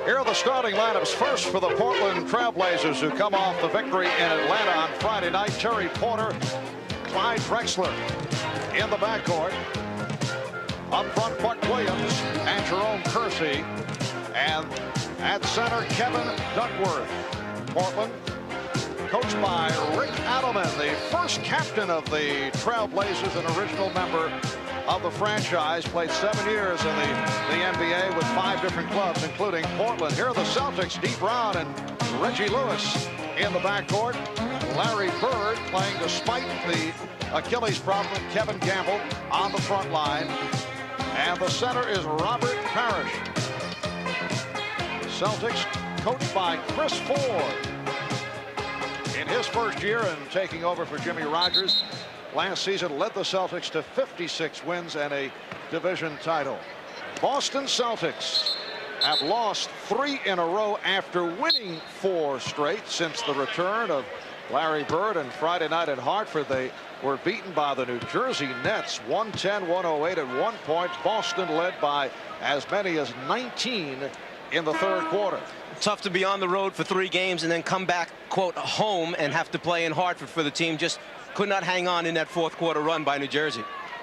Here are the starting lineups. First for the Portland Trailblazers, who come off the victory in Atlanta on Friday night. Terry Porter, Clyde Drexler in the backcourt. Up front, Buck Williams and Jerome Kersey. And at center, Kevin Duckworth. Portland, coached by Rick Adelman, the first captain of the Trailblazers, an original member of the franchise. Played 7 years in the NBA with 5 different clubs, including Portland. Here are the Celtics, Dee Brown and Reggie Lewis in the backcourt. Larry Bird playing despite the Achilles problem. Kevin Gamble on the front line. And the center is Robert Parrish. Celtics coached by Chris Ford. In his first year and taking over for Jimmy Rogers, last season led the Celtics to 56 wins and a division title. Boston Celtics have lost 3 in a row after winning 4 straight since the return of Larry Bird. And Friday night in Hartford, they were beaten by the New Jersey Nets 110-108 at one point. Boston led by as many as 19 in the third quarter. Tough to be on the road for 3 games and then come back, quote, home and have to play in Hartford for the team. Just could not hang on in that fourth quarter run by New Jersey.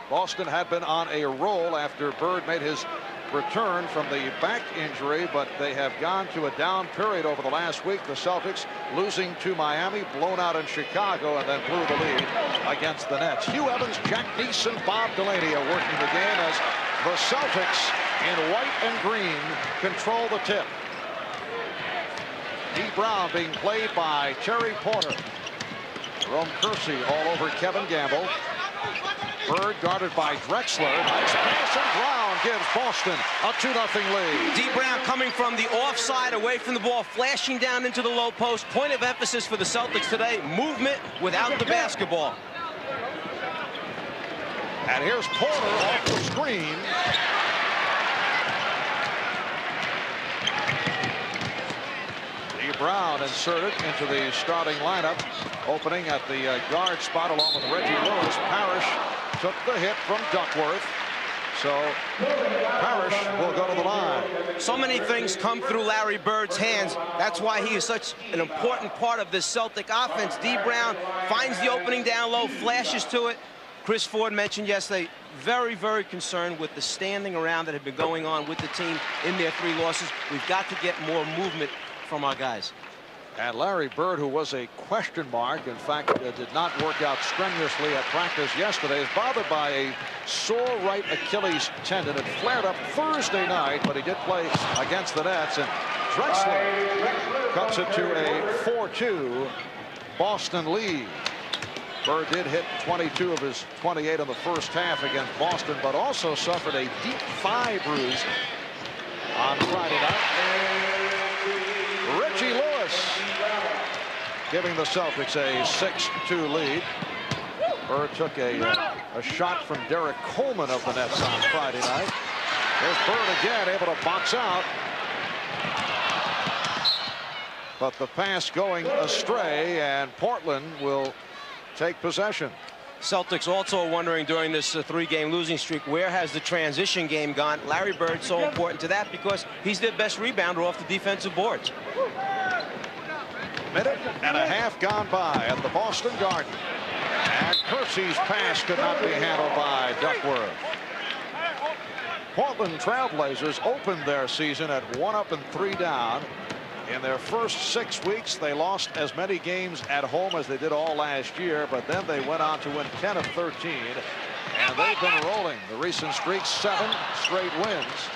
Boston had been on a roll after Bird made his return from the back injury, but they have gone to a down period over the last week. The Celtics losing to Miami, blown out in Chicago, and then blew the lead against the Nets. Hugh Evans, Jack Neeson, Bob Delaney are working the game as the Celtics in white and green control the tip. Dee Brown being played by Terry Porter. Jerome Kersey all over Kevin Gamble. Bird guarded by Drexler. Nice pass, and Brown gives Boston a 2-0 lead. Dee Brown coming from the offside, away from the ball, flashing down into the low post. Point of emphasis for the Celtics today, movement without the basketball. And here's Porter off the screen. Dee Brown inserted into the starting lineup, opening at the guard spot along with Reggie Lewis. Parrish took the hit from Duckworth, so Parrish will go to the line. So many things come through Larry Bird's hands. That's why he is such an important part of this Celtic offense. Dee Brown finds the opening down low, flashes to it. Chris Ford mentioned yesterday, very, very concerned with the standing around that had been going on with the team in their 3 losses. We've got to get more movement from our guys. And Larry Bird, who was a question mark, in fact, did not work out strenuously at practice yesterday, is bothered by a sore right Achilles tendon. It flared up Thursday night, but he did play against the Nets. And Drexler cuts it to a 4-2 Boston lead. Bird did hit 22 of his 28 in the first half against Boston, but also suffered a deep thigh bruise on Friday night. Reggie Lewis giving the Celtics a 6-2 lead. Bird took a shot from Derek Coleman of the Nets on Friday night. There's Bird again, able to box out. But the pass going astray, and Portland will take possession. Celtics also wondering during this 3-game losing streak, where has the transition game gone? Larry Bird so important to that because he's their best rebounder off the defensive boards. Minute and a half gone by at the Boston Garden. And Kersey's pass could not be handled by Duckworth. Portland Trailblazers opened their season at 1 up and 3 down. In their first 6 weeks, they lost as many games at home as they did all last year, but then they went on to win 10 of 13, and they've been rolling. The recent streak, 7 straight wins.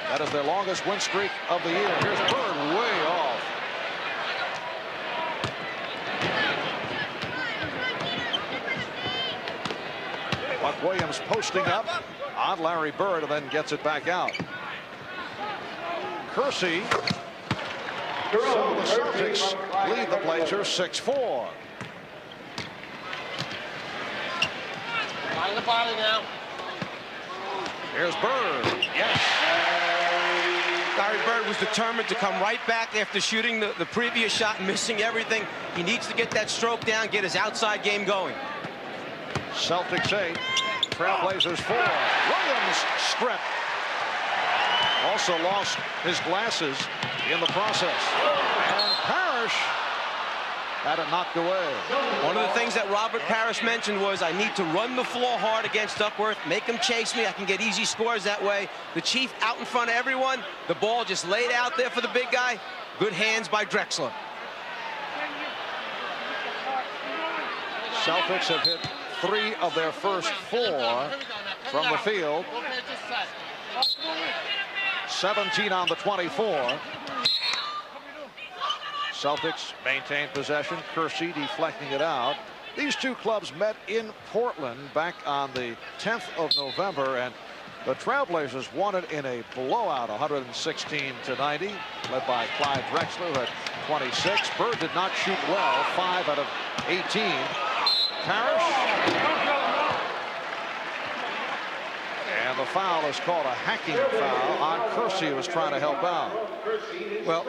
That is their longest win streak of the year. Here's Bird way off. Buck Williams posting up on Larry Bird and then gets it back out. Kersey. So the Celtics lead the Blazers 6-4. On the body now. Here's Bird. Yes. Larry Bird was determined to come right back after shooting the previous shot, missing everything. He needs to get that stroke down, get his outside game going. Celtics 8, Trailblazers 4. Williams stripped. also lost his glasses in the process. And Parrish had it knocked away. One of the things that Robert Parrish mentioned was, I need to run the floor hard against Duckworth, make him chase me. I can get easy scores that way. The Chief out in front of everyone. The ball just laid out there for the big guy. Good hands by Drexler. Celtics have hit 3 of their first 4 from the field. 17 on the 24. Celtics maintain possession. Kersey deflecting it out. These two clubs met in Portland back on the 10th of November, and the Trailblazers won it in a blowout, 116-90, led by Clyde Drexler, who had 26. Bird did not shoot well, 5 out of 18. Parrish. And the foul is called a hacking foul on Kersey, who was trying to help out. Well,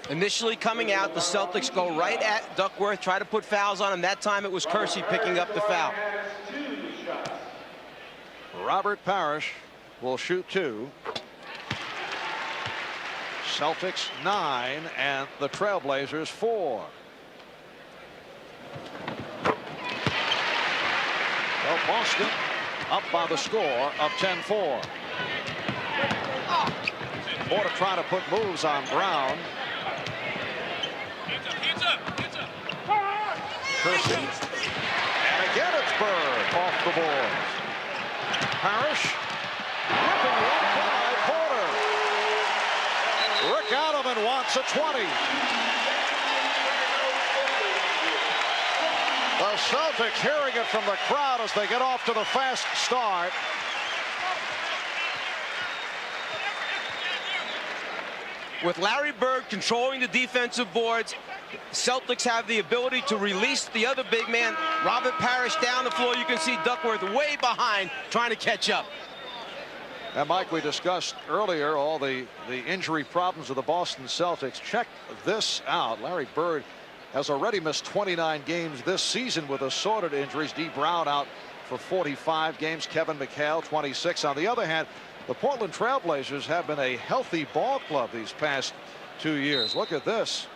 initially coming out, the Celtics go right at Duckworth, try to put fouls on him. That time it was Kersey picking up the foul. Robert Parrish will shoot 2. Celtics 9 and the Trailblazers 4. Well, Boston up by the score of 10-4. Porter trying to put moves on Brown. Kersey. And again it's Bird off the boards. Parrish. Ripping one by Porter. Rick Adelman wants a 20. The Celtics hearing it from the crowd as they get off to the fast start. With Larry Bird controlling the defensive boards, Celtics have the ability to release the other big man, Robert Parrish, down the floor. You can see Duckworth way behind trying to catch up. And Mike, we discussed earlier all the injury problems of the Boston Celtics. Check this out. Larry Bird has already missed 29 games this season with assorted injuries. D. Brown out for 45 games. Kevin McHale 26. On the other hand, the Portland Trailblazers have been a healthy ball club these past 2 years. Look at this.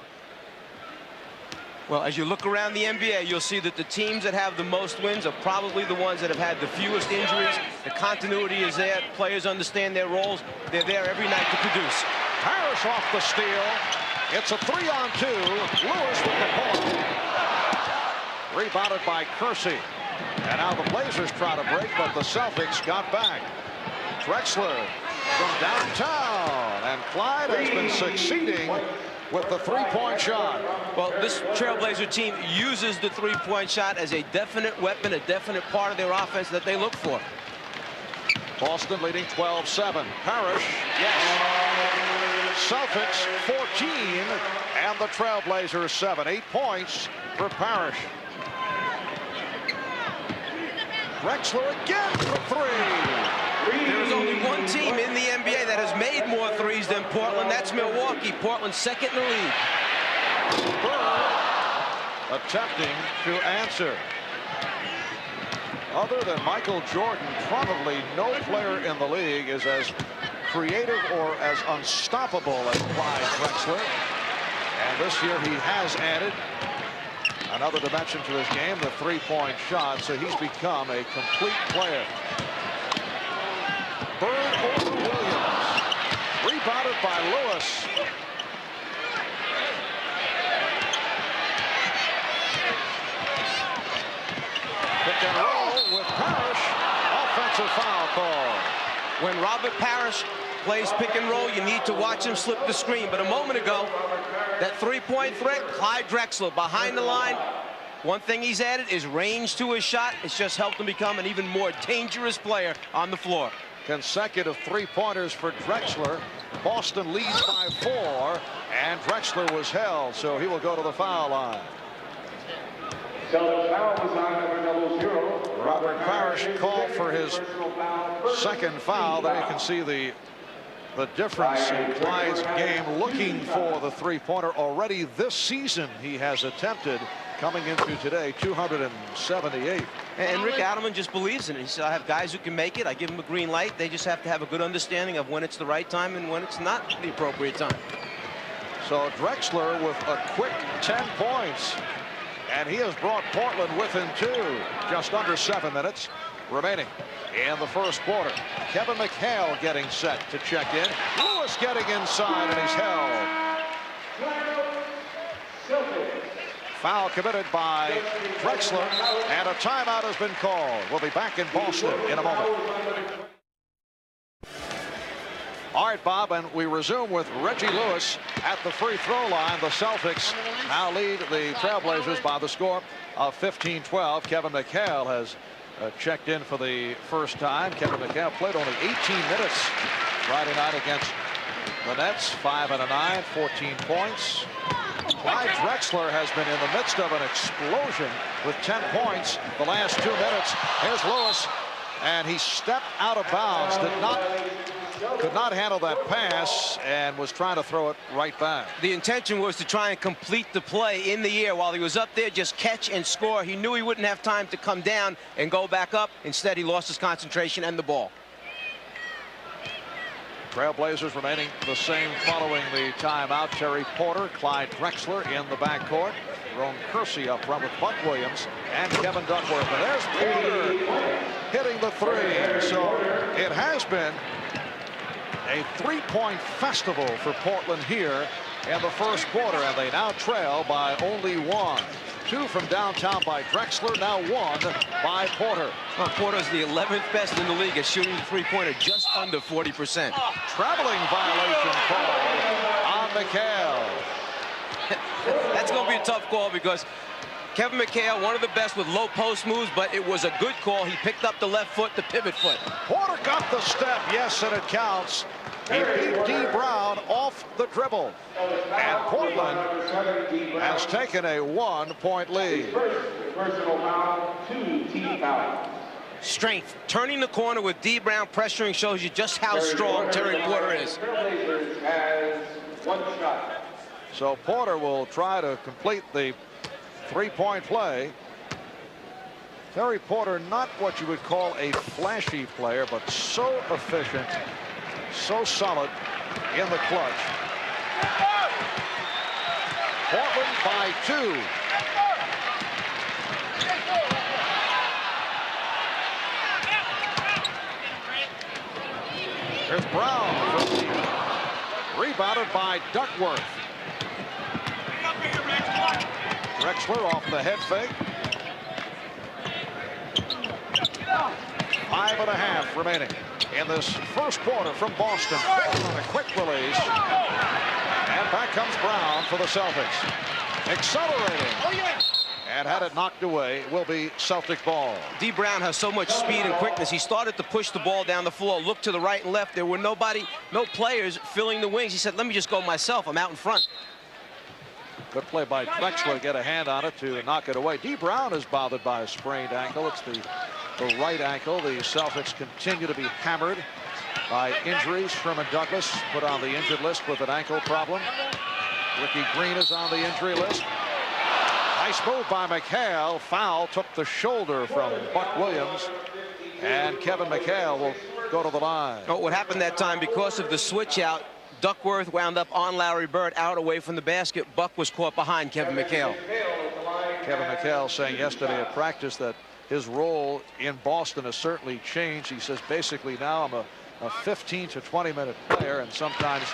Well, as you look around the NBA, you'll see that the teams that have the most wins are probably the ones that have had the fewest injuries. The continuity is there. Players understand their roles. They're there every night to produce. Parrish off the steal. It's a 3-on-2. Lewis with the point. Rebounded by Kersey. And now the Blazers try to break, but the Celtics got back. Drexler from downtown. And Clyde has been succeeding with the three-point shot. Well, this Trailblazer team uses the three-point shot as a definite weapon, a definite part of their offense that they look for. Boston leading 12-7. Parrish, yes. Celtics 14 and the Trailblazers 7. 8 points for Parrish. Drexler again for 3. There's only one team in the NBA that has made more threes than Portland. That's Milwaukee. Portland second in the league. Bird attempting to answer. Other than Michael Jordan, probably no player in the league is as creative or as unstoppable as Clyde Drexler. And this year he has added another dimension to his game, the three-point shot, so he's become a complete player. Bird over Williams. Rebounded by Lewis. Pick and roll with Parrish. Offensive foul call. When Robert Parrish plays pick and roll, you need to watch him slip the screen. But a moment ago, that three-point threat, Clyde Drexler behind the line. One thing he's added is range to his shot. It's just helped him become an even more dangerous player on the floor. Consecutive three-pointers for Drexler. Boston leads by 4, and Drexler was held, so he will go to the foul line. Robert Parrish called for his second foul. There you can see the difference in Clyde's game, looking for the three-pointer. Already this season he has attempted coming into today, 278. And Rick Adelman just believes in it. He said, I have guys who can make it. I give them a green light. They just have to have a good understanding of when it's the right time and when it's not the appropriate time. So Drexler with a quick 10 points. And he has brought Portland within 2. Just under 7 minutes remaining in the first quarter. Kevin McHale getting set to check in. Lewis getting inside, and he's held. Foul committed by Drexler, and a timeout has been called. We'll be back in Boston in a moment. All right, Bob, and we resume with Reggie Lewis at the free throw line. The Celtics now lead the Trailblazers by the score of 15-12. Kevin McHale has checked in for the first time. Kevin McHale played only 18 minutes Friday night against the Nets. 5 and a 9, 14 points. Clyde Drexler has been in the midst of an explosion with 10 points the last 2 minutes. Here's Lewis, and he stepped out of bounds, could not handle that pass, and was trying to throw it right back. The intention was to try and complete the play in the air while he was up there, just catch and score. He knew he wouldn't have time to come down and go back up. Instead, he lost his concentration and the ball. Trailblazers remaining the same following the timeout. Terry Porter, Clyde Drexler in the backcourt. Ron Kersey up front with Buck Williams and Kevin Duckworth. And there's Porter hitting the 3. So it has been a 3-point festival for Portland here in the first quarter, and they now trail by only 1. 2 from downtown by Drexler, now 1 by Porter. Well, Porter's the 11th best in the league at shooting the three-pointer, just under 40%. Traveling violation call on McHale. That's going to be a tough call because Kevin McHale, one of the best with low post moves, but it was a good call. He picked up the left foot, the pivot foot. Porter got the step, yes, and it counts. He beat D. Brown off the dribble. And Portland has taken a 1-point lead. Strength. Turning the corner with D. Brown pressuring shows you just how strong Terry Porter is. So Porter will try to complete the 3-point play. Terry Porter, not what you would call a flashy player, but so efficient, so solid in the clutch. Portland by 2. There's Brown. Rebounded by Duckworth. Drexler off the head fake. 5.5 remaining in this first quarter from Boston. On a quick release. And back comes Brown for the Celtics. Accelerating. And had it knocked away, it will be Celtic ball. D. Brown has so much speed and quickness. He started to push the ball down the floor, looked to the right and left. There were no players filling the wings. He said, let me just go myself. I'm out in front. Good play by Drexler to get a hand on it to knock it away. D. Brown is bothered by a sprained ankle. It's the right ankle. The Celtics continue to be hammered by injuries. Sherman Douglas put on the injured list with an ankle problem. Ricky Green is on the injury list. Nice move by McHale. Foul took the shoulder from Buck Williams. And Kevin McHale will go to the line. Oh, what happened that time, because of the switch out, Duckworth wound up on Larry Bird, out away from the basket. Buck was caught behind Kevin McHale. Kevin McHale saying yesterday at practice that his role in Boston has certainly changed. He says basically now I'm a 15 to 20 minute player, and sometimes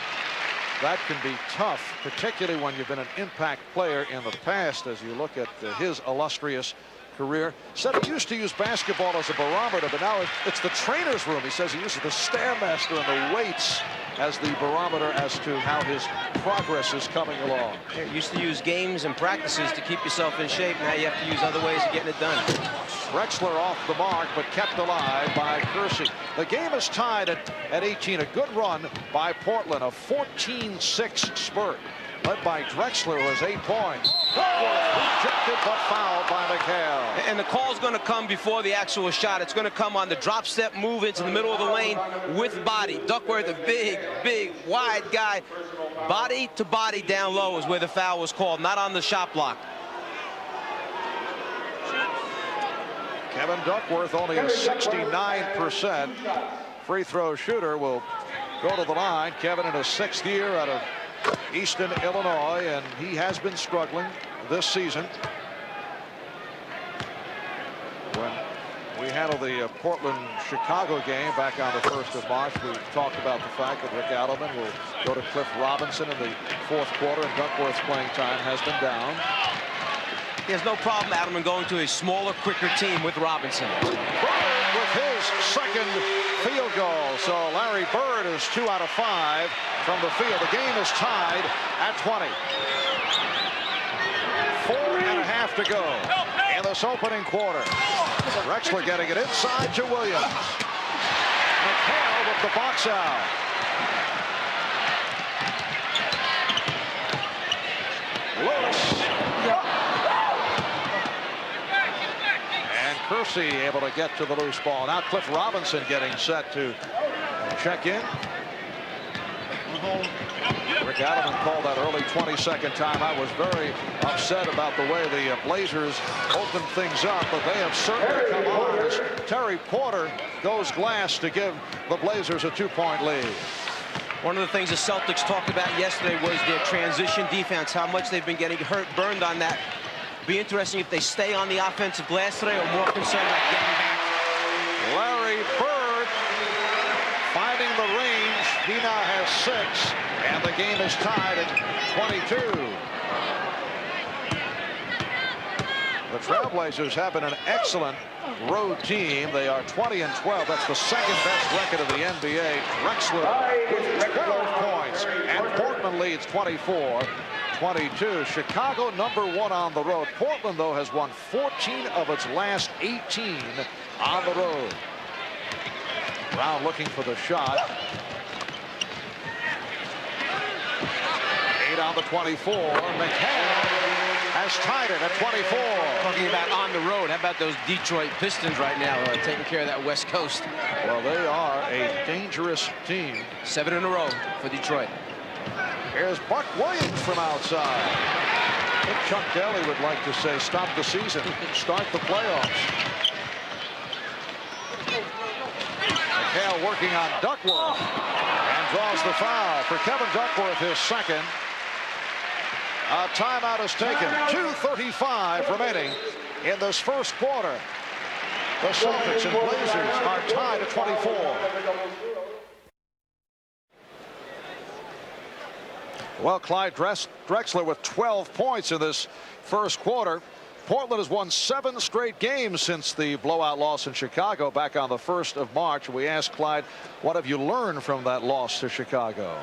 that can be tough, particularly when you've been an impact player in the past. As you look at his illustrious career, said he used to use basketball as a barometer, but now it's the trainer's room. He says he uses the Stairmaster and the weights as the barometer as to how his progress is coming along. You used to use games and practices to keep yourself in shape. Now you have to use other ways of getting it done. Drexler off the mark, but kept alive by Kersey. The game is tied at 18. A good run by Portland, a 14-6 spurt, led by Drexler, who has 8 points. Rejected, but fouled by McHale. And the call's going to come before the actual shot. It's going to come on the drop step move into the middle of the lane with body. Duckworth, a big, wide guy. Body to body down low is where the foul was called, not on the shot block. Kevin Duckworth, only a 69% free throw shooter, will go to the line. Kevin in his 6th year out of Easton, Illinois, and he has been struggling this season. When we handled the Portland-Chicago game back on the 1st of March, we talked about the fact that Rick Adelman will go to Cliff Robinson in the 4th quarter, and Duckworth's playing time has been down. He has no problem, Adelman, going to a smaller, quicker team with Robinson. Bird with his 2nd field goal. So Larry Bird is 2 out of 5 from the field. The game is tied at 20. 4.5 to go in this opening quarter. Drexler getting it inside to Williams. McHale with the box out. Lewis. And Kersey able to get to the loose ball. Now Cliff Robinson getting set to check in. Rick Adelman called that early 22nd timeout. Was very upset about the way the Blazers opened things up, but they have certainly come on as Terry Porter goes glass to give the Blazers a 2-point lead. One of the things the Celtics talked about yesterday was their transition defense, how much they've been getting burned on that. Be interesting if they stay on the offensive glass today or more concerned about getting back. Larry Bird finding the range. He now has 6, and the game is tied at 22. The Trailblazers have been an excellent road team. They are 20-12. That's the 2nd best record of the NBA. Drexler with 12 points, and Portland leads 24-22. Chicago #1 on the road. Portland, though, has won 14 of its last 18 on the road. Brown looking for the shot. 8 on the 24. McHale has tied it at 24. Talking about on the road, how about those Detroit Pistons right now taking care of that West Coast? Well, they are a dangerous team. 7 in a row for Detroit. Here's Buck Williams from outside. I think Chuck Daly would like to say stop the season, start the playoffs. McHale working on Duckworth and draws the foul for Kevin Duckworth, his 2nd. A timeout is taken. 2:35 remaining in this 1st quarter. The Celtics and Blazers are tied at 24. Well, Clyde Drexler with 12 points in this 1st quarter. Portland has won 7 straight games since the blowout loss in Chicago back on the 1st of March. We asked Clyde, what have you learned from that loss to Chicago?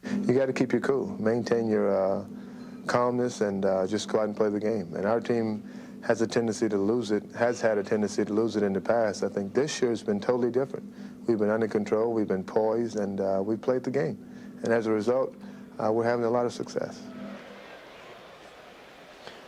You got to keep your cool, maintain your calmness, and just go out and play the game. And our team has a tendency to lose it, has had a tendency to lose it in the past. I think this year has been totally different. We've been under control, we've been poised, and we played the game. And as a result, we're having a lot of success.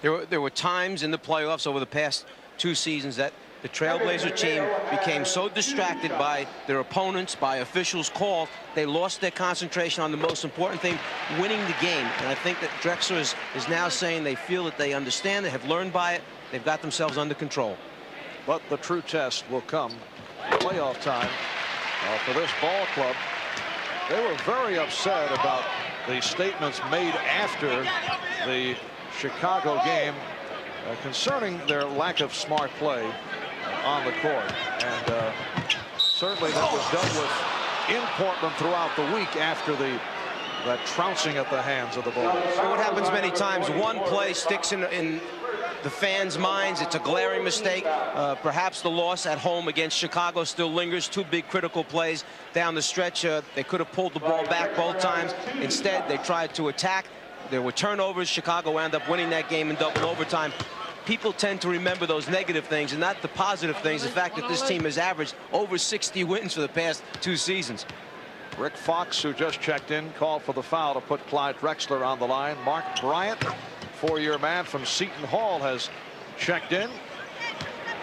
There were times in the playoffs over the past 2 seasons that the Trailblazer team became so distracted by their opponents, by officials' call, they lost their concentration on the most important thing, winning the game. And I think that Drexler is now saying they feel that they understand, they have learned by it, they've got themselves under control. But the true test will come playoff time for this ball club. They were very upset about the statements made after the Chicago game concerning their lack of smart play on the court, and certainly that was dealt with in Portland throughout the week after that trouncing at the hands of the Bulls. So what happens many times, one play sticks in the fans' minds. It's a glaring mistake. Perhaps the loss at home against Chicago still lingers. 2 big critical plays down the stretch. They could have pulled the ball back both times. Instead, they tried to attack. There were turnovers. Chicago wound up winning that game in double overtime. People tend to remember those negative things and not the positive things. The fact that this team has averaged over 60 wins for the past 2 seasons. Rick Fox, who just checked in, called for the foul to put Clyde Drexler on the line. Mark Bryant, 4-year man from Seton Hall, has checked in.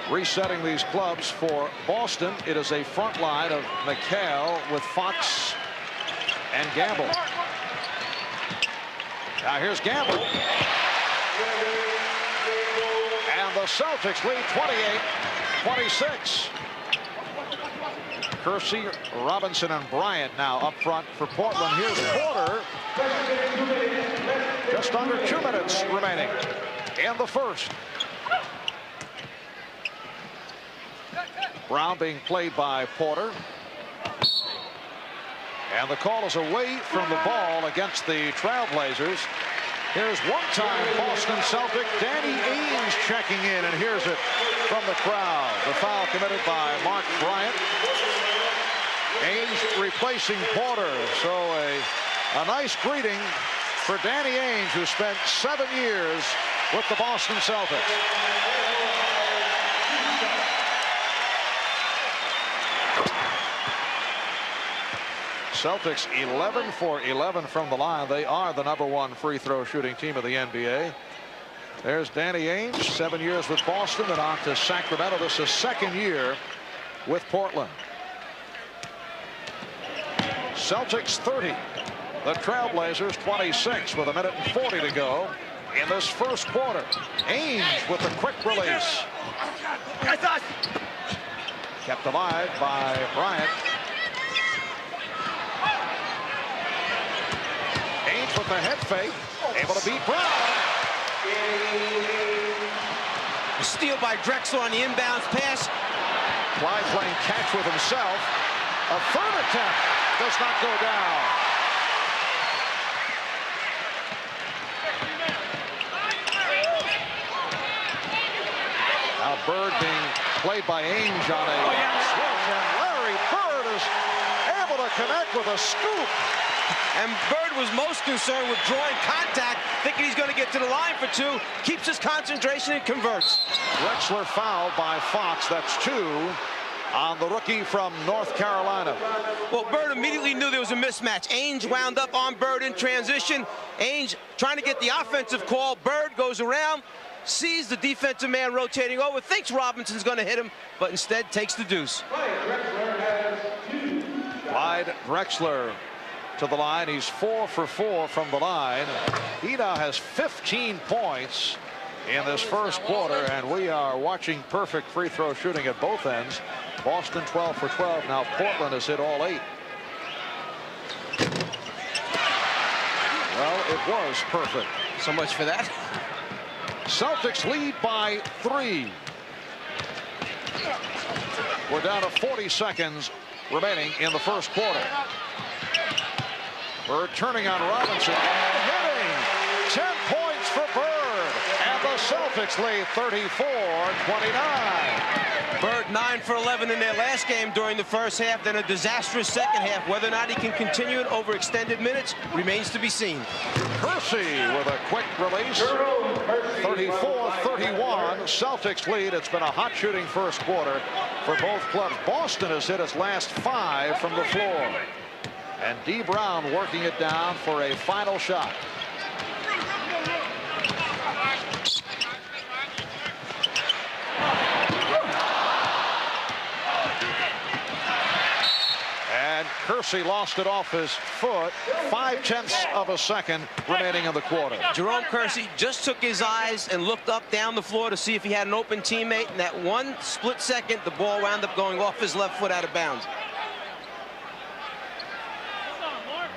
Resetting these clubs for Boston, it is a front line of McHale with Fox and Gamble. Now here's Gamble. And the Celtics lead 28-26. Kersey, Robinson, and Bryant now up front for Portland. Here's Porter. Just under 2 minutes remaining in the first. Brown being played by Porter. And the call is away from the ball against the Trailblazers. Here's one-time Boston Celtic Danny Ainge checking in, and here's it from the crowd. The foul committed by Mark Bryant. Ainge replacing Porter. So a nice greeting for Danny Ainge, who spent 7 years with the Boston Celtics. Celtics 11 for 11 from the line. They are the #1 free throw shooting team of the NBA. There's Danny Ainge, 7 years with Boston, and on to Sacramento. This is 2nd year with Portland. Celtics 30. The Trailblazers 26 with 1:40 to go in this first quarter. Ainge with a quick release. Kept alive by Bryant. Ainge with the head fake. Able to beat Brown. A steal by Drexler on the inbounds pass. Clyde playing catch with himself. A third attempt does not go down. Now Bird being played by Ainge on a switch, and Larry Bird is able to connect with a scoop. And Bird was most concerned with drawing contact, thinking he's going to get to the line for 2. Keeps his concentration and converts. Drexler fouled by Fox. That's 2 on the rookie from North Carolina. Well, Bird immediately knew there was a mismatch. Ainge wound up on Bird in transition. Ainge trying to get the offensive call. Bird goes around, sees the defensive man rotating over, thinks Robinson's going to hit him, but instead takes the deuce. Clyde Drexler to the line. He's 4 for 4 from the line. He now has 15 points in this first quarter, and we are watching perfect free throw shooting at both ends. Boston 12 for 12. Now Portland has hit all 8. Well, it was perfect. So much for that. Celtics lead by 3. We're down to 40 seconds remaining in the first quarter. Bird turning on Robinson and hitting. 10 points for Bird. And the Celtics lead 34-29. Bird 9 for 11 in their last game during the first half, then a disastrous second half. Whether or not he can continue it over extended minutes remains to be seen. Kersey with a quick release. 34-31. Celtics lead. It's been a hot shooting first quarter for both clubs. Boston has hit its last 5 from the floor. And D. Brown working it down for a final shot. And Kersey lost it off his foot. 0.5 of a second remaining in the quarter. Jerome Kersey just took his eyes and looked up down the floor to see if he had an open teammate. In that 1 split second, the ball wound up going off his left foot out of bounds.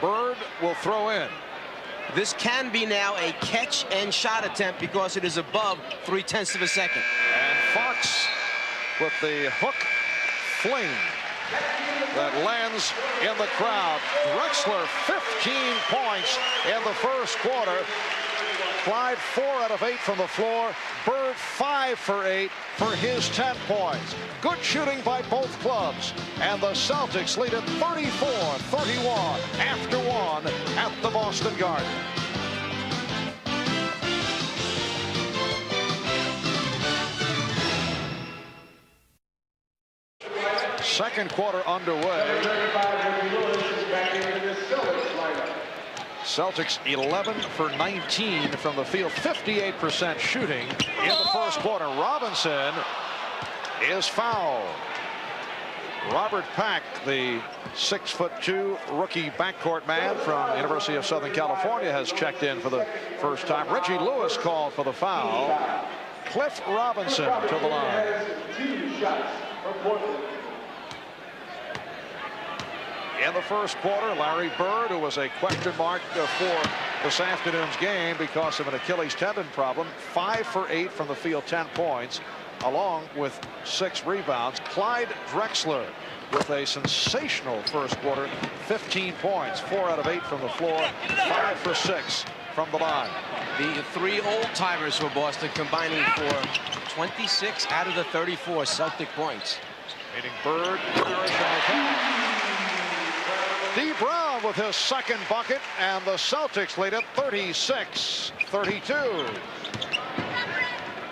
Bird will throw in. This can be now a catch and shot attempt because it is above 0.3 of a second. And Fox with the hook fling that lands in the crowd. Drexler 15 points in the first quarter. Clyde 4 out of 8 from the floor. Bird 5 for 8 for his 10 points. Good shooting by both clubs. And the Celtics lead at 34-31 after 1 at the Boston Garden. Second quarter underway. Celtics 11 for 19 from the field, 58% shooting in the first quarter. Robinson is fouled. Robert Pack, the 6'2" rookie backcourt man from the University of Southern California, has checked in for the first time. Reggie Lewis called for the foul. Cliff Robinson to the line. In the first quarter, Larry Bird, who was a question mark for this afternoon's game because of an Achilles tendon problem, 5 for 8 from the field, 10 points, along with 6 rebounds. Clyde Drexler with a sensational first quarter, 15 points, 4 out of 8 from the floor, 5 for 6 from the line. The 3 old-timers for Boston combining for 26 out of the 34 Celtic points. Meaning Bird, Parrish, and McCall. D. Brown with his second bucket, and the Celtics lead it 36-32.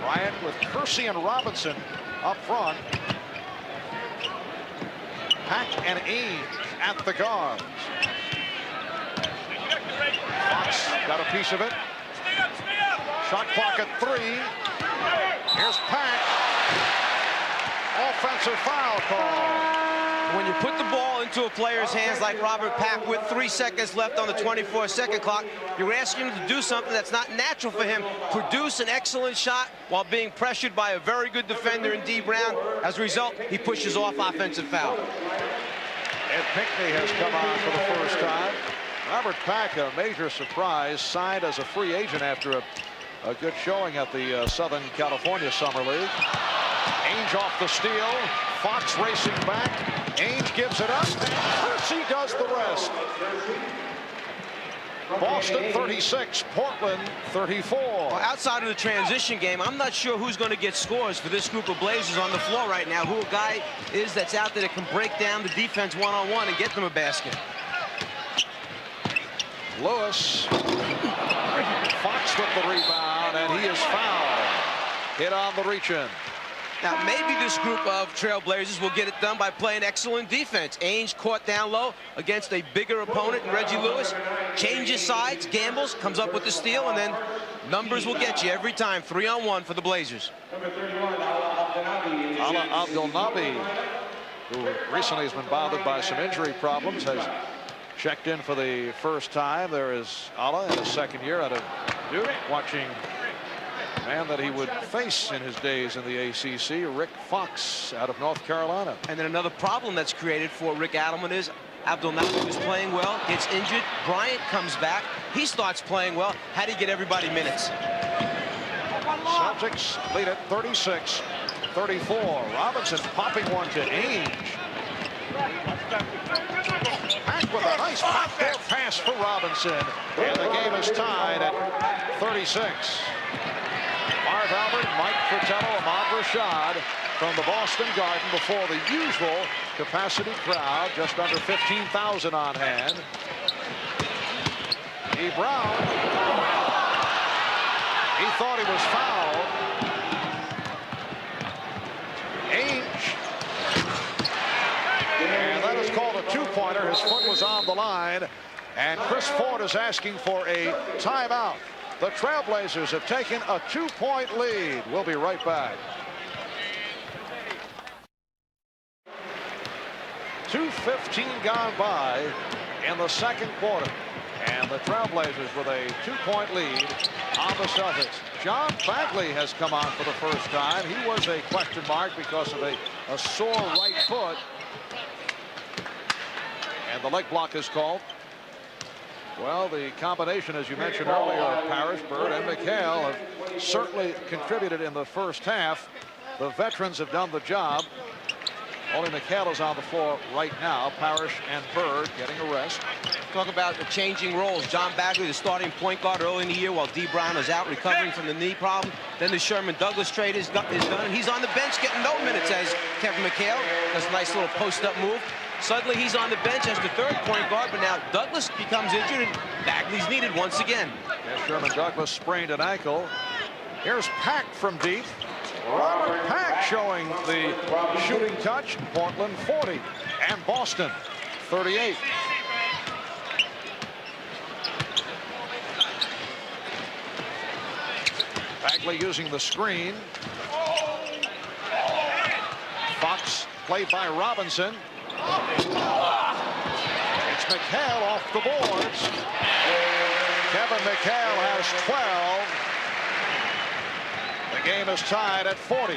Bryant with Kersey and Robinson up front. Pack and Ainge at the guards. Fox got a piece of it. Shot clock at 3. Here's Pack. Offensive foul call. When you put the ball into a player's hands like Robert Pack with 3 seconds left on the 24-second clock, you're asking him to do something that's not natural for him. Produce an excellent shot while being pressured by a very good defender in D. Brown. As a result, he pushes off offensive foul. Ed Pinckney has come on for the first time. Robert Pack, a major surprise, signed as a free agent after a good showing at the Southern California Summer League. Ainge off the steal. Fox racing back. Ainge gives it up. Kersey does the rest. Boston 36, Portland 34. Well, outside of the transition game, I'm not sure who's going to get scores for this group of Blazers on the floor right now. Who a guy is that's out there that can break down the defense one-on-one and get them a basket. Lewis. Fox with the rebound, and he is fouled. Hit on the reach-in. Now, maybe this group of Trailblazers will get it done by playing excellent defense. Ainge caught down low against a bigger opponent in Reggie Lewis. Changes sides, gambles, comes up with the steal, and then numbers will get you every time. 3-on-1 for the Blazers. Ala Abdelnaby, who recently has been bothered by some injury problems, has checked in for the first time. There is Ala in his second year out of Duke, watching man that he would face in his days in the ACC, Rick Fox out of North Carolina. And then another problem that's created for Rick Adelman is Abdelnaby was playing well, gets injured. Bryant comes back. He starts playing well. How do you get everybody minutes? Celtics lead at 36-34. Robinson popping one to Ainge. Pack with a nice backdoor pass for Robinson. And the game is tied at 36. Marv Albert, Mike Fratello, Ahmad Rashad from the Boston Garden before the usual capacity crowd, just under 15,000 on hand. E. Brown, he thought he was fouled. Ainge, and that is called a 2-pointer. His foot was on the line, and Chris Ford is asking for a timeout. The Trailblazers have taken a 2-point lead. We'll be right back. 2:15 gone by in the second quarter. And the Trailblazers with a 2-point lead on the Celtics. John Bagley has come on for the first time. He was a question mark because of a sore right foot. And the leg block is called. Well, the combination, as you mentioned earlier, of Parrish, Bird, and McHale have certainly contributed in the first half. The veterans have done the job. Only McHale is on the floor right now. Parrish and Bird getting a rest. Talk about the changing roles. John Bagley, the starting point guard early in the year while D. Brown is out recovering from the knee problem. Then the Sherman Douglas trade is done. He's on the bench getting no minutes as Kevin McHale does a nice little post-up move. Suddenly he's on the bench as the third point guard, but now Douglas becomes injured and Bagley's needed once again. Yes, Sherman Douglas sprained an ankle. Here's Pack from deep. Robert Pack showing the shooting touch. Portland 40 and Boston 38. Bagley using the screen. Fox played by Robinson. It's McHale off the boards. Kevin McHale has 12. The game is tied at 40.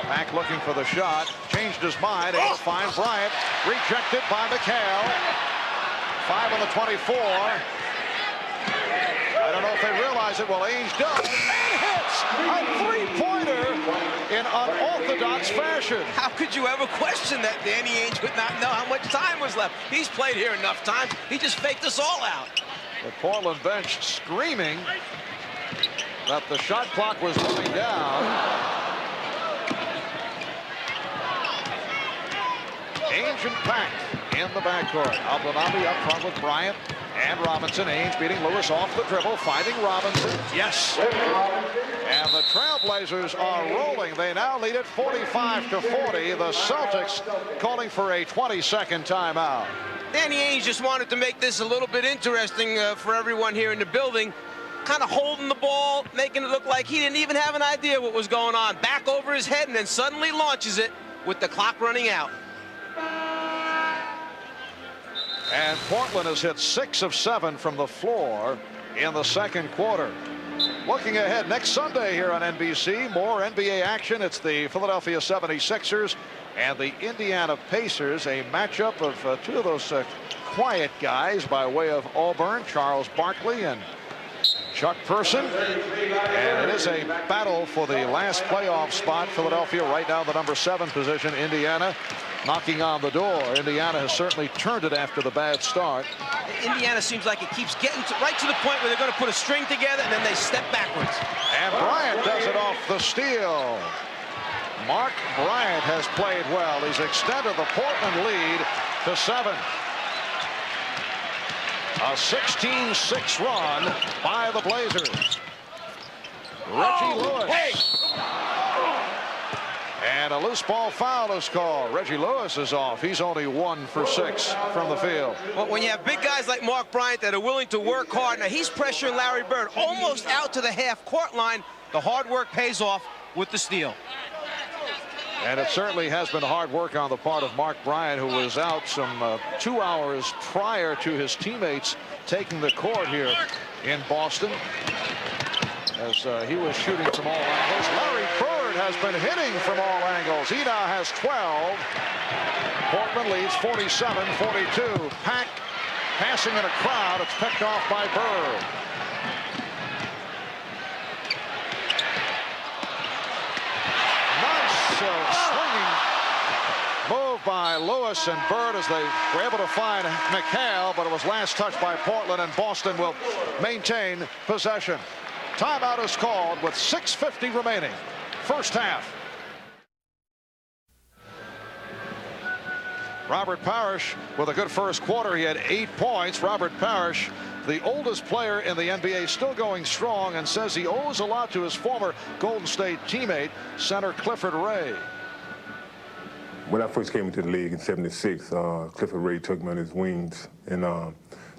Mack looking for the shot, changed his mind, able to find Bryant, rejected by McHale. 5 on the 24. I don't know if they realize it. Well, Ainge does, and hits a three-pointer in unorthodox fashion. How could you ever question that Danny Ainge would not know how much time was left? He's played here enough times. He just faked us all out. The Portland bench screaming that the shot clock was running down. Ainge and Pack in the backcourt. Abdelnaby up front with Bryant and Robinson. Ainge beating Lewis off the dribble, finding Robinson. Yes. And the Trailblazers are rolling. They now lead it 45-40. The Celtics calling for a 20-second timeout. Danny Ainge just wanted to make this a little bit interesting for everyone here in the building. Kind of holding the ball, making it look like he didn't even have an idea what was going on. Back over his head, and then suddenly launches it with the clock running out. And Portland has hit 6 of 7 from the floor in the second quarter. Looking ahead next Sunday here on NBC, more NBA action. It's the Philadelphia 76ers and the Indiana Pacers, a matchup of two of those quiet guys by way of Auburn, Charles Barkley and Chuck Person. And it is a battle for the last playoff spot. Philadelphia right now the number 7 position. Indiana knocking on the door. Indiana has certainly turned it after the bad start. Indiana seems like it keeps getting right to the point where they're going to put a string together and then they step backwards. And Bryant does it off the steal. Mark Bryant has played well. He's extended the Portland lead to 7. A 16-6 run by the Blazers. Reggie Lewis. And a loose ball foul is called. Reggie Lewis is off. He's only 1 for 6 from the field. Well, when you have big guys like Mark Bryant that are willing to work hard, now he's pressuring Larry Bird almost out to the half-court line. The hard work pays off with the steal. And it certainly has been hard work on the part of Mark Bryant, who was out some 2 hours prior to his teammates taking the court here in Boston, as he was shooting from all angles. Larry Bird has been hitting from all angles. He now has 12. Portland leads 47-42. Pack passing in a crowd. It's picked off by Bird. Swinging move by Lewis and Bird as they were able to find McHale, but it was last touched by Portland, and Boston will maintain possession. Timeout is called with 6:50 remaining. First half. Robert Parrish with a good first quarter. He had 8 points. Robert Parrish, the oldest player in the NBA, still going strong, and says he owes a lot to his former Golden State teammate, center Clifford Ray. When I first came into the league in '76, Clifford Ray took me on his wings and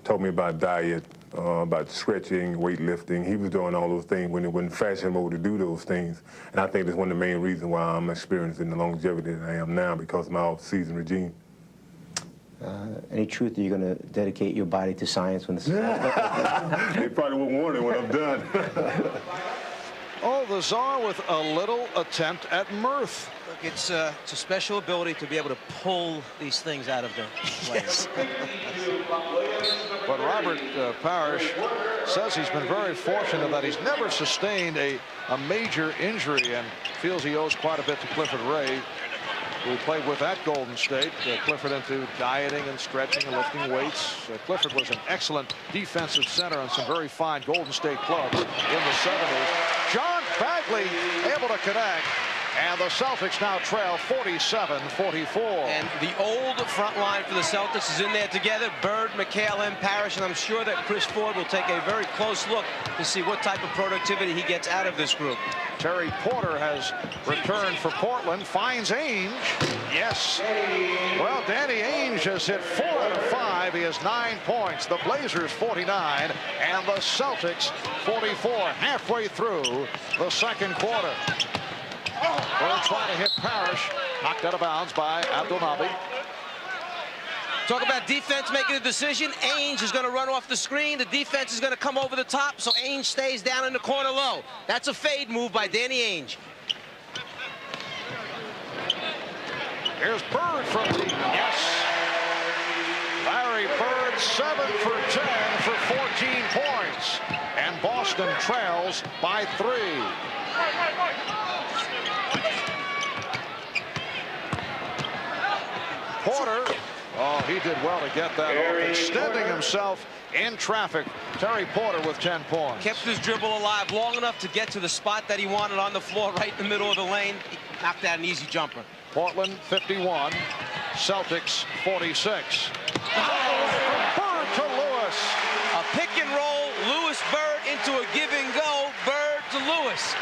told me about diet, about stretching, weightlifting. He was doing all those things when it wasn't fashionable to do those things. And I think that's one of the main reasons why I'm experiencing the longevity that I am now, because of my off-season regime. Any truth that you're going to dedicate your body to science when this is They probably won't want it when I'm done. Oh, the Czar with a little attempt at mirth. Look, it's a special ability to be able to pull these things out of the players. But Robert Parrish says he's been very fortunate that he's never sustained a major injury, and feels he owes quite a bit to Clifford Ray, who played with at Golden State. Clifford into dieting and stretching and lifting weights. Clifford was an excellent defensive center on some very fine Golden State clubs in the 70s. John Bagley able to connect, and the Celtics now trail 47-44. And the old front line for the Celtics is in there together. Bird, McHale, and Parrish, and I'm sure that Chris Ford will take a very close look to see what type of productivity he gets out of this group. Terry Porter has returned for Portland, finds Ainge. Yes. Well, Danny Ainge has hit 4 out of 5. He has 9 points. The Blazers 49 and the Celtics 44 halfway through the second quarter. Bird trying to hit Parrish, knocked out of bounds by Abdelnaby. Talk about defense making a decision. Ainge is going to run off the screen. The defense is going to come over the top, so Ainge stays down in the corner low. That's a fade move by Danny Ainge. Here's Bird from deep. Yes. Larry Bird, 7 for 10 for 14 points. And Boston trails by 3. Porter, oh, he did well to get that off, extending himself in traffic. Terry Porter with 10 points. Kept his dribble alive long enough to get to the spot that he wanted on the floor, right in the middle of the lane. He knocked out an easy jumper. Portland 51, Celtics 46. Bird to Lewis. A pick and roll, Lewis Bird into a give and go, Bird to Lewis.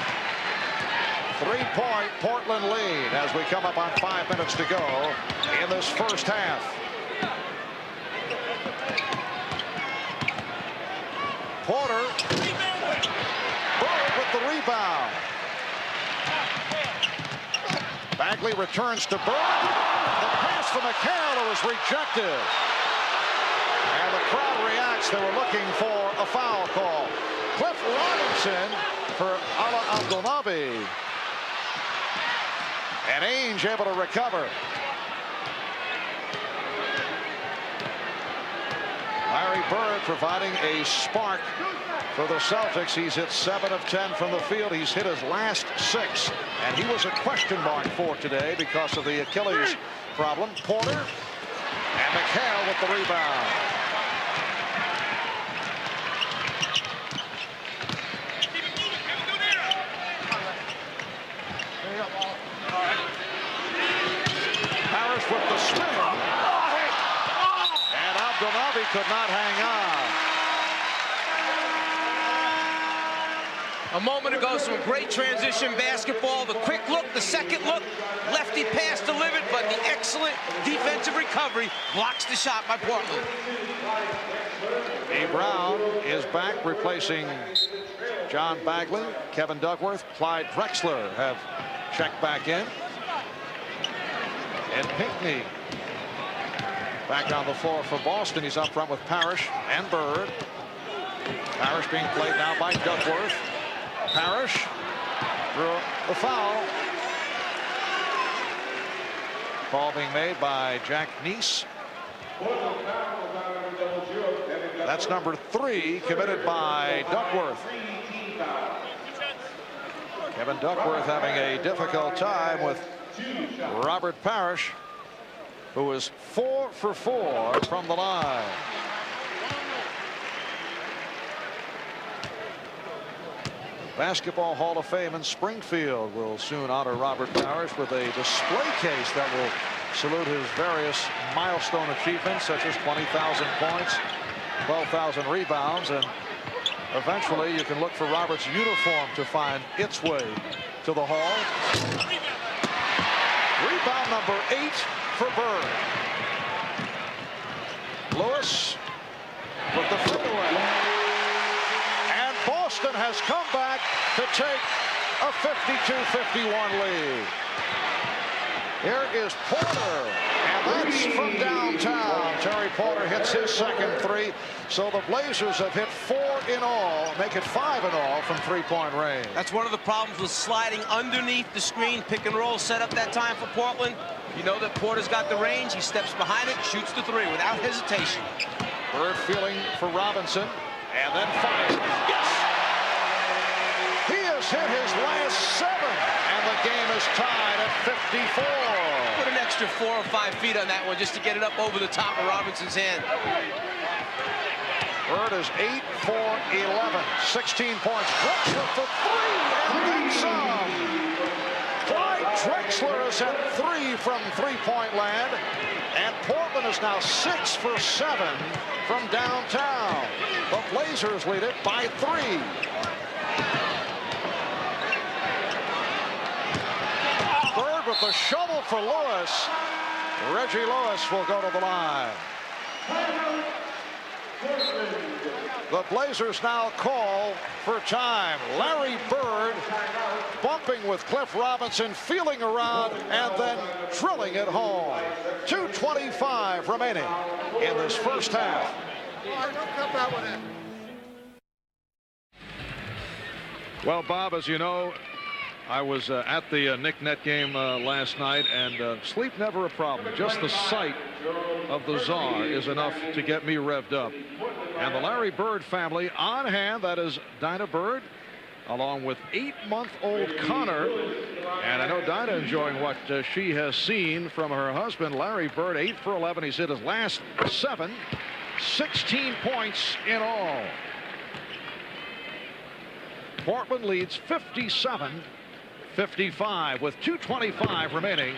3-point Portland lead as we come up on 5 minutes to go in this first half. Porter. Bird with the rebound. Bagley returns to Bird. The pass from McHale was rejected. And the crowd reacts. They were looking for a foul call. Cliff Robinson for Ala Abdelnaby. And Ainge able to recover. Larry Bird providing a spark for the Celtics. He's hit 7 of 10 from the field. He's hit his last 6. And he was a question mark for today because of the Achilles problem. Porter and McHale with the rebound. Harris with the spin. And Abdelnaby could not hang on. A moment ago, some great transition basketball. The quick look, the second look, lefty pass delivered, but the excellent defensive recovery blocks the shot by Portland. A. Brown is back, replacing John Bagley. Kevin Duckworth, Clyde Drexler have checked back in. And Pinckney back on the floor for Boston. He's up front with Parrish and Bird. Parrish being played now by Duckworth. Parrish drew the foul. Call being made by Jack Neese. That's number 3 committed by Duckworth. Kevin Duckworth having a difficult time with Robert Parrish, who is 4 for 4 from the line. Basketball Hall of Fame in Springfield will soon honor Robert Parrish with a display case that will salute his various milestone achievements, such as 20,000 points, 12,000 rebounds, and eventually you can look for Robert's uniform to find its way to the hall. Rebound number 8 for Bird. Lewis with the fadeaway. And Boston has come back to take a 52-51 lead. Here is Porter, and that's from downtown. Terry Porter hits his second 3. So the Blazers have hit 4 in all, make it 5 in all from 3-point range. That's one of the problems with sliding underneath the screen. Pick and roll set up that time for Portland. You know that Porter's got the range. He steps behind it, shoots the 3 without hesitation. Bird feeling for Robinson, and then fires. Yes! He has hit his last 7, and the game is tied at 54. Put an extra 4 or 5 feet on that one just to get it up over the top of Robinson's hand. Bird is 8 for 11, 16 points. Drexler for 3, and then some. Clyde Drexler has had 3 from 3-point land, and Portland is now 6 for 7 from downtown. The Blazers lead it by 3. Bird with the shovel for Lewis. Reggie Lewis will go to the line. The Blazers now call for time. Larry Bird bumping with Cliff Robinson, feeling around, and then drilling it home. 2:25 remaining in this first half. Well, Bob, as you know, I was at the Knick Net game last night, and sleep never a problem. Just the sight of the Czar is enough to get me revved up. And the Larry Bird family on hand, that is Dinah Bird, along with 8-month-old Connor. And I know Dinah enjoying what she has seen from her husband, Larry Bird. 8 for 11. He's hit his last 7, 16 points in all. Portland leads 57-55 with 2:25 remaining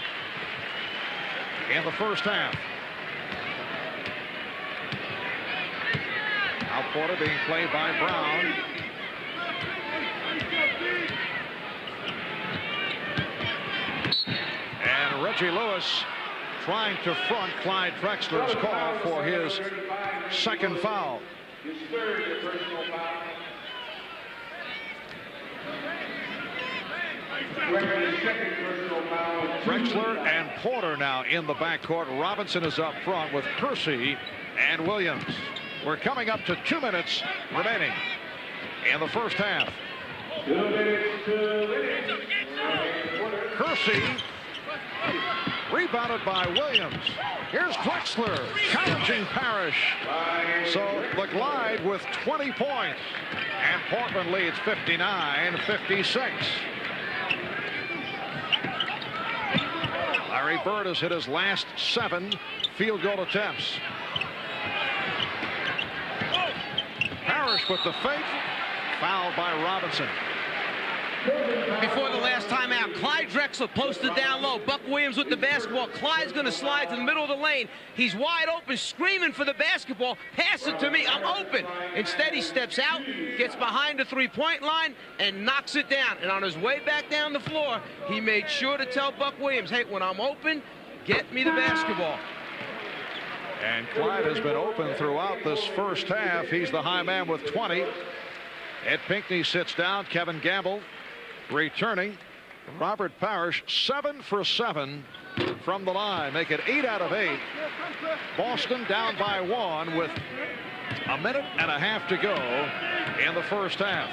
in the first half. Now Porter being played by Brown. And Reggie Lewis trying to front Clyde Drexler's call for his second foul. Drexler and Porter now in the backcourt. Robinson is up front with Kersey and Williams. We're coming up to 2 minutes remaining in the first half. Kersey rebounded by Williams. Here's Drexler challenging Parrish. So the Glide with 20 points. And Portland leads 59-56. Larry Bird has hit his last 7 field goal attempts. Parrish with the fake, fouled by Robinson. Before the last timeout, Clyde Drexler posted down low. Buck Williams with the basketball. Clyde's going to slide to the middle of the lane. He's wide open, screaming for the basketball. Pass it to me. I'm open. Instead, he steps out, gets behind the three-point line, and knocks it down. And on his way back down the floor, he made sure to tell Buck Williams, hey, when I'm open, get me the basketball. And Clyde has been open throughout this first half. He's the high man with 20. Ed Pinckney sits down. Kevin Gamble returning. Robert Parrish 7 for 7 from the line. Make it 8 out of 8. Boston down by 1 with a minute and a half to go in the first half.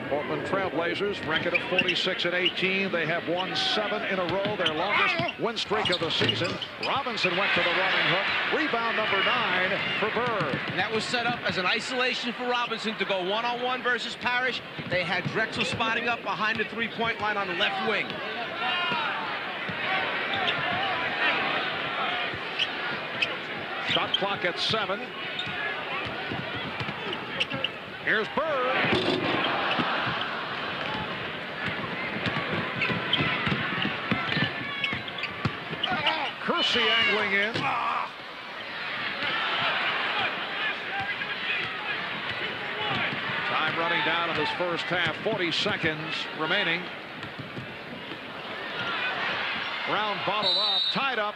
Portland Trailblazers record of 46-18. They have won 7 in a row, their longest win streak of the season. Robinson went to the running hook. Rebound number 9 for Bird. And that was set up as an isolation for Robinson to go one-on-one versus Parrish. They had Drexler spotting up behind the three-point line on the left wing. Shot clock at 7. Here's Bird. Kersey angling in. Time running down in this first half. 40 seconds remaining. Brown bottled up, tied up.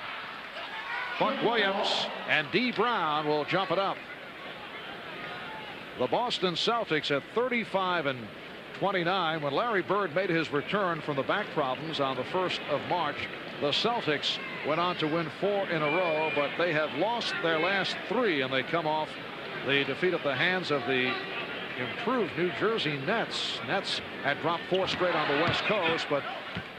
Buck Williams and D. Brown will jump it up. The Boston Celtics at 35-29. When Larry Bird made his return from the back problems on the 1st of March, the Celtics went on to win 4 in a row, but they have lost their last 3, and they come off the defeat at the hands of the improved New Jersey Nets. Nets had dropped 4 straight on the West Coast, but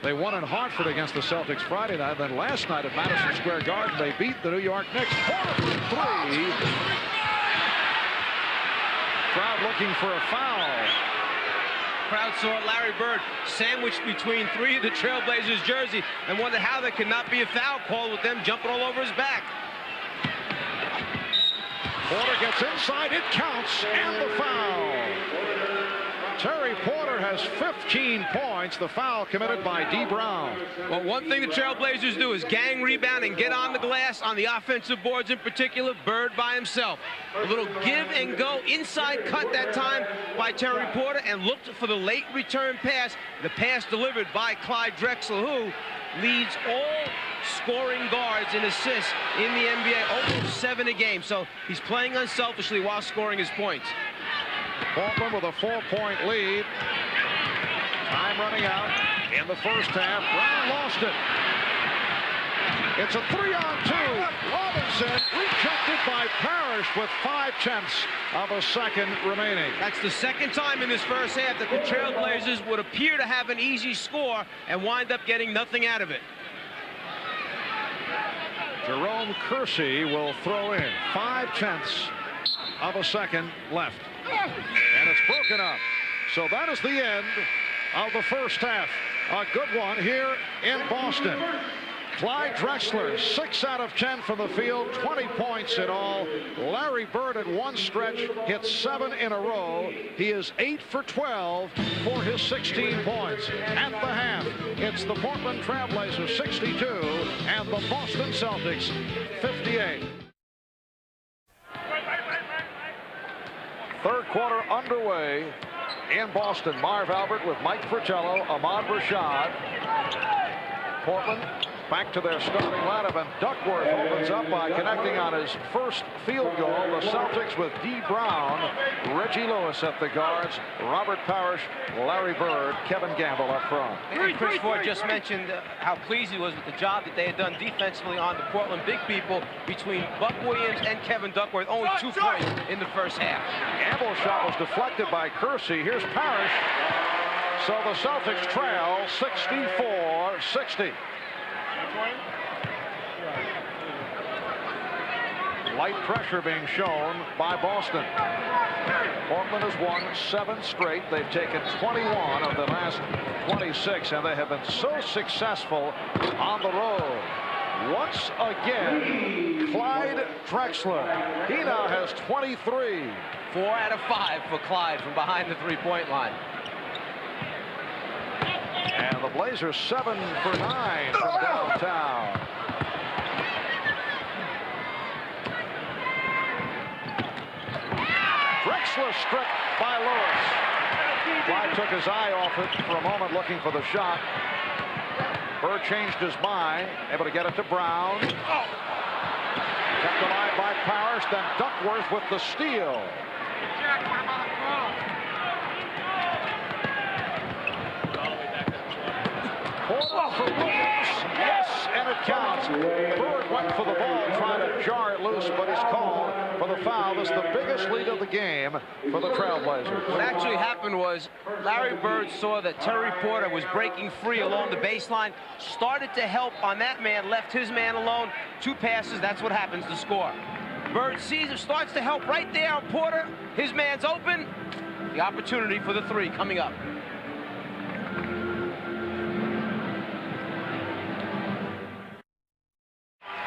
they won in Hartford against the Celtics Friday night. Then last night at Madison Square Garden, they beat the New York Knicks 4-3. Crowd looking for a foul. Crowd saw Larry Bird sandwiched between 3 of the Trailblazers jersey and wondered how there could not be a foul call with them jumping all over his back. Porter gets inside, it counts, and the foul. Terry Porter has 15 points. The foul committed by D. Brown. Well, one thing the Trailblazers do is gang rebound and get on the glass on the offensive boards in particular. Bird by himself. A little give and go inside cut that time by Terry Porter and looked for the late return pass. The pass delivered by Clyde Drexler, who leads all scoring guards in assists in the NBA, almost 7 a game. So he's playing unselfishly while scoring his points. Portland with a 4-point lead. Time running out in the first half. Brown lost it. It's a 3-on-2. Robinson rejected by Parrish with 0.5 of a second remaining. That's the second time in this first half that the Trailblazers would appear to have an easy score and wind up getting nothing out of it. Jerome Kersey will throw in 0.5 of a second left. And it's broken up. So that is the end of the first half. A good one here in Boston. Clyde Drexler, 6 out of 10 from the field, 20 points in all. Larry Bird at one stretch hit 7 in a row. He is 8 for 12 for his 16 points. At the half, it's the Portland Trailblazers 62 and the Boston Celtics 58. Third quarter underway in Boston. Marv Albert with Mike Fratello, Ahmad Rashad. Portland back to their starting lineup, and Duckworth opens up by connecting on his first field goal. The Celtics with D. Brown, Reggie Lewis at the guards, Robert Parrish, Larry Bird, Kevin Gamble up front. And Chris Ford just mentioned how pleased he was with the job that they had done defensively on the Portland big people between Buck Williams and Kevin Duckworth. Only 2 points in the first half. Gamble's shot was deflected by Kersey. Here's Parrish. So the Celtics trail 64-60. Light pressure being shown by Boston. Portland has won 7 straight. They've taken 21 of the last 26, and they have been so successful on the road. Once again, Clyde Drexler. He now has 23. 4 out of 5 for Clyde from behind the three-point line. And the Blazers 7 for 9 from downtown. Drexler struck by Lewis. Clyde took his eye off it for a moment, looking for the shot. Bird changed his mind, able to get it to Brown. Kept alive by Parrish, then Duckworth with the steal. Porter for Williams, yes, and it counts. Bird went for the ball, trying to jar it loose, but he's called for the foul. This is the biggest lead of the game for the Trailblazers. What actually happened was Larry Bird saw that Terry Porter was breaking free along the baseline, started to help on that man, left his man alone. 2 passes, that's what happens to score. Bird sees it, starts to help right there on Porter. His man's open. The opportunity for the 3 coming up.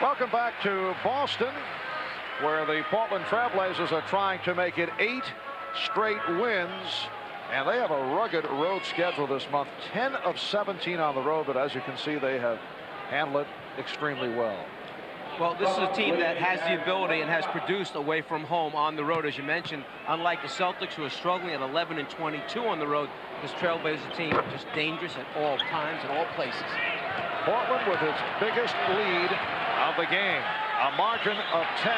Welcome back to Boston, where the Portland Trailblazers are trying to make it 8 straight wins. And they have a rugged road schedule this month. 10 of 17 on the road, but as you can see, they have handled it extremely well. Well, this is a team that has the ability and has produced away from home on the road, as you mentioned. Unlike the Celtics, who are struggling at 11 and 22 on the road, this Trailblazer team is just dangerous at all times, at all places. Portland with its biggest lead of the game, a margin of 10.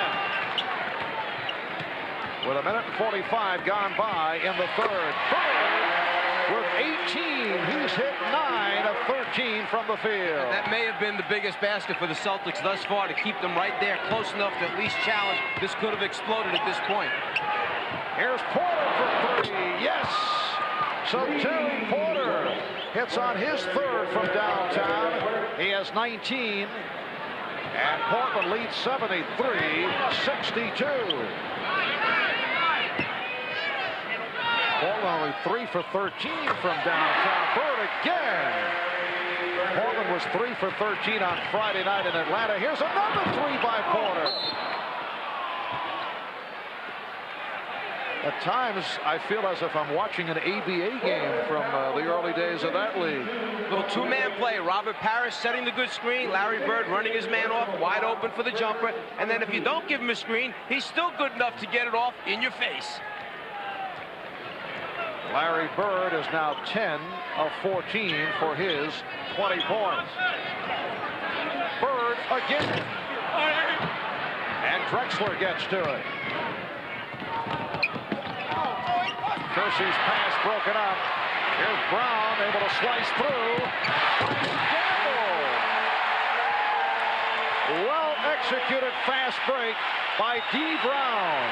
With 1:45 gone by in the third. Bird with 18. He's hit 9 of 13 from the field. That may have been the biggest basket for the Celtics thus far to keep them right there, close enough to at least challenge. This could have exploded at this point. Here's Porter for 3. Yes! So Terry Porter hits on his 3rd from downtown. He has 19. And Portland leads 73-62. Portland only 3 for 13 from downtown. Bird again. Portland was 3 for 13 on Friday night in Atlanta. Here's another 3 by Porter. At times, I feel as if I'm watching an ABA game from the early days of that league. Little 2-man play. Robert Parrish setting the good screen. Larry Bird running his man off, wide open for the jumper. And then if you don't give him a screen, he's still good enough to get it off in your face. Larry Bird is now 10 of 14 for his 20 points. Bird again. And Drexler gets to it. Kersey's pass broken up. Here's Brown able to slice through. Gamble. Well executed fast break by D. Brown.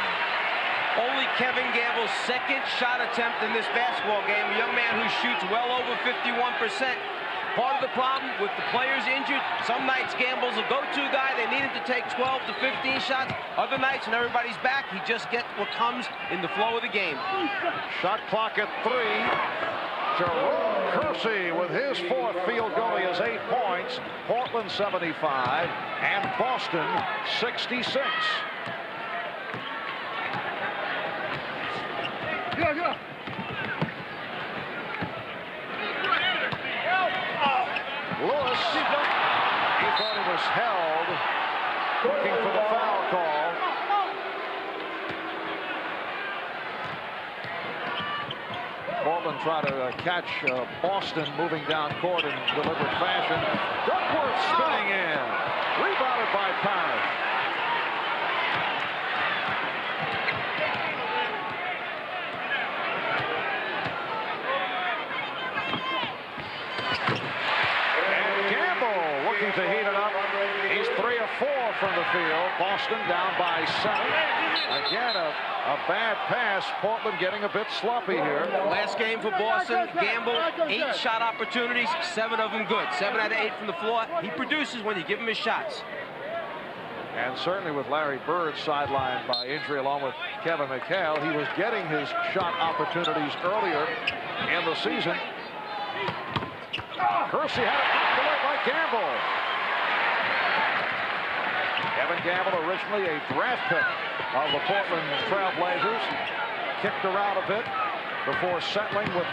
Only Kevin Gamble's second shot attempt in this basketball game. A young man who shoots well over 51%. Part of the problem with the players injured, some nights Gamble's a go-to guy. They need him to take 12 to 15 shots. Other nights when everybody's back, he just gets what comes in the flow of the game. Shot clock at 3. Jerome Kersey with his 4th field goal. He has 8 points. Portland 75 and Boston 66. Lewis, he thought he was held, looking for the foul call. Portland tried to catch Boston moving down court in deliberate fashion. Duckworth spinning in, rebounded by Parrish. To heat it up. He's 3 of 4 from the field. Boston down by 7. Again, a bad pass. Portland getting a bit sloppy here. Last game for Boston, Gamble, 8 shot opportunities, 7 of them good. 7 out of 8 from the floor. He produces when you give him his shots. And certainly with Larry Bird sidelined by injury along with Kevin McHale, he was getting his shot opportunities earlier in the season. Kersey had it knocked away by Gamble. Kevin Gamble, originally a draft pick of the Portland Trailblazers, kicked around a bit before settling with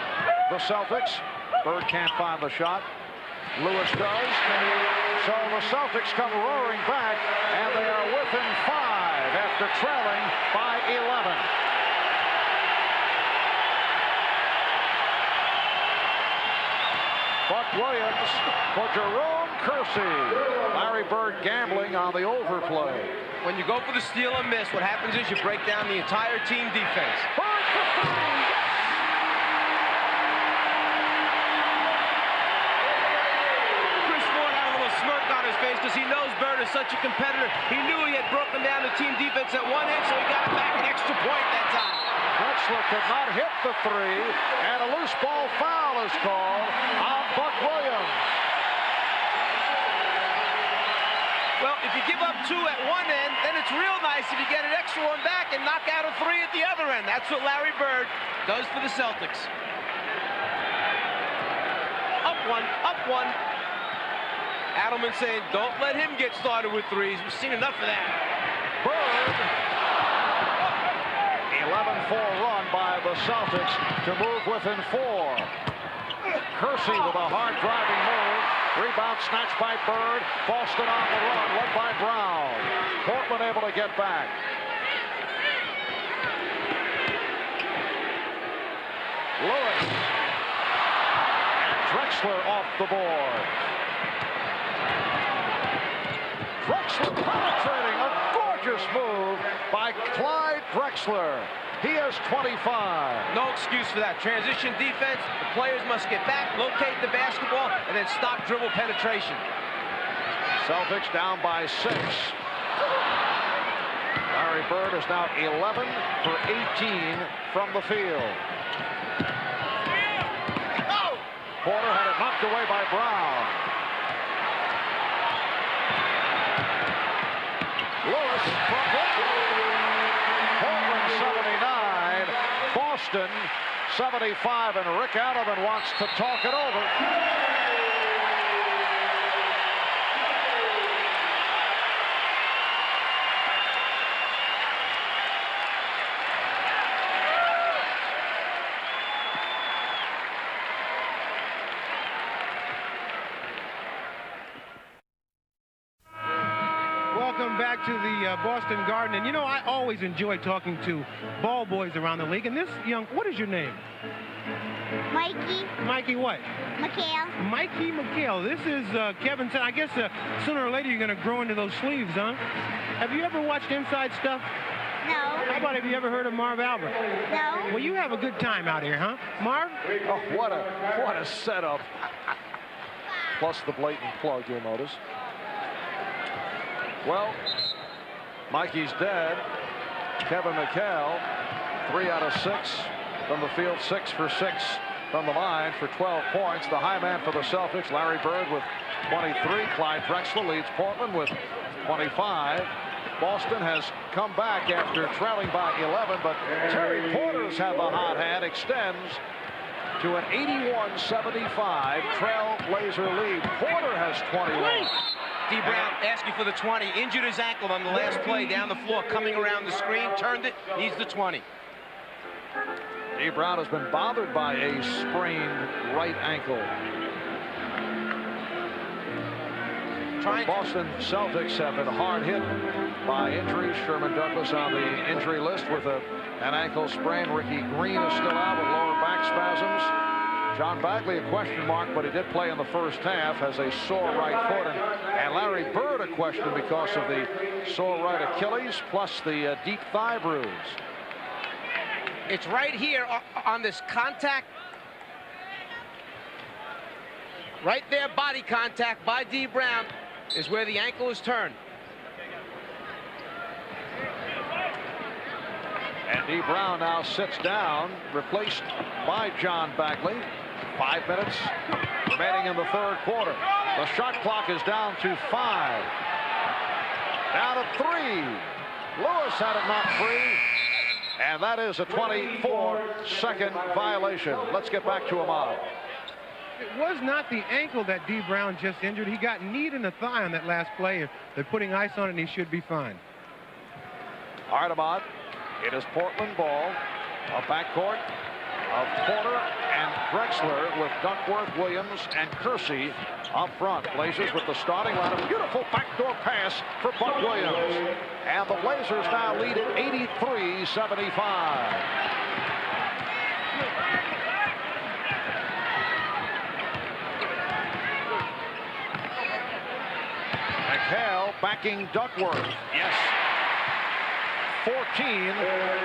the Celtics. Bird can't find the shot. Lewis does. So the Celtics come roaring back, and they are within 5 after trailing by 11. Buck Williams for Jerome Kersey. Larry Bird gambling on the overplay. When you go for the steal and miss, what happens is you break down the entire team defense. Bird for 3. Chris Ford had a little smirk on his face because he knows Bird is such a competitor. He knew he had broken down the team defense at one end, so he got it back an extra point that time. Drexler could not hit the 3, and a loose ball foul is called on Buck Williams. Well, if you give up 2 at one end, then it's real nice if you get an extra one back and knock out a 3 at the other end. That's what Larry Bird does for the Celtics. Up 1, up 1. Adelman saying, don't let him get started with 3s. We've seen enough of that. Bird. 11-4 run by the Celtics to move within 4. Kersey with a hard driving move. Rebound snatched by Bird. Boston on the run, led by Brown. Portland able to get back. Lewis. And Drexler off the board. Drexler penetrating. A gorgeous move by Clyde Drexler. He has 25. No excuse for that. Transition defense. The players must get back, locate the basketball, and then stop dribble penetration. Celtics down by 6. Larry Bird is now 11 for 18 from the field. Porter had it knocked away by Brown. Lewis from Portland 79, Boston 75, and Rick Adelman wants to talk it over. Welcome back to the Boston Garden. And you know, I always enjoy talking to ball boys around the league. And this young, what is your name? Mikey. Mikey what? McHale. Mikey McHale. This is Kevin said, I guess sooner or later you're going to grow into those sleeves, huh? Have you ever watched Inside Stuff? No. How about, have you ever heard of Marv Albert? No. Well, you have a good time out here, huh? Marv? Oh, what a setup. Plus the blatant plug, you'll notice. Well, Mikey's dead. Kevin McHale, 3 out of 6 from the field, 6 for 6 from the line for 12 points. The high man for the Celtics, Larry Bird, with 23. Clyde Drexler leads Portland with 25. Boston has come back after trailing by 11, but Terry Porter's had the hot hand, extends to an 81-75 Trailblazer lead. Porter has 21. D. Brown asking for the 20. Injured his ankle on the last play down the floor, coming around the screen, turned it, needs the 20. D. Brown has been bothered by a sprained right ankle. The Boston Celtics have been hard hit by injuries. Sherman Douglas on the injury list with an ankle sprain. Ricky Green is still out with lower back spasms. John Bagley, a question mark, but he did play in the first half, has a sore right foot. And Larry Bird, a question because of the sore right Achilles, plus the deep thigh bruise. It's right here on this contact. Right there, body contact by D. Brown is where the ankle is turned. And D. Brown now sits down, replaced by John Bagley. 5 minutes remaining in the third quarter. The shot clock is down to 5. Down to 3. Lewis had it knocked free. And that is a 24-second violation. Let's get back to Ahmad. It was not the ankle that D. Brown just injured. He got kneed in the thigh on that last play. They're putting ice on it, and he should be fine. All right, Ahmad. It is Portland ball. A backcourt of Porter and Drexler with Duckworth, Williams, and Kersey up front. Blazers with the starting lineup. Beautiful backdoor pass for Buck Williams. And the Blazers now lead at 83-75. McHale backing Duckworth. Yes. 14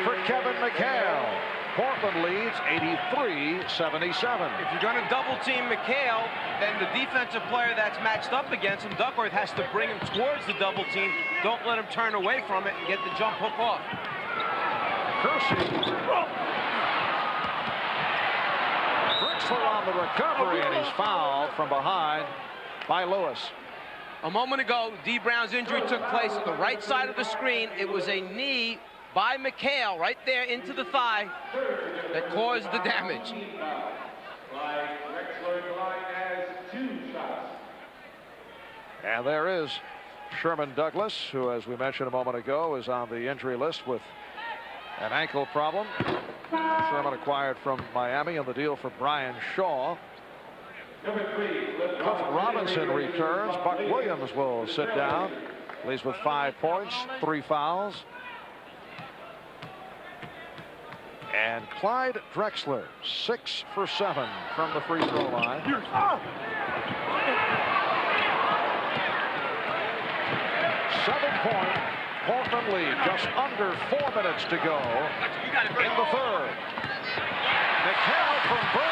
for Kevin McHale. Portland leads 83-77. If you're going to double team McHale, then the defensive player that's matched up against him, Duckworth, has to bring him towards the double team. Don't let him turn away from it and get the jump hook off. Kersey. Drexler on the recovery, and he's fouled from behind by Lewis. A moment ago, D. Brown's injury took place on the right side of the screen. It was a knee by McHale right there into the thigh that caused the damage. And there is Sherman Douglas, who, as we mentioned a moment ago, is on the injury list with an ankle problem. Sherman acquired from Miami on the deal for Brian Shaw. Cliff Robinson returns. Buck Williams will sit down. Leads with 5 points, 3 fouls. And Clyde Drexler, 6 for 7 from the free throw line. 7-point Portland lead. Just under 4 minutes to go in the third. McHale from Bird.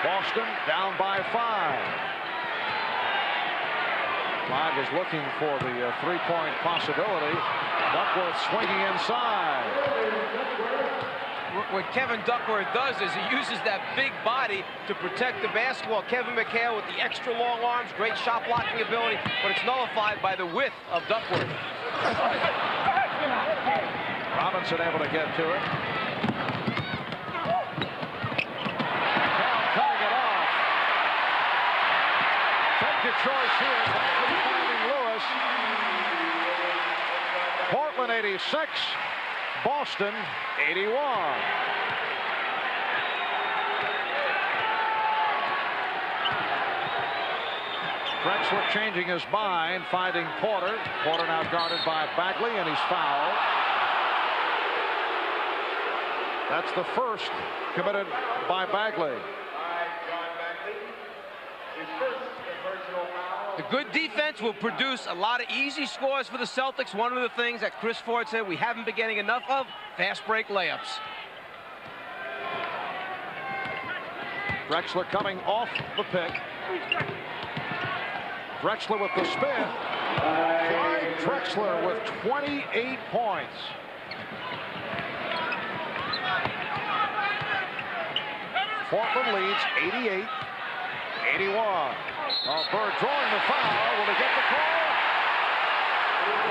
Boston down by 5. Clyde was looking for the 3-point possibility. Duckworth swinging inside. What Kevin Duckworth does is he uses that big body to protect the basketball. Kevin McHale with the extra long arms, great shot blocking ability, but it's nullified by the width of Duckworth. Robinson able to get to it. Choice here, finding Lewis. Portland 86, Boston 81. Drexler changing his mind, finding Porter. Porter now guarded by Bagley, and he's fouled. That's the first committed by Bagley. The good defense will produce a lot of easy scores for the Celtics. One of the things that Chris Ford said we haven't been getting enough of, fast break layups. Drexler coming off the pick. Drexler with the spin. Clyde Drexler with 28 points. Portland leads 88-81. Bird drawing the foul. Will he get the call?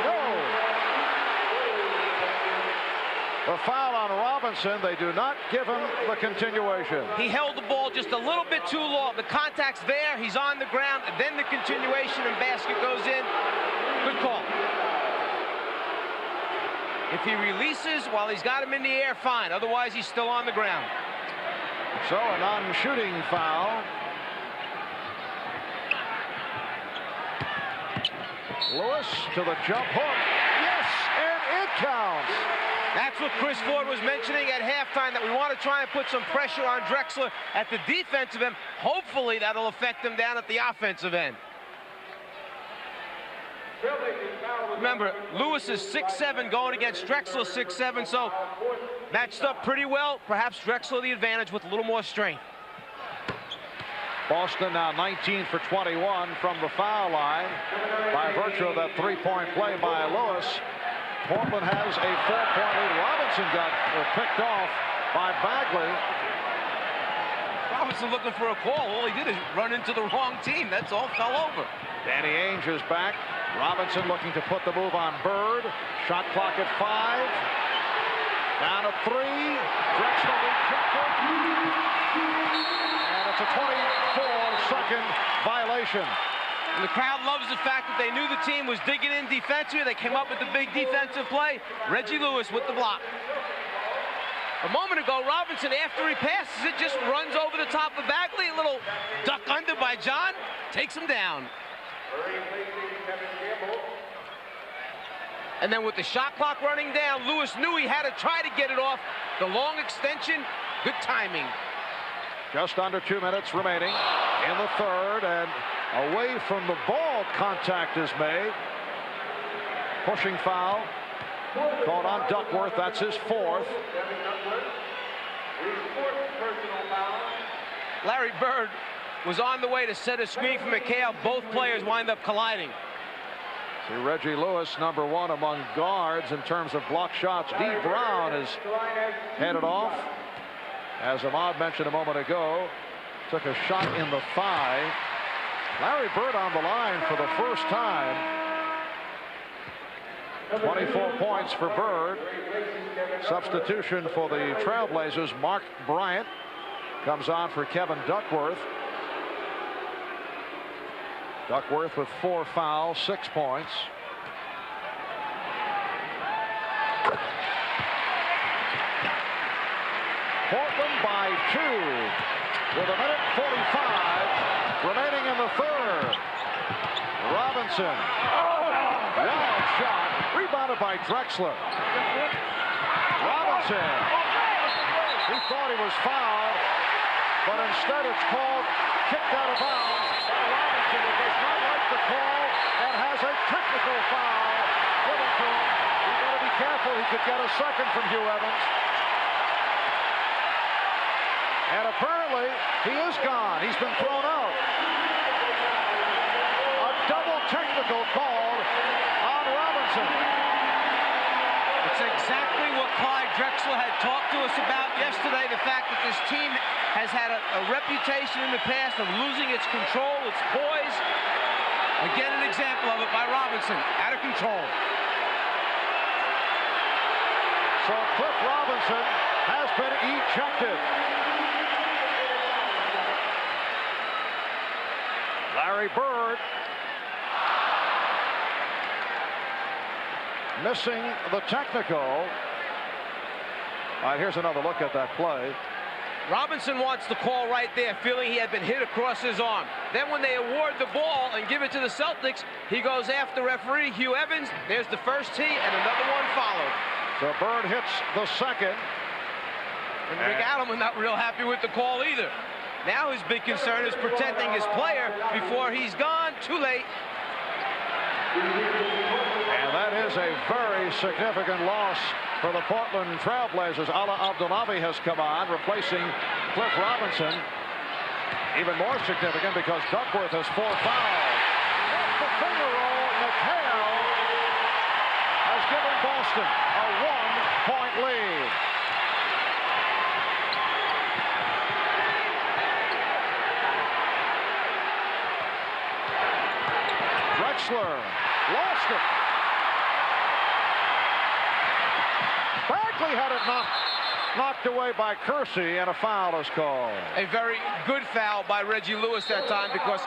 No. The foul on Robinson. They do not give him the continuation. He held the ball just a little bit too long. The contact's there. He's on the ground. And then the continuation and basket goes in. Good call. If he releases while he's got him in the air, fine. Otherwise, he's still on the ground. So a non-shooting foul. Lewis to the jump hook. Yes, and it counts. That's what Chris Ford was mentioning at halftime, that we want to try and put some pressure on Drexler at the defensive end. Hopefully that'll affect him down at the offensive end. Remember, Lewis is 6'7", going against Drexler 6'7", so matched up pretty well. Perhaps Drexler the advantage with a little more strength. Boston now 19 for 21 from the foul line by virtue of that three-point play by Lewis. Portland has a 4-point lead. Robinson got picked off by Bagley. Robinson looking for a call. All he did is run into the wrong team. That's all. Fell over. Danny Ainge is back. Robinson looking to put the move on Bird. Shot clock at 5. Down to 3. Drexler rejected. And it's a 24-second violation. And the crowd loves the fact that they knew the team was digging in defensively. They came up with the big defensive play. Reggie Lewis with the block. A moment ago, Robinson, after he passes it, just runs over the top of Bagley. A little duck under by John. Takes him down. And then with the shot clock running down, Lewis knew he had to try to get it off. The long extension, good timing. Just under 2 minutes remaining in the third, and away from the ball, contact is made. Pushing foul called on Duckworth. That's his 4th. Larry Bird was on the way to set a screen for McHale. Both players wind up colliding. See Reggie Lewis, #1 among guards in terms of block shots. D. Brown is headed off. As Ahmad mentioned a moment ago, took a shot in the thigh. Larry Bird on the line for the first time. 24 points for Bird. Substitution for the Trailblazers. Mark Bryant comes on for Kevin Duckworth. Duckworth with 4 fouls, 6 points. Portland by 2 with 1:45 remaining in the third. Robinson. Wild shot. Rebounded by Drexler. Robinson. He thought he was fouled, but instead it's called kicked out of bounds. Robinson does not like the call and has a technical foul given to him. He's got to be careful. He could get a second from Hugh Evans. And apparently he is gone. He's been thrown out. A double technical called on Robinson. It's exactly what Clyde Drexler had talked to us about yesterday. The fact that this team has had a reputation in the past of losing its control, its poise. Again, an example of it by Robinson, out of control. So Cliff Robinson has been ejected. Larry Bird missing the technical. All right, here's another look at that play. Robinson wants the call right there, feeling he had been hit across his arm. Then when they award the ball and give it to the Celtics, he goes after referee Hugh Evans. There's the first tee, and another one followed. So Bird hits the second. And Rick Adelman not real happy with the call either. Now his big concern is protecting his player before he's gone. Too late. And that is a very significant loss for the Portland Trailblazers. Ala Abdelnaby has come on, replacing Cliff Robinson. Even more significant because Duckworth has 4 fouls. Off the finger roll, McHale has given Boston a 1-point lead. Drexler lost it. Bagley had it knocked away by Kersey, and a foul is called. A very good foul by Reggie Lewis that time, because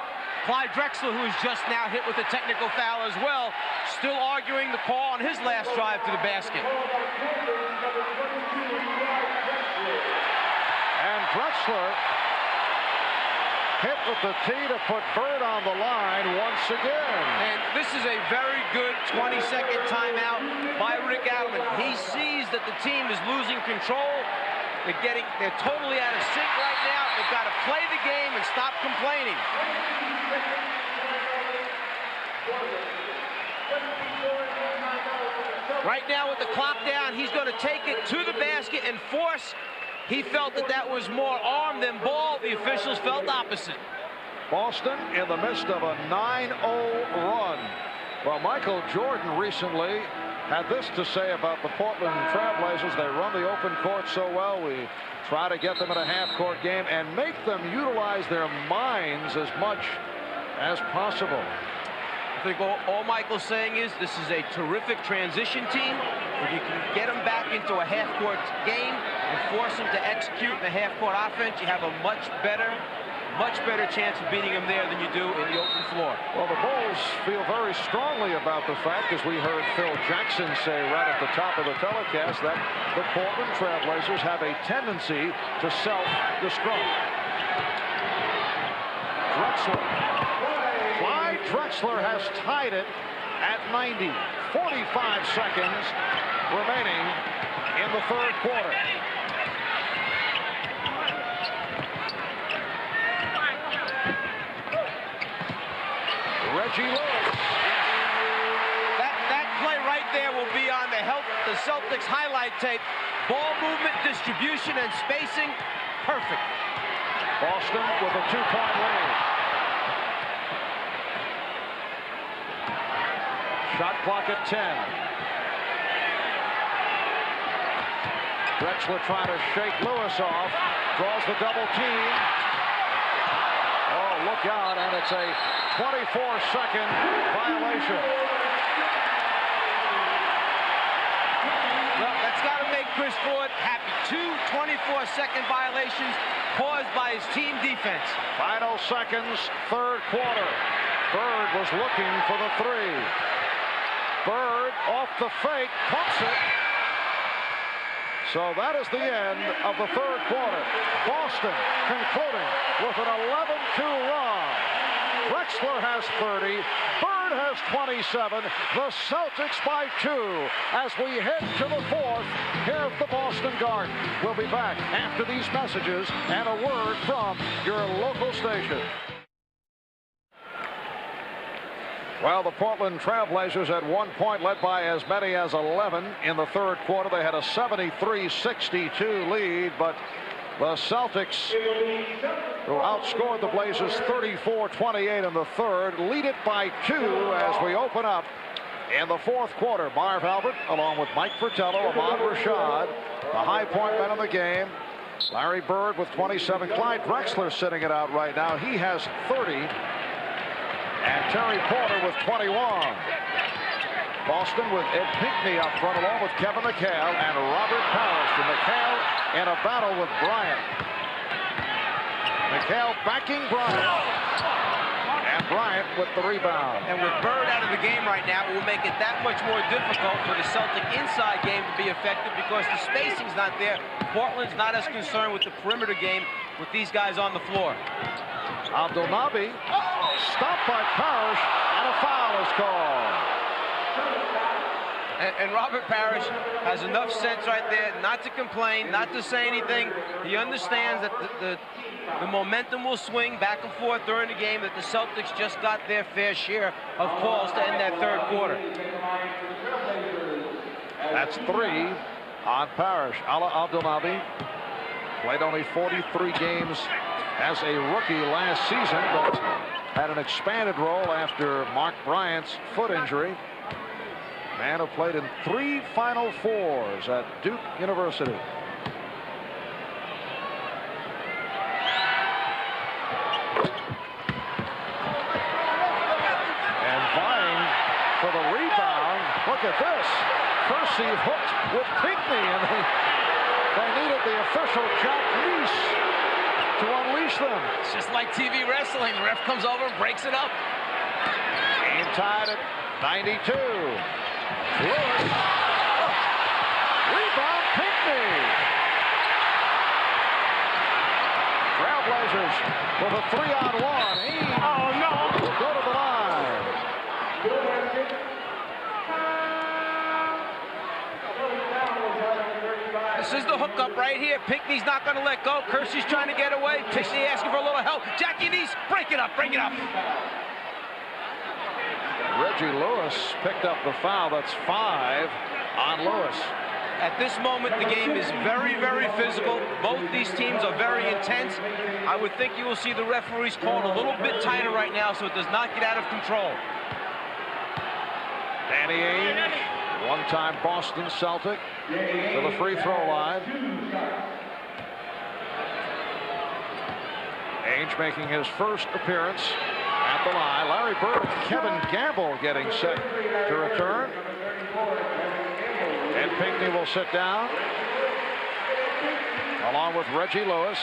Clyde Drexler, who is just now hit with a technical foul as well, still arguing the call on his last drive to the basket. And Drexler hit with the tee to put Bird on the line once again. And this is a very good 20-second timeout by Rick Adelman. He sees that the team is losing control. They're totally out of sync right now. They've got to play the game and stop complaining. Right now with the clock down, he's going to take it to the basket and force. He felt that was more arm than ball. The officials felt opposite. Boston in the midst of a 9-0 run. Well, Michael Jordan recently had this to say about the Portland Trailblazers. They run the open court so well. We try to get them in a half-court game and make them utilize their minds as much as possible. I think all Michael's saying is this is a terrific transition team. If you can get them back into a half-court game and force them to execute in the half-court offense, you have a much better chance of beating them there than you do in the open floor. Well, the Bulls feel very strongly about the fact, as we heard Phil Jackson say right at the top of the telecast, that the Portland Trailblazers have a tendency to self-destruct. Clyde Drexler has tied it at 90. 45 seconds remaining in the third quarter. Reggie Lewis. That play right there will be on the Celtics highlight tape. Ball movement, distribution, and spacing, perfect. Boston with a 2-point lead. Shot clock at 10. Drexler trying to shake Lewis off. Draws the double team. Oh, look out, and it's a 24-second violation. Well, that's got to make Chris Ford happy. 2 24-second violations caused by his team defense. Final seconds, third quarter. Bird was looking for the 3. Bird off the fake, pumps it. So that is the end of the third quarter. Boston concluding with an 11-2 run. Drexler has 30. Bird has 27. The Celtics by 2 as we head to the fourth here at the Boston Garden. We'll be back after these messages and a word from your local station. Well, the Portland Trailblazers at one point led by as many as 11 in the third quarter. They had a 73-62 lead, but the Celtics, who outscored the Blazers 34-28 in the third, lead it by 2 as we open up in the fourth quarter. Marv Albert, along with Mike Fratello, Ahmad Rashad, the high point men of the game. Larry Bird with 27. Clyde Drexler sitting it out right now. He has 30. And Terry Porter with 21. Boston with Ed Pinckney up front, along with Kevin McHale and Robert Powers. And McHale in a battle with Bryant. McHale backing Bryant. And Bryant with the rebound. And with Bird out of the game right now, it will make it that much more difficult for the Celtic inside game to be effective because the spacing's not there. Portland's not as concerned with the perimeter game with these guys on the floor. Abdelnaby stopped by Parrish, and a foul is called. And Robert Parrish has enough sense right there not to complain, not to say anything. He understands that the momentum will swing back and forth during the game, that the Celtics just got their fair share of calls to end that third quarter. That's 3 on Parrish. Ala Abdelnaby played only 43 games as a rookie last season, but had an expanded role after Mark Bryant's foot injury. Man who played in 3 Final Fours at Duke University. And vying for the rebound. Look at this. Kersey hooked with Pinckney, and they needed the official Jack Lease to unleash them. It's just like TV wrestling. The ref comes over and breaks it up. Game tied at 92. Lewis. Rebound, Pinckney. Trailblazers with a 3-on-1. Oh, no. Will go to the line. This is the hookup right here. Pinckney's not going to let go. Kersey's trying to get away. Pinckney asking for a little help. Jackie Neese, break it up, break it up. Reggie Lewis picked up the foul. That's 5 on Lewis. At this moment, the game is very, very physical. Both these teams are very intense. I would think you will see the referees called a little bit tighter right now so it does not get out of control. Danny Ainge, one-time Boston Celtic, to the free throw line. Ainge making his first appearance at the line. Larry Bird and Kevin Gamble getting set to return. And Pinckney will sit down, along with Reggie Lewis.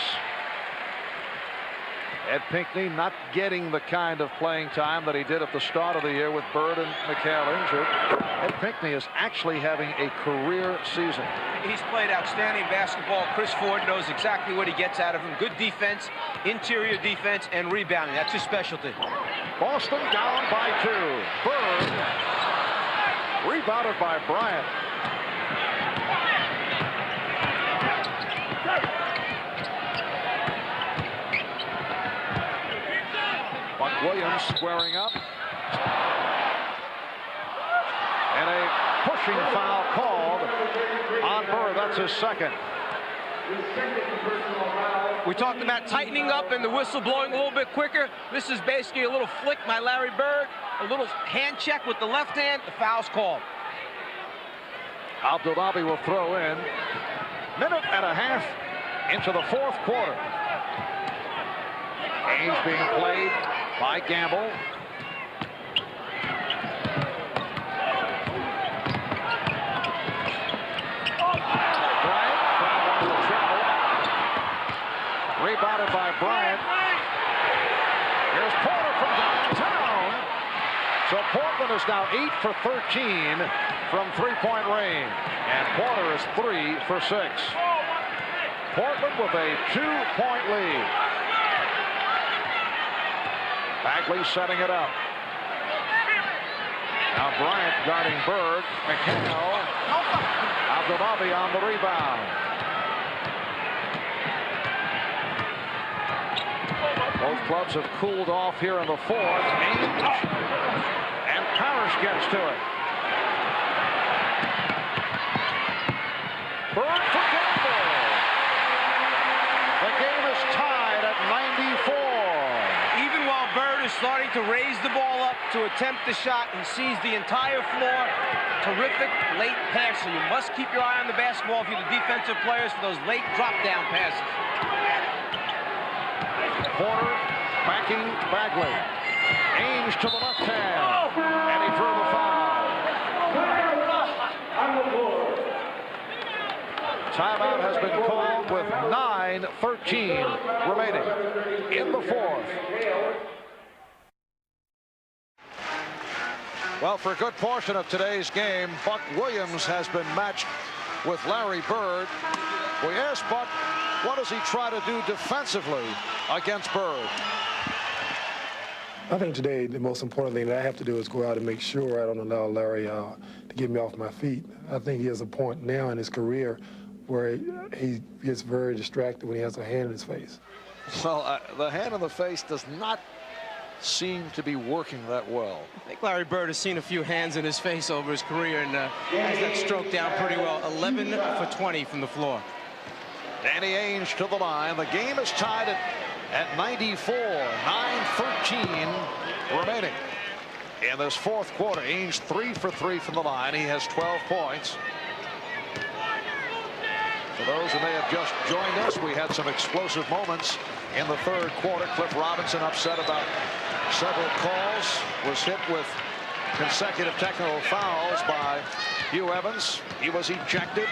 Ed Pinckney not getting the kind of playing time that he did at the start of the year with Bird and McHale injured. Ed Pinckney is actually having a career season. He's played outstanding basketball. Chris Ford knows exactly what he gets out of him. Good defense, interior defense, and rebounding. That's his specialty. Boston down by 2. Bird rebounded by Bryant. Buck Williams squaring up. And a pushing foul called on Bird. That's his second. We talked about tightening up and the whistle blowing a little bit quicker. This is basically a little flick by Larry Bird, a little hand check with the left hand. The foul's called. Abdelnaby will throw in. Minute and a half into the fourth quarter. Ainge being played by Gamble. Bryant from the triple. Rebounded by Bryant. Here's Porter from downtown. So Portland is now 8 for 13 from three-point range. And Porter is 3 for 6. Portland with a 2-point lead. Bagley setting it up. Now Bryant guarding Bird. McHale. Abdelnaby on the rebound. Both clubs have cooled off here in the fourth. Ainge and Parrish gets to it. Bird for Gamble. The game is tied at 94. Even while Bird is starting to raise the ball up to attempt the shot, he sees the entire floor. Terrific late passer. You must keep your eye on the basketball if you're the defensive players for those late drop-down passes. Porter backing Bagley. Ainge to the left hand. And he drew the foul. Timeout has been called with 9:13 remaining in the fourth. Well, for a good portion of today's game, Buck Williams has been matched with Larry Bird. We asked Buck, what does he try to do defensively against Bird? I think today the most important thing that I have to do is go out and make sure I don't allow Larry to get me off my feet. I think he has a point now in his career where he gets very distracted when he has a hand in his face. Well, the hand in the face does not seem to be working that well. I think Larry Bird has seen a few hands in his face over his career and has that stroke down pretty well. 11 for 20 from the floor. Danny Ainge to the line. The game is tied at 94. 9:13 remaining. In this fourth quarter, Ainge 3 for 3 from the line. He has 12 points. For those who may have just joined us, we had some explosive moments in the third quarter. Cliff Robinson upset about several calls, was hit with consecutive technical fouls by Hugh Evans. He was ejected.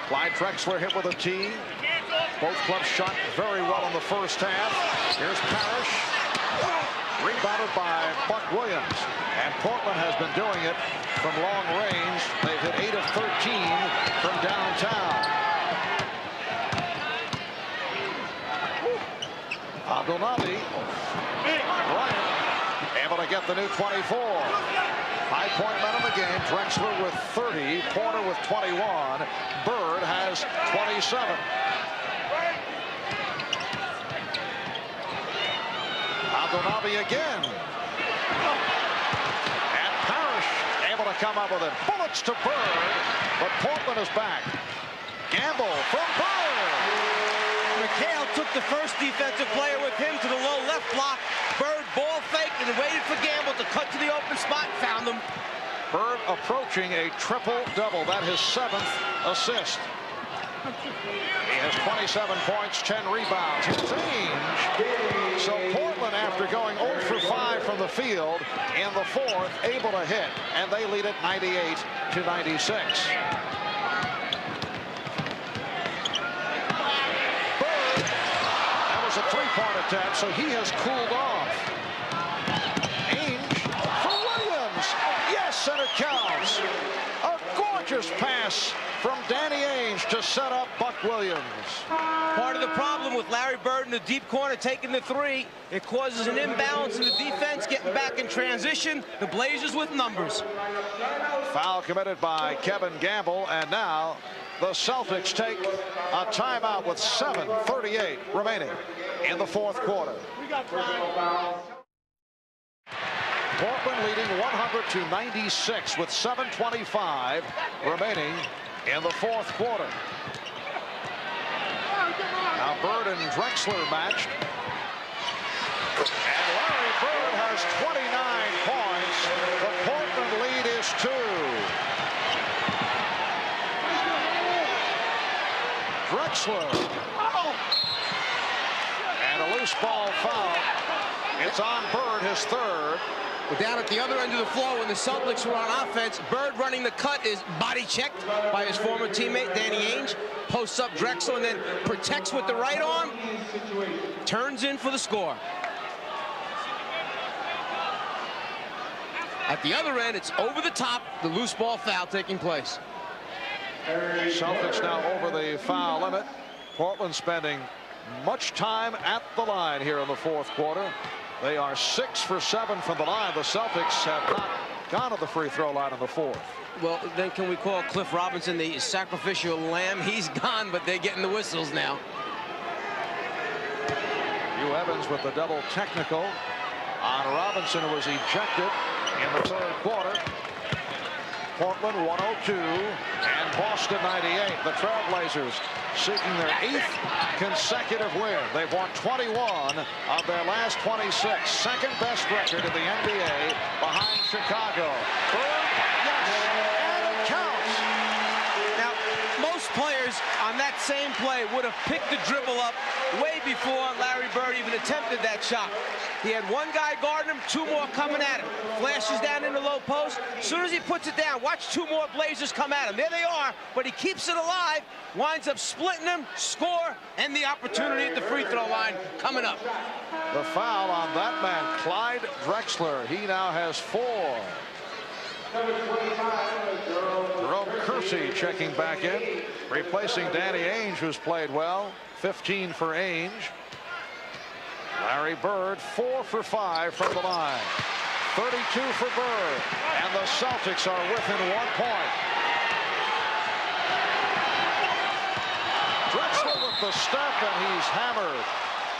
Clyde Drexler hit with a tee. Both clubs shot very well in the first half. Here's Parrish. Rebounded by Buck Williams. And Portland has been doing it from long range. They've hit 8 of 13 from downtown. Abdelnaby, Bryant, able to get the new 24. High point men in the game. Drexler with 30, Porter with 21. Bird has 27. Abdelnaby again. And Parrish able to come up with it. Bullets to Bird, but Portland is back. Gamble from Bird. McHale took the first defensive player with him to the low left block. Bird ball faked and waited for Gamble to cut to the open spot. Found him. Bird approaching a triple-double. That his 7th assist. He has 27 points, 10 rebounds. Here's Ainge. So Portland, after going 0 for 5 from the field in the fourth, able to hit, and they lead it 98-96. A three-point attempt, so he has cooled off. Ainge for Williams. Yes, and it counts. A gorgeous pass from Danny Ainge to set up Buck Williams. Part of the problem with Larry Bird in the deep corner taking the three, it causes an imbalance in the defense, getting back in transition. The Blazers with numbers. Foul committed by Kevin Gamble, and now the Celtics take a timeout with 7:38 remaining in the fourth quarter. Portland leading 100-96 with 7:25 remaining in the fourth quarter. Now Bird and Drexler matched. And Larry Bird has 29 points. The Portland lead is 2. Drexler. And a loose ball foul. It's on Bird, his 3rd. But down at the other end of the floor, when the Celtics were on offense, Bird running the cut is body checked by his former teammate, Danny Ainge. Posts up Drexler and then protects with the right arm. Turns in for the score. At the other end, it's over the top, the loose ball foul taking place. Celtics now over the foul limit. Portland spending much time at the line here in the fourth quarter. They are 6 for 7 from the line. The Celtics have not gone to the free throw line in the fourth. Well, then can we call Cliff Robinson the sacrificial lamb? He's gone, but they're getting the whistles now. Hugh Evans with the double technical on Robinson, who was ejected in the third quarter. Portland 102 and Boston 98. The Trailblazers seeking their 8th consecutive win. They've won 21 of their last 26. Second best record in the NBA behind Chicago. Bird, yes, and it counts. Now, most players on that same play would have picked the dribble up way before Larry Bird even attempted that shot. He had one guy guarding him, 2 more coming at him. Flashes down in the low post. As soon as he puts it down, watch 2 more Blazers come at him. There they are, but he keeps it alive, winds up splitting them, score, and the opportunity at the free throw line coming up. The foul on that man, Clyde Drexler. He now has 4. Jerome Kersey checking back in, replacing Danny Ainge, who's played well. 15 for Ainge. Larry Bird 4 for 5 from the line. 32 for Bird, and the Celtics are within 1 point. Drexler with the step, and he's hammered.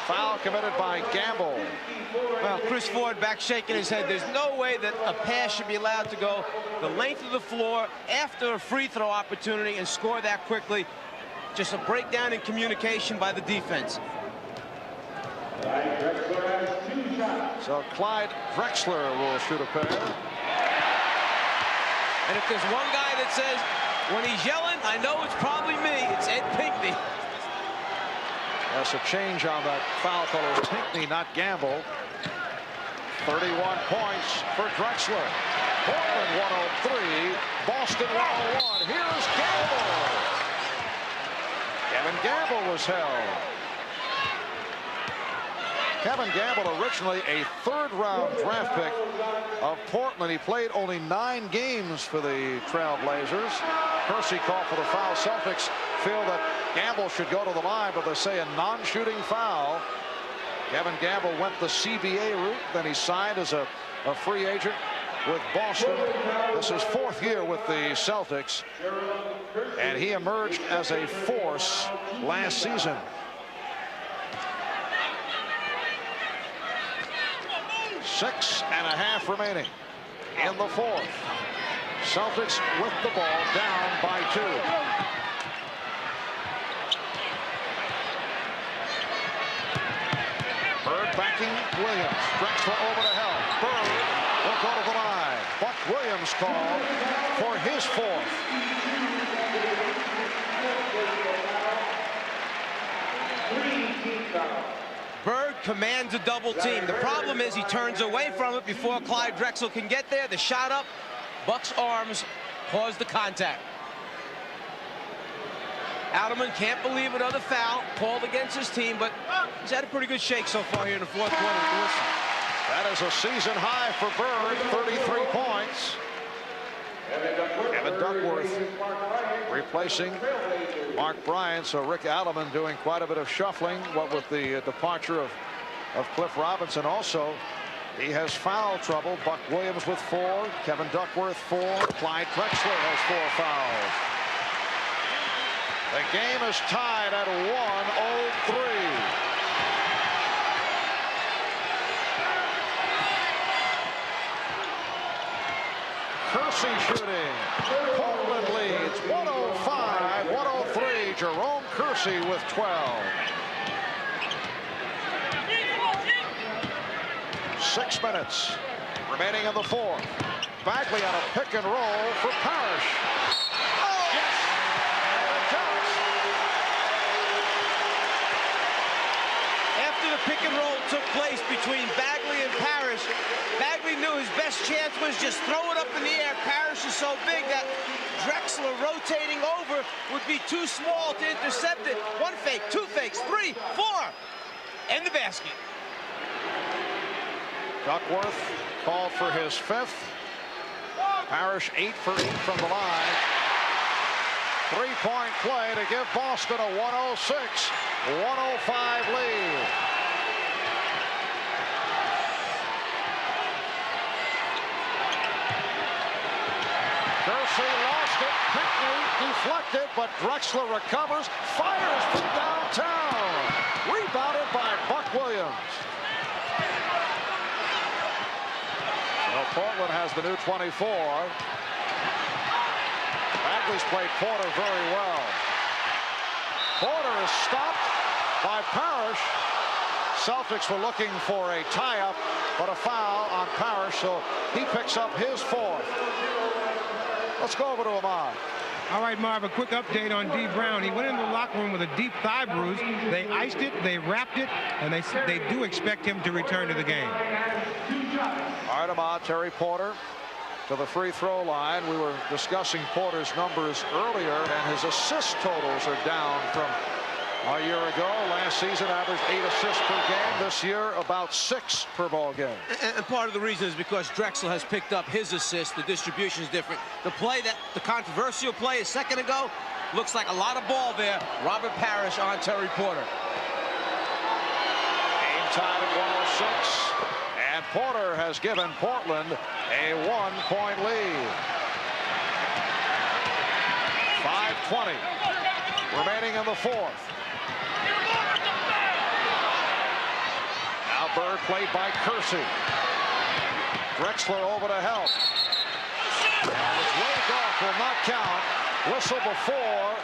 Foul committed by Gamble. Well, Chris Ford back shaking his head. There's no way that a pass should be allowed to go the length of the floor after a free throw opportunity and score that quickly. Just a breakdown in communication by the defense. So Clyde Drexler will shoot a pair. And if there's one guy that says, when he's yelling, I know it's probably me, it's Ed Pinckney. That's a change on that foul call. It was Pinckney, not Gamble. 31 points for Drexler. Portland 103, Boston 101. Here's Gamble. Kevin Gamble was held. Kevin Gamble, originally a third-round draft pick of Portland. He played only 9 games for the Trailblazers. Kersey called for the foul. Celtics feel that Gamble should go to the line, but they say a non-shooting foul. Kevin Gamble went the CBA route, then he signed as a free agent with Boston. This is 4th year with the Celtics, and he emerged as a force last season. Six and a half remaining in the 4th. Celtics with the ball, down by 2. Bird backing Williams. Drexler over to help. Bird will go to the line. Buck Williams called for his 4th. Bird commands a double team. The problem is he turns away from it before Clyde Drexler can get there. The shot up, Buck's arms cause the contact. Alderman can't believe another foul called against his team, but he's had a pretty good shake so far here in the 4th quarter. That is a season high for Bird, 33 points. Kevin Duckworth replacing Mark Bryant, so Rick Alderman doing quite a bit of shuffling, what with the departure of Cliff Robinson. Also, he has foul trouble. Buck Williams with 4, Kevin Duckworth 4, Clyde Drexler has 4 fouls. The game is tied at 103. Kersey shooting. Portland leads 105-103. Jerome Kersey with 12. 6 minutes remaining in the 4th. Bagley on a pick and roll for Parrish. Oh, yes! And it counts. After the pick and roll took place between Bagley and Parrish, Bagley knew his best chance was just throw it up in the air. Parrish is so big that Drexler rotating over would be too small to intercept it. 1 fake, 2 fakes, 3, 4, and the basket. Duckworth called for his 5th. Parrish 8 for 8 from the line. 3-point play to give Boston a 106-105 lead. Kersey lost it. Pinckney deflected, but Drexler recovers, fires from downtown. Rebounded by Buck Williams. So Portland has the new 24. Bagley's played Porter very well. Porter is stopped by Parrish. Celtics were looking for a tie-up, but a foul on Parrish, so he picks up his 4th. Let's go over to Ahmad. All right, Marv, a quick update on D. Brown. He went into the locker room with a deep thigh bruise. They iced it, they wrapped it, and they do expect him to return to the game. All right, Ahmad, Terry Porter to the free throw line. We were discussing Porter's numbers earlier, and his assist totals are down from a year ago. Last season averaged 8 assists per game. This year about 6 per ball game. And part of the reason is because Drexler has picked up his assist. The distribution is different. The controversial play a second ago, looks like a lot of ball there. Robert Parrish on Terry Porter. Game tied at 106. And And Porter has given Portland a 1-point lead. 5:20 remaining in the fourth. Now Bird played by Kersey. Drexler over to help. It's waved off, will not count. Whistle before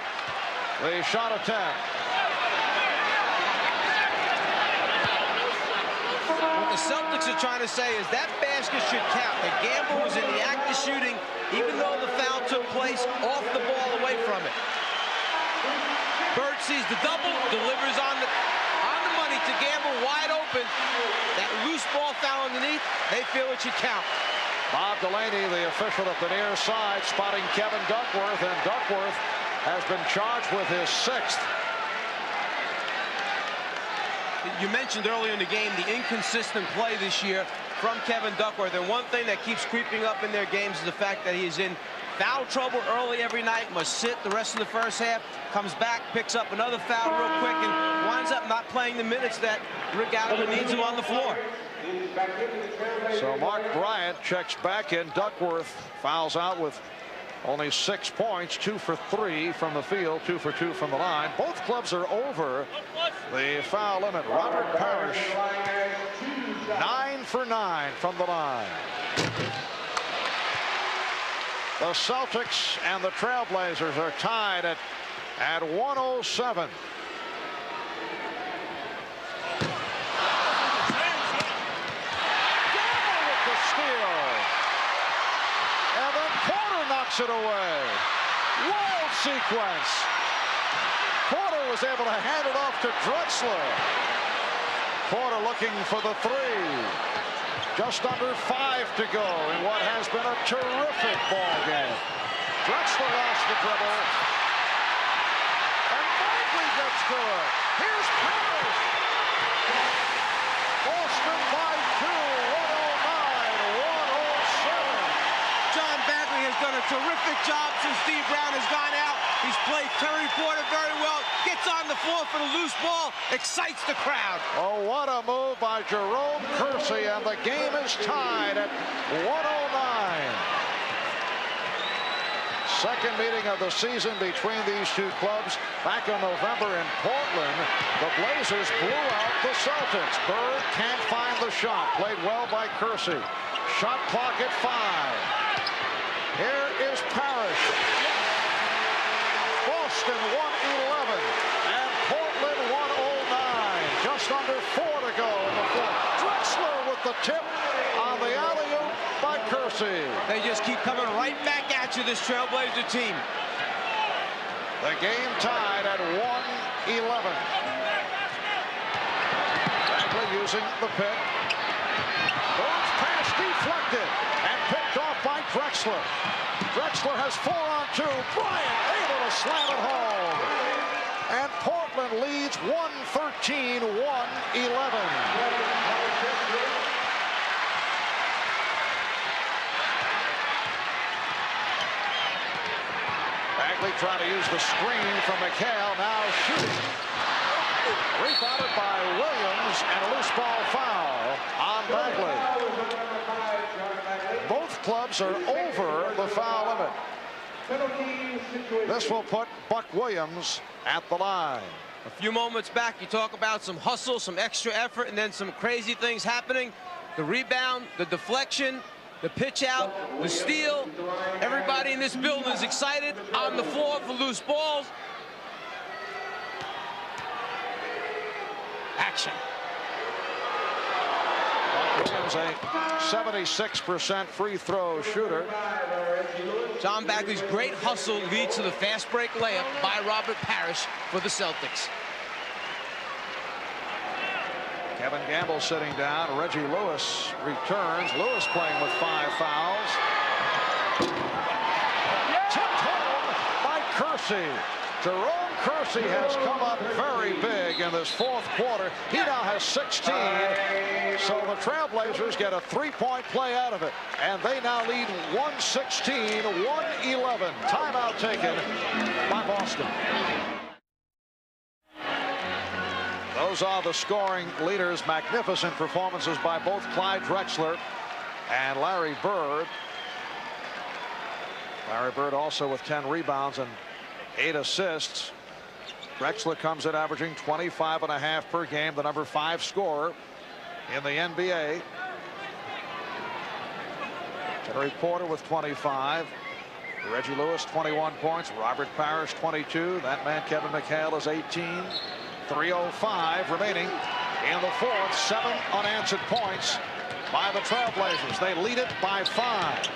the shot attempt. What the Celtics are trying to say is that basket should count. The Gamble was in the act of shooting, even though the foul took place off the ball away from it. Bird sees the double, delivers on the money to Gamble, wide open. That loose ball foul underneath, they feel it should count. Bob Delaney, the official at the near side, spotting Kevin Duckworth, and Duckworth has been charged with his 6th. You mentioned earlier in the game the inconsistent play this year from Kevin Duckworth, and one thing that keeps creeping up in their games is the fact that he is in foul trouble early every night, must sit the rest of the first half, comes back, picks up another foul real quick, and winds up not playing the minutes that Rick Adams needs him on the floor. So Mark Bryant checks back in. Duckworth fouls out with only 6 points, 2 for 3 from the field, 2 for 2 from the line. Both clubs are over the foul limit. Robert Parrish, 9 for 9 from the line. The Celtics and the Trailblazers are tied at 107. And then Porter knocks it away. Wall sequence. Porter was able to hand it off to Drexler. Porter looking for the 3. Just under 5 to go in what has been a terrific ball game. Drexler lost the dribble. And Bagley gets to it. Here's Parrish. Boston by 2, 109, 107. John Bagley has done a terrific job since Steve Brown has gone out. He's played Terry Porter very well. Gets on the floor for the loose ball. Excites the crowd. Oh, what a move by Jerome Kersey, and the game is tied at 109. Second meeting of the season between these two clubs. Back in November in Portland, the Blazers blew out the Celtics. Bird can't find the shot. Played well by Kersey. Shot clock at 5. Here is Parrish. Boston 111 and Portland 109. Just under 4 to go in the fourth. Drexler with the tip on the alley-oop by Kersey. They just keep coming right back at you, this Trailblazer team. The game tied at 111. Bagley using the pick. Bird's pass deflected and picked off by Drexler. Drexler has 4 on 2. Bryant able to slam it home. And Portland leads 113-111. Bagley trying to use the screen from McHale. Now shooting. Rebounded by Williams, and a loose ball foul on Bagley. Both clubs are over the foul limit. This will put Buck Williams at the line. A few moments back, you talk about some hustle, some extra effort, and then some crazy things happening. The rebound, the deflection, the pitch out, the steal. Everybody in this building is excited on the floor for loose balls. Action. Williams, a 76% free throw shooter. John Bagley's great hustle leads to the fast break layup by Robert Parrish for the Celtics. Kevin Gamble sitting down. Reggie Lewis returns. Lewis playing with 5 fouls. Tipped home by Kersey. Jerome Kersey has come up very big in this fourth quarter. He now has 16. So the Trailblazers get a 3-point play out of it. And they now lead 116-111. Timeout taken by Boston. The Those are the scoring leaders. Magnificent performances by both Clyde Drexler and Larry Bird. Larry Bird also with 10 rebounds and 8 assists. Drexler comes in averaging 25.5 per game, the number 5 scorer in the NBA. Terry Porter with 25. Reggie Lewis 21 points. Robert Parrish 22. That man Kevin McHale is 18. 3:05 remaining in the fourth. 7 unanswered points by the Trailblazers. They lead it by 5.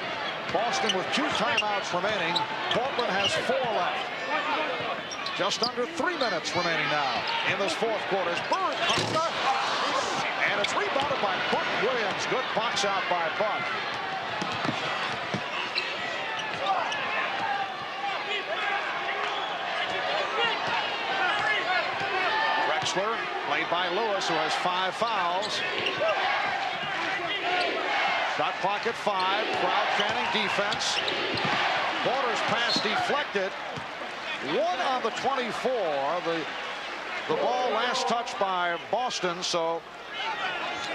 Boston with 2 timeouts remaining. Portland has 4 left. Just under 3 minutes remaining now in this fourth quarter. Bird comes up, and it's rebounded by Buck Williams. Good box out by Buck. Drexler, played by Lewis, who has 5 fouls. Shot clock at 5. Crowd chanting defense. Porter's pass deflected. 1 on the 24. The ball last touched by Boston, so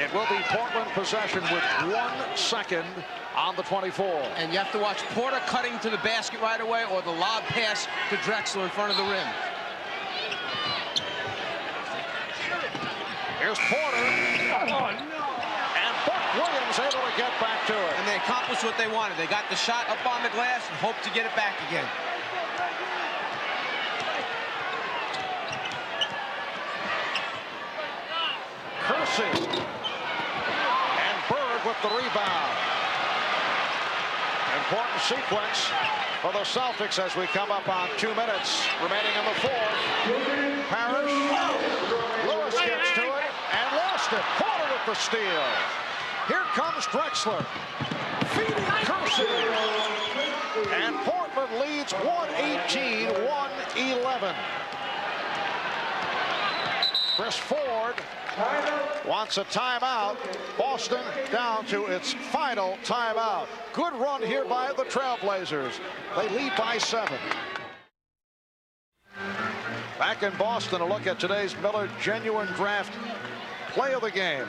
it will be Portland possession with 1 second on the 24. And you have to watch Porter cutting to the basket right away, or the lob pass to Drexler in front of the rim. Here's Porter. And Buck Williams able to get back to it. And they accomplished what they wanted. They got the shot up on the glass and hope to get it back again. Kersey. And Bird with the rebound. Important sequence for the Celtics as we come up on 2 minutes remaining in the fourth. Parrish. Lewis gets to it and lost it. Porter with the steal. Here comes Drexler. Feeding Kersey. And Portland leads 118-111. Chris Ford wants a timeout. Boston down to its final timeout. Good run here by the Trailblazers. They lead by 7. Back in Boston, a look at today's Miller Genuine Draft play of the game.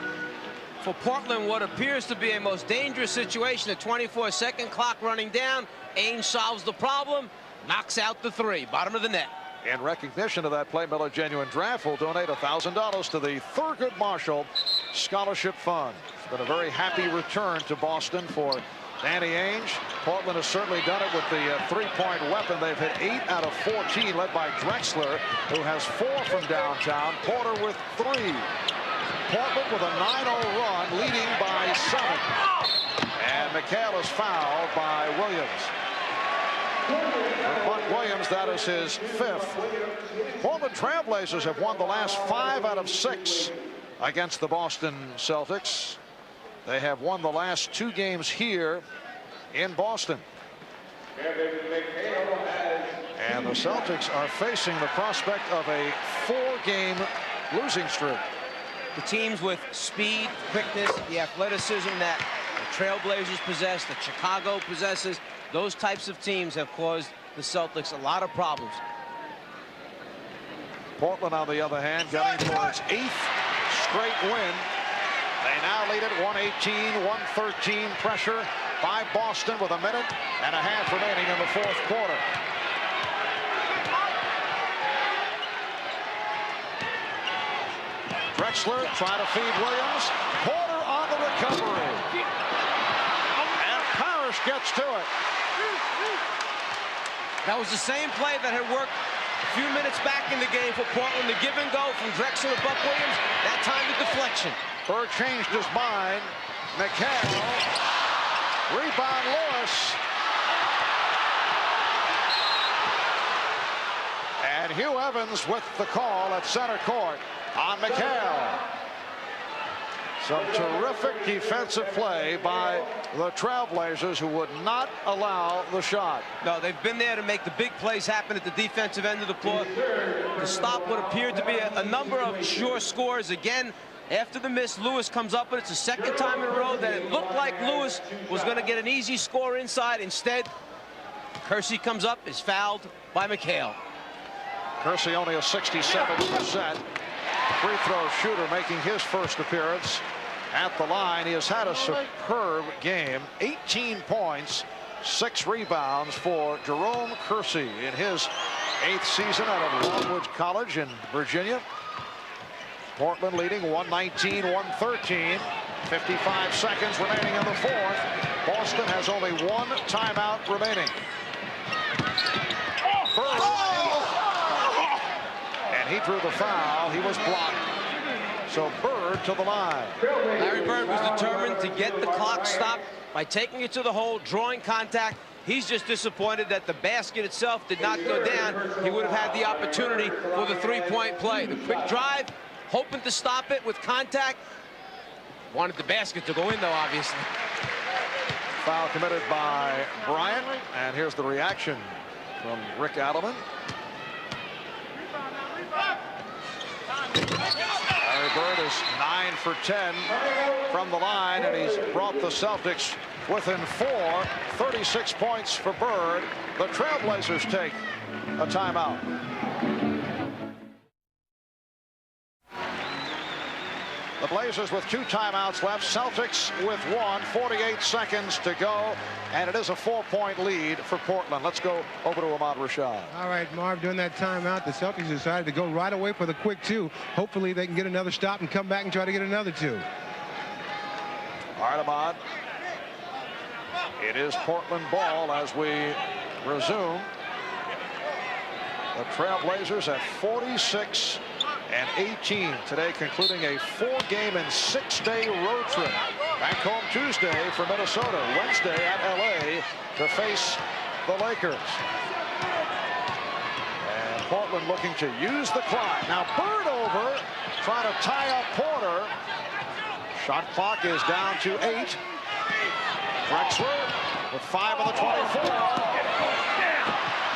For Portland, what appears to be a most dangerous situation, a 24-second clock running down. Ainge solves the problem, knocks out the 3, bottom of the net. In recognition of that play, Miller Genuine Draft will donate $1,000 to the Thurgood Marshall Scholarship Fund. It's been a very happy return to Boston for Danny Ainge. Portland has certainly done it with the three-point weapon. They've hit 8 out of 14, led by Drexler, who has 4 from downtown. Porter with 3. Portland with a 9-0 run, leading by 7. And McHale is fouled by Williams. For Buck Williams, that is his 5th. Portland Trailblazers have won the last 5 out of 6 against the Boston Celtics. They have won the last 2 games here in Boston. And the Celtics are facing the prospect of a 4-game losing streak. The teams with speed, quickness, the athleticism that the Trailblazers possess, that Chicago possesses, those types of teams have caused the Celtics a lot of problems. Portland, on the other hand, getting for its 8th straight win. They now lead it 118-113. Pressure by Boston with 1.5 minutes remaining in the fourth quarter. Drexler trying to feed Williams. Porter on the recovery. And Parrish gets to it. That was the same play that had worked a few minutes back in the game for Portland. The give and go from Drexler to Buck Williams. That time the deflection. Bird changed his mind. McHale. Rebound Lewis. And Hugh Evans with the call at center court on McHale. Some terrific defensive play by the Trailblazers, who would not allow the shot. No, they've been there to make the big plays happen at the defensive end of the floor, to stop what appeared to be a number of sure scores. Again, after the miss, Lewis comes up, but it's the 2nd time in a row that it looked like Lewis was going to get an easy score inside. Instead, Kersey comes up, is fouled by McHale. Kersey only a 67%. free throw shooter, making his first appearance at the line. He has had a superb game. 18 points, 6 rebounds for Jerome Kersey in his 8th season out of Longwood College in Virginia. Portland leading 119-113. 55 seconds remaining in the 4th. Boston has only 1 timeout remaining. Bird. And he drew the foul. He was blocked. So Bird to the line. Larry Bird was determined to get the clock stopped by taking it to the hole, drawing contact. He's just disappointed that the basket itself did not go down. He would have had the opportunity for the 3-point play. The quick drive, hoping to stop it with contact. Wanted the basket to go in, though, obviously. Foul committed by Bryant. And here's the reaction from Rick Adelman. Larry Bird is 9 for 10 from the line, and he's brought the Celtics within 4. 36 points for Bird. The Trailblazers take a timeout. The Blazers with 2 timeouts left. Celtics with 1. 48 seconds to go. And it is a 4-point lead for Portland. Let's go over to Ahmad Rashad. All right, Marv, during that timeout, the Celtics decided to go right away for the quick 2. Hopefully they can get another stop and come back and try to get another 2. All right, Ahmad. It is Portland ball as we resume. The Trailblazers at 46 and 18 today, concluding a 4-game and 6-day road trip. Back home Tuesday for Minnesota, Wednesday at LA to face the Lakers. And Portland looking to use the clock. Now Bird over, trying to tie up Porter. Shot clock is down to 8. Drexler with 5 on the 24.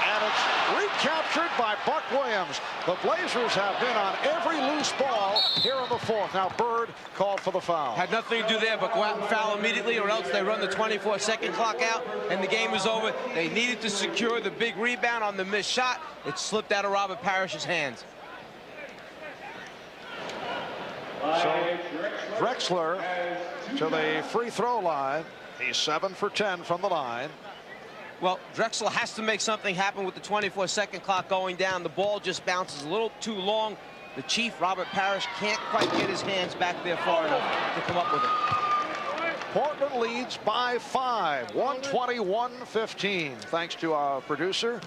And it's recaptured by Buck Williams. The Blazers have been on every loose ball here in the 4th. Now Bird called for the foul. Had nothing to do there but go out and foul immediately, or else they run the 24-second clock out and the game is over. They needed to secure the big rebound on the missed shot. It slipped out of Robert Parrish's hands. So Drexler to the free throw line. He's 7 for 10 from the line. Well, Drexler has to make something happen with the 24-second clock going down. The ball just bounces a little too long. The chief, Robert Parrish, can't quite get his hands back there far enough to come up with it. Portland leads by 5, 121-15. Thanks to our producer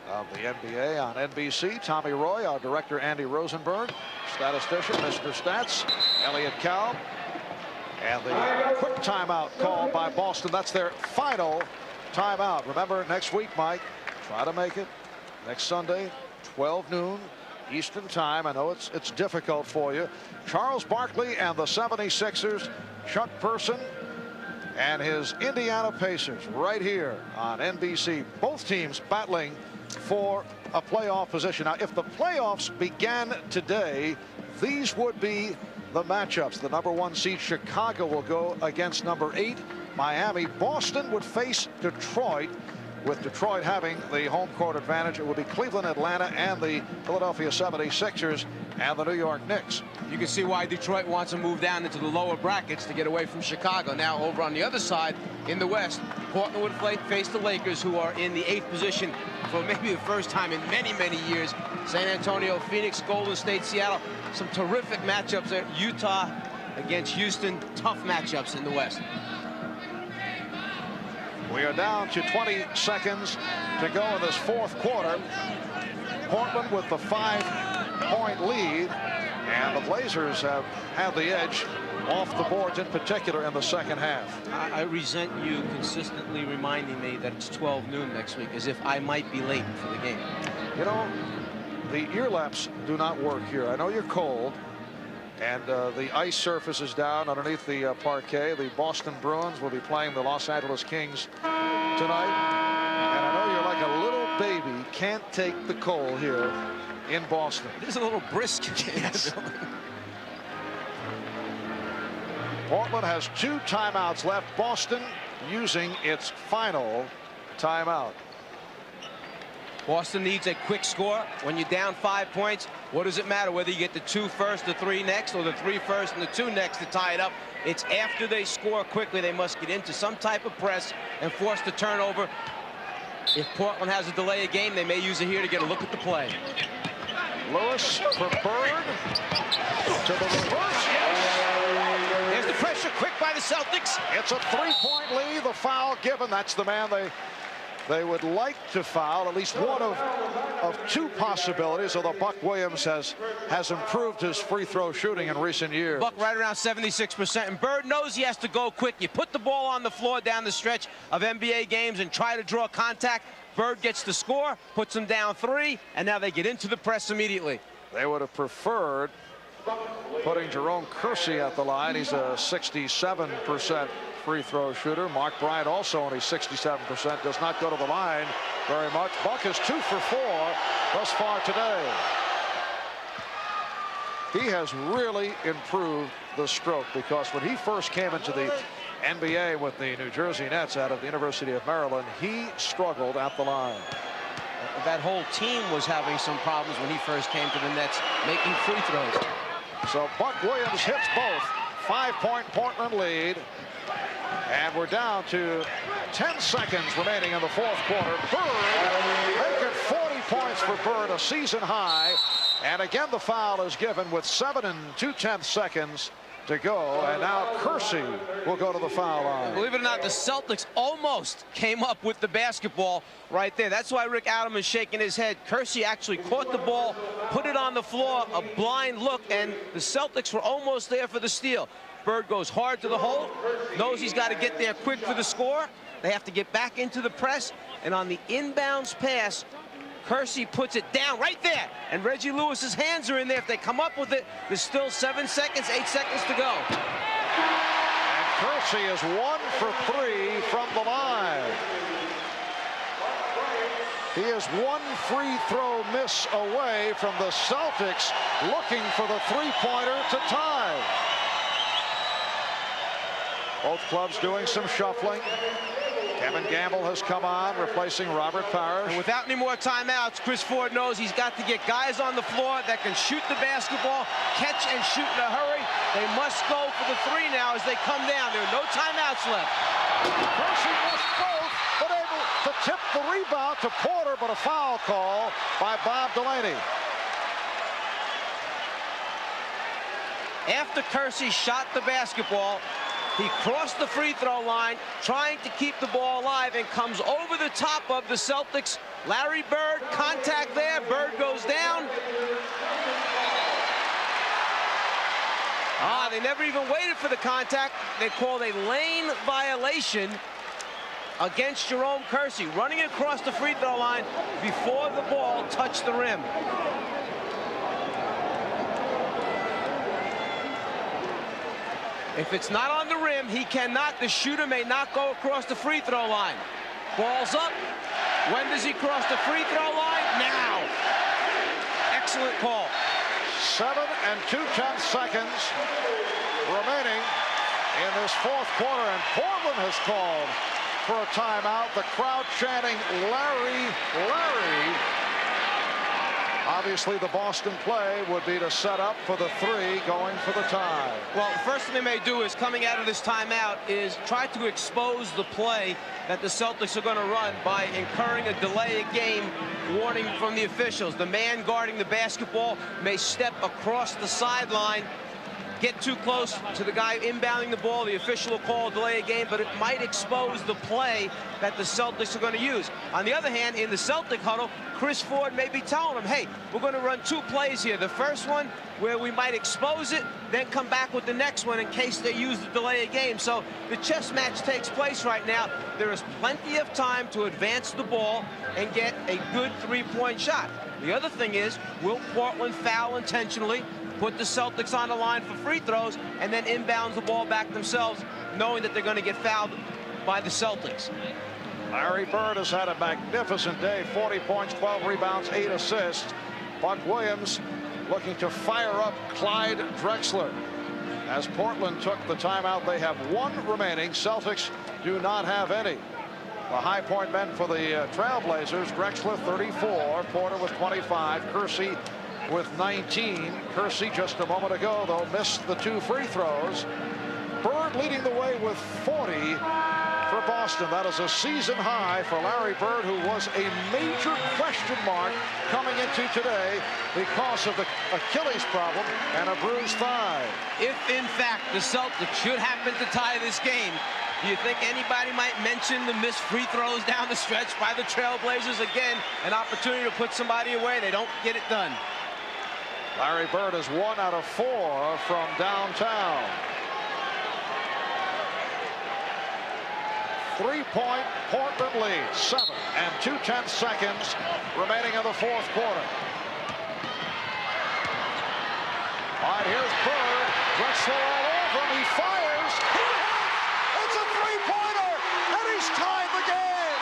of the NBA on NBC, Tommy Roy, our director, Andy Rosenberg, statistician, Mr. Stats, Elliot Cow, and the quick timeout called by Boston. That's their final timeout. Remember, next week, Mike, try to make it next Sunday, 12 noon Eastern time. I know it's difficult for you. Charles Barkley and the 76ers, Chuck Person and his Indiana Pacers right here on NBC. Both teams battling for a playoff position. Now, if the playoffs began today, these would be the matchups. The number 1 seed Chicago will go against number 8 Miami. Boston would face Detroit. With Detroit having the home court advantage, it will be Cleveland, Atlanta, and the Philadelphia 76ers and the New York Knicks. You can see why Detroit wants to move down into the lower brackets to get away from Chicago. Now over on the other side in the West, Portland would face the Lakers, who are in the 8th position for maybe the first time in many, many years. San Antonio, Phoenix, Golden State, Seattle. Some terrific matchups there. Utah against Houston. Tough matchups in the West. We are down to 20 seconds to go in this 4th quarter. Portland with the 5-point lead, and the Blazers have had the edge off the boards, in particular in the second half. I resent you consistently reminding me that it's 12 noon next week, as if I might be late for the game. You know, the ear laps do not work here. I know you're cold, and the ice surface is down underneath the parquet. The Boston Bruins will be playing the Los Angeles Kings tonight. And I know you're like a little baby, can't take the cold here in Boston. It is a little brisk. Yes. Portland has 2 timeouts left. Boston using its final timeout. Boston needs a quick score. When you're down 5 points, what does it matter whether you get the 2 first, the 3 next, or the 3 first and the 2 next to tie it up? It's after they score quickly, they must get into some type of press and force the turnover. If Portland has a delay of game, they may use it here to get a look at the play. Lewis for Bird. To the reverse. There's the pressure, quick by the Celtics. It's a 3-point lead. The foul given. That's the man they would like to foul. At least one of 2 possibilities. Although Buck Williams has improved his free throw shooting in recent years. Buck right around 76%. And Bird knows he has to go quick. You put the ball on the floor down the stretch of NBA games and try to draw contact. Bird gets the score, puts them down 3, and now they get into the press immediately. They would have preferred putting Jerome Kersey at the line. He's a 67% free throw shooter. Mark Bryant also only 67%, does not go to the line very much. Buck is 2 for 4 thus far today. He has really improved the stroke, because when he first came into the NBA with the New Jersey Nets out of the University of Maryland, he struggled at the line. That whole team was having some problems when he first came to the Nets, making free throws. So Buck Williams hits both. 5-point Portland lead. And we're down to 10 seconds remaining in the 4th quarter. Bird making 40 points for Bird, a season high. And again, the foul is given with 7 2/10 seconds to go. And now Kersey will go to the foul line. Believe it or not, the Celtics almost came up with the basketball right there. That's why Rick Adam is shaking his head. Kersey actually caught the ball, put it on the floor, a blind look, and the Celtics were almost there for the steal. Bird goes hard to the hole, knows he's got to get there quick for the score. They have to get back into the press, and on the inbounds pass, Kersey puts it down right there, and Reggie Lewis's hands are in there. If they come up with it, there's still 7 seconds, 8 seconds to go. And Kersey is 1 for 3 from the line. He is 1 free throw miss away from the Celtics looking for the 3-pointer to tie. Both clubs doing some shuffling. Kevin Gamble has come on, replacing Robert Parrish. And without any more timeouts, Chris Ford knows he's got to get guys on the floor that can shoot the basketball, catch and shoot in a hurry. They must go for the 3 now as they come down. There are no timeouts left. Kersey missed both, but able to tip the rebound to Porter, but a foul call by Bob Delaney. After Kersey shot the basketball, he crossed the free throw line, trying to keep the ball alive, and comes over the top of the Celtics. Larry Bird, contact there. Bird goes down. They never even waited for the contact. They called a lane violation against Jerome Kersey, running across the free throw line before the ball touched the rim. If it's not on the rim, he cannot, the shooter may not go across the free throw line. Ball's up. When does he cross the free throw line? Now. Excellent call. 7 2/10 seconds remaining in this 4th quarter, and Portland has called for a timeout. The crowd chanting, Larry, Larry. Obviously, the Boston play would be to set up for the 3, going for the tie. Well, the first thing they may do is, coming out of this timeout, is try to expose the play that the Celtics are going to run by incurring a delay of game warning from the officials. The man guarding the basketball may step across the sideline, get too close to the guy inbounding the ball. The official will call a delay of game, but it might expose the play that the Celtics are going to use. On the other hand, in the Celtic huddle, Chris Ford may be telling them, hey, we're going to run 2 plays here. The first one where we might expose it, then come back with the next one in case they use the delay of game. So the chess match takes place right now. There is plenty of time to advance the ball and get a good 3-point shot. The other thing is, will Portland foul intentionally, put the Celtics on the line for free throws, and then inbounds the ball back themselves, knowing that they're going to get fouled by the Celtics? Larry Bird has had a magnificent day. 40 points, 12 rebounds, 8 assists. Buck Williams looking to fire up Clyde Drexler. As Portland took the timeout, they have 1 remaining. Celtics do not have any. The high point men for the Trailblazers, Drexler 34, Porter with 25, Kersey with 19. Kersey just a moment ago, though, missed the 2 free throws. Bird leading the way with 40 for Boston. That is a season high for Larry Bird, who was a major question mark coming into today because of the Achilles problem and a bruised thigh. If, in fact, the Celtics should happen to tie this game, do you think anybody might mention the missed free throws down the stretch by the Trailblazers? Again, an opportunity to put somebody away. They don't get it done. Larry Bird is 1 out of 4 from downtown. 3-point Portland lead. 7 and 2/10 seconds remaining in the 4th quarter. All right, here's Bird. Drexler all over him. He fires. It's a 3-pointer, and he's tied the game.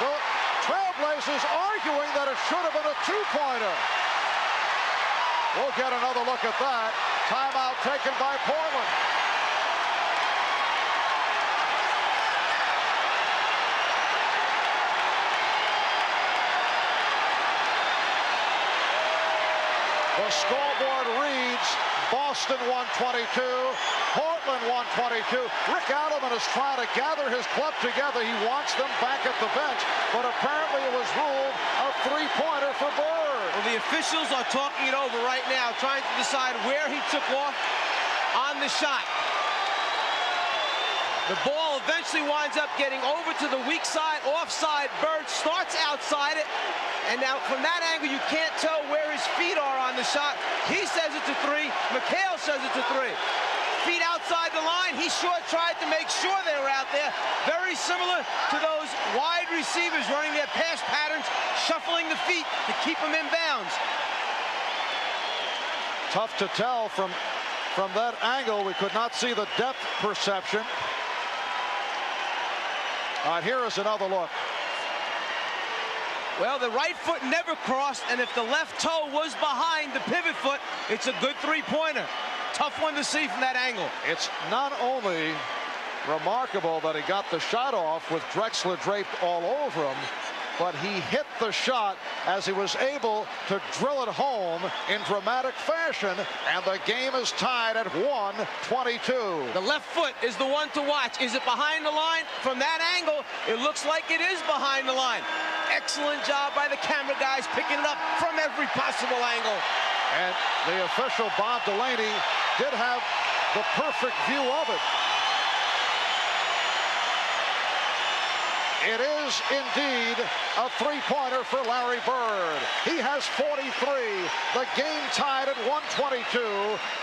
The Trailblazers arguing that it should have been a 2-pointer. We'll get another look at that. Timeout taken by Portland. The scoreboard reads Boston 122, Portland 122. Rick Adelman is trying to gather his club together. He wants them back at the bench, but apparently it was ruled a 3-pointer for Bird. Well, the officials are talking it over right now, trying to decide where he took off on the shot. The ball eventually winds up getting over to the weak side, offside. Bird starts outside it. And now from that angle, you can't tell where his feet are on the shot. He says it's a 3. McHale says it's a 3. Feet outside the line. He sure tried to make sure they were out there. Very similar to those wide receivers running their pass patterns, shuffling the feet to keep them in bounds. Tough to tell from that angle. We could not see the depth perception. All right, here is another look. Well, the right foot never crossed, and if the left toe was behind the pivot foot, it's a good 3-pointer. Tough one to see from that angle. It's not only remarkable that he got the shot off with Drexler draped all over him, but he hit the shot as he was able to drill it home in dramatic fashion, and the game is tied at 122. The left foot is the one to watch. Is it behind the line? From that angle, it looks like it is behind the line. Excellent job by the camera guys picking it up from every possible angle. And the official, Bob Delaney, did have the perfect view of it. It is indeed a 3-pointer for Larry Bird. He has 43. The game tied at 122.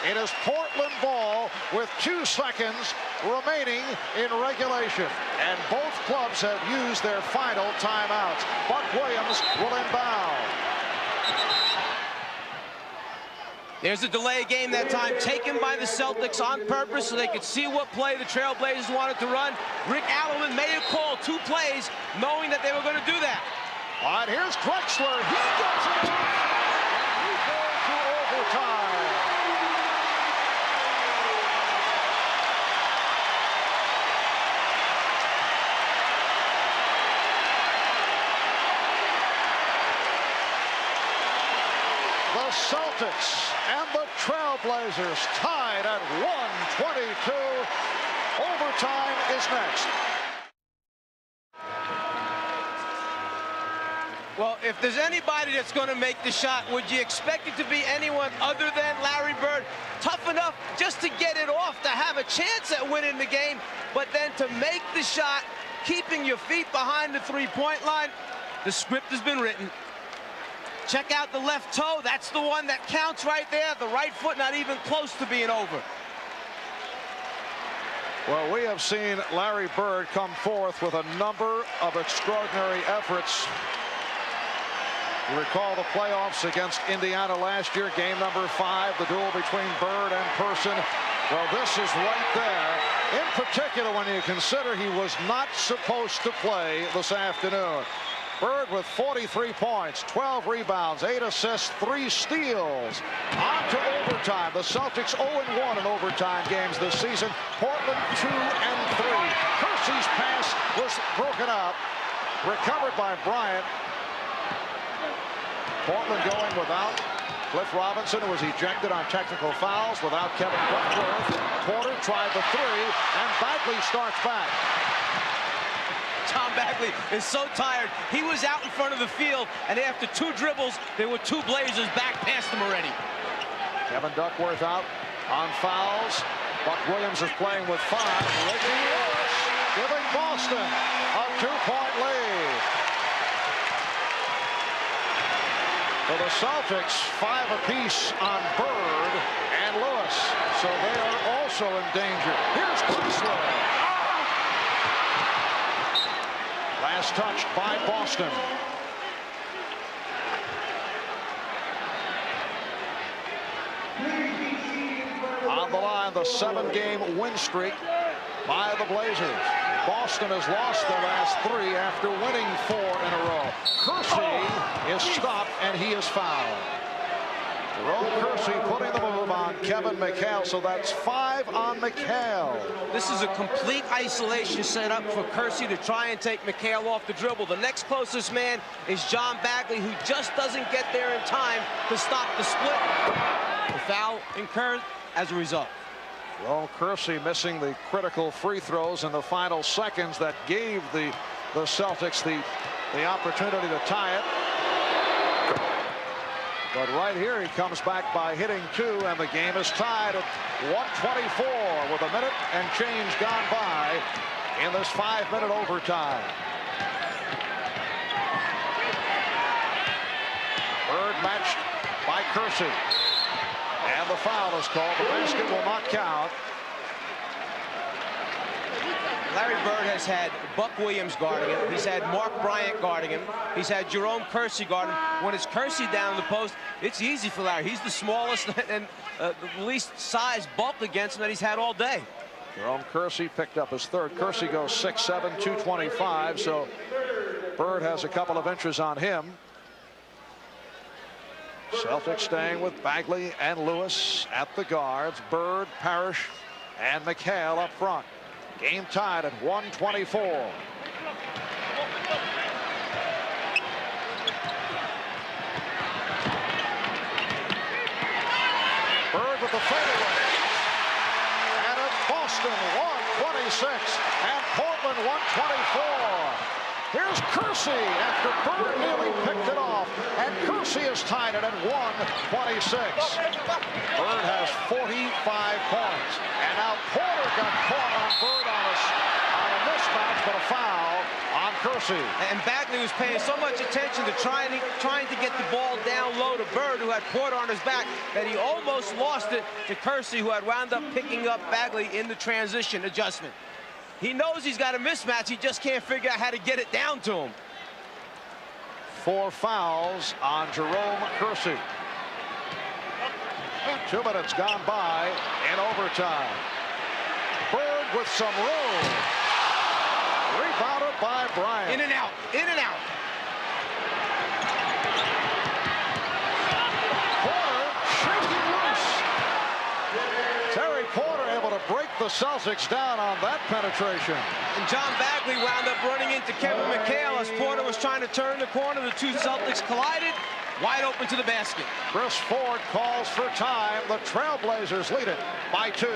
It is Portland ball with 2 seconds remaining in regulation. And both clubs have used their final timeouts. Buck Williams will inbound. There's a delay game that time taken by the Celtics on purpose so they could see what play the Trailblazers wanted to run. Rick Adelman made a call 2 plays knowing that they were going to do that. All right, here's Drexler. He gets it. He goes to overtime. The Celtics and the Trailblazers tied at 122. Overtime is next. Well, if there's anybody that's going to make the shot, would you expect it to be anyone other than Larry Bird? Tough enough just to get it off, to have a chance at winning the game, but then to make the shot, keeping your feet behind the 3-point line, the script has been written. Check out the left toe. That's the one that counts right there. The right foot not even close to being over. Well, we have seen Larry Bird come forth with a number of extraordinary efforts. You recall the playoffs against Indiana last year, game number 5, the duel between Bird and Person. Well, this is right there. In particular, when you consider he was not supposed to play this afternoon. Bird with 43 points, 12 rebounds, 8 assists, 3 steals. On to overtime. The Celtics 0-1 in overtime games this season. Portland 2-3. Kersey's pass was broken up. Recovered by Bryant. Portland going without Cliff Robinson, who was ejected on technical fouls, without Kevin Duckworth. Porter tried the 3, and Bagley starts back. Tom Bagley is so tired. He was out in front of the field, and after 2 dribbles, there were 2 Blazers back past him already. Kevin Duckworth out on fouls. Buck Williams is playing with 5. Giving Boston a 2-point lead. For the Celtics, 5 apiece on Bird and Lewis. So they are also in danger. Here's Drexler. Last touch by Boston. On the line, the 7-game win streak by the Blazers. Boston has lost the last 3 after winning 4 in a row. Kersey is stopped, and he is fouled. Jerome Kersey putting the move on Kevin McHale, so that's 5 on McHale. This is a complete isolation set up for Kersey to try and take McHale off the dribble. The next closest man is John Bagley, who just doesn't get there in time to stop the split. The foul incurred as a result. Jerome Kersey missing the critical free throws in the final seconds that gave the Celtics the opportunity to tie it. But right here he comes back by hitting 2, and the game is tied at 124 with a minute and change gone by in this 5-minute overtime. Bird matched by Kersey. And the foul is called. The basket will not count. Larry Bird has had Buck Williams guarding him. He's had Mark Bryant guarding him. He's had Jerome Kersey guarding him. When it's Kersey down in the post, it's easy for Larry. He's the smallest and the least size bulk against him that he's had all day. Jerome Kersey picked up his 3rd. Kersey goes 6'7", 225, so Bird has a couple of inches on him. Celtics staying with Bagley and Lewis at the guards. Bird, Parrish, and McHale up front. Game tied at 124. Bird with the fadeaway. And it's Boston 126 and Portland 124. Here's Kersey after Bird nearly picked it off, and Kersey has tied it at 126. Bird has 45 points, and now Porter got caught on Bird on a mismatch, but a foul on Kersey. And Bagley was paying so much attention to trying to get the ball down low to Bird, who had Porter on his back, that he almost lost it to Kersey, who had wound up picking up Bagley in the transition adjustment. He knows he's got a mismatch. He just can't figure out how to get it down to him. 4 fouls on Jerome Kersey. 2 minutes gone by in overtime. Bird with some room. Rebounded by Bryant. In and out. In and out. Porter shaking loose. Terry Porter able to break the Celtics down on that penetration. And John Bagley wound up running into Kevin McHale as Porter was trying to turn the corner. The 2 Celtics collided, wide open to the basket. Chris Ford calls for time. The Trailblazers lead it by 2.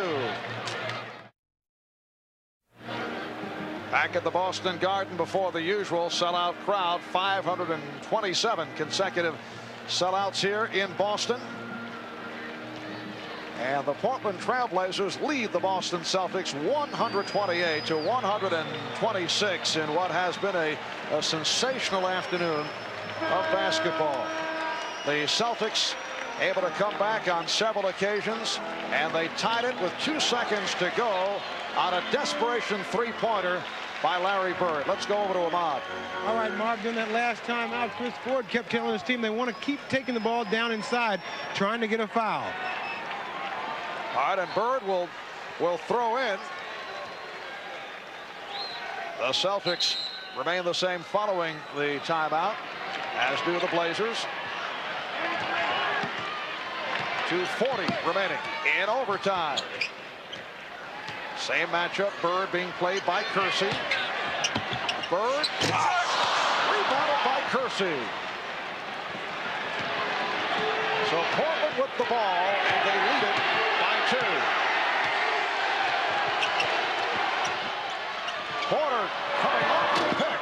Back at the Boston Garden before the usual sellout crowd. 527 consecutive sellouts here in Boston. And the Portland Trailblazers lead the Boston Celtics 128 to 126 in what has been a sensational afternoon of basketball. The Celtics able to come back on several occasions, and they tied it with 2 seconds to go on a desperation 3-pointer by Larry Bird. Let's go over to Ahmad. All right, Mark, during that last time out, Chris Ford kept telling his team they want to keep taking the ball down inside, trying to get a foul. All right, and Bird will throw in. The Celtics remain the same following the timeout, as do the Blazers. 2:40 remaining in overtime. Same matchup, Bird being played by Kersey. Bird, rebounded by Kersey. So Portland with the ball, and they lead it by 2. Porter coming off the pick.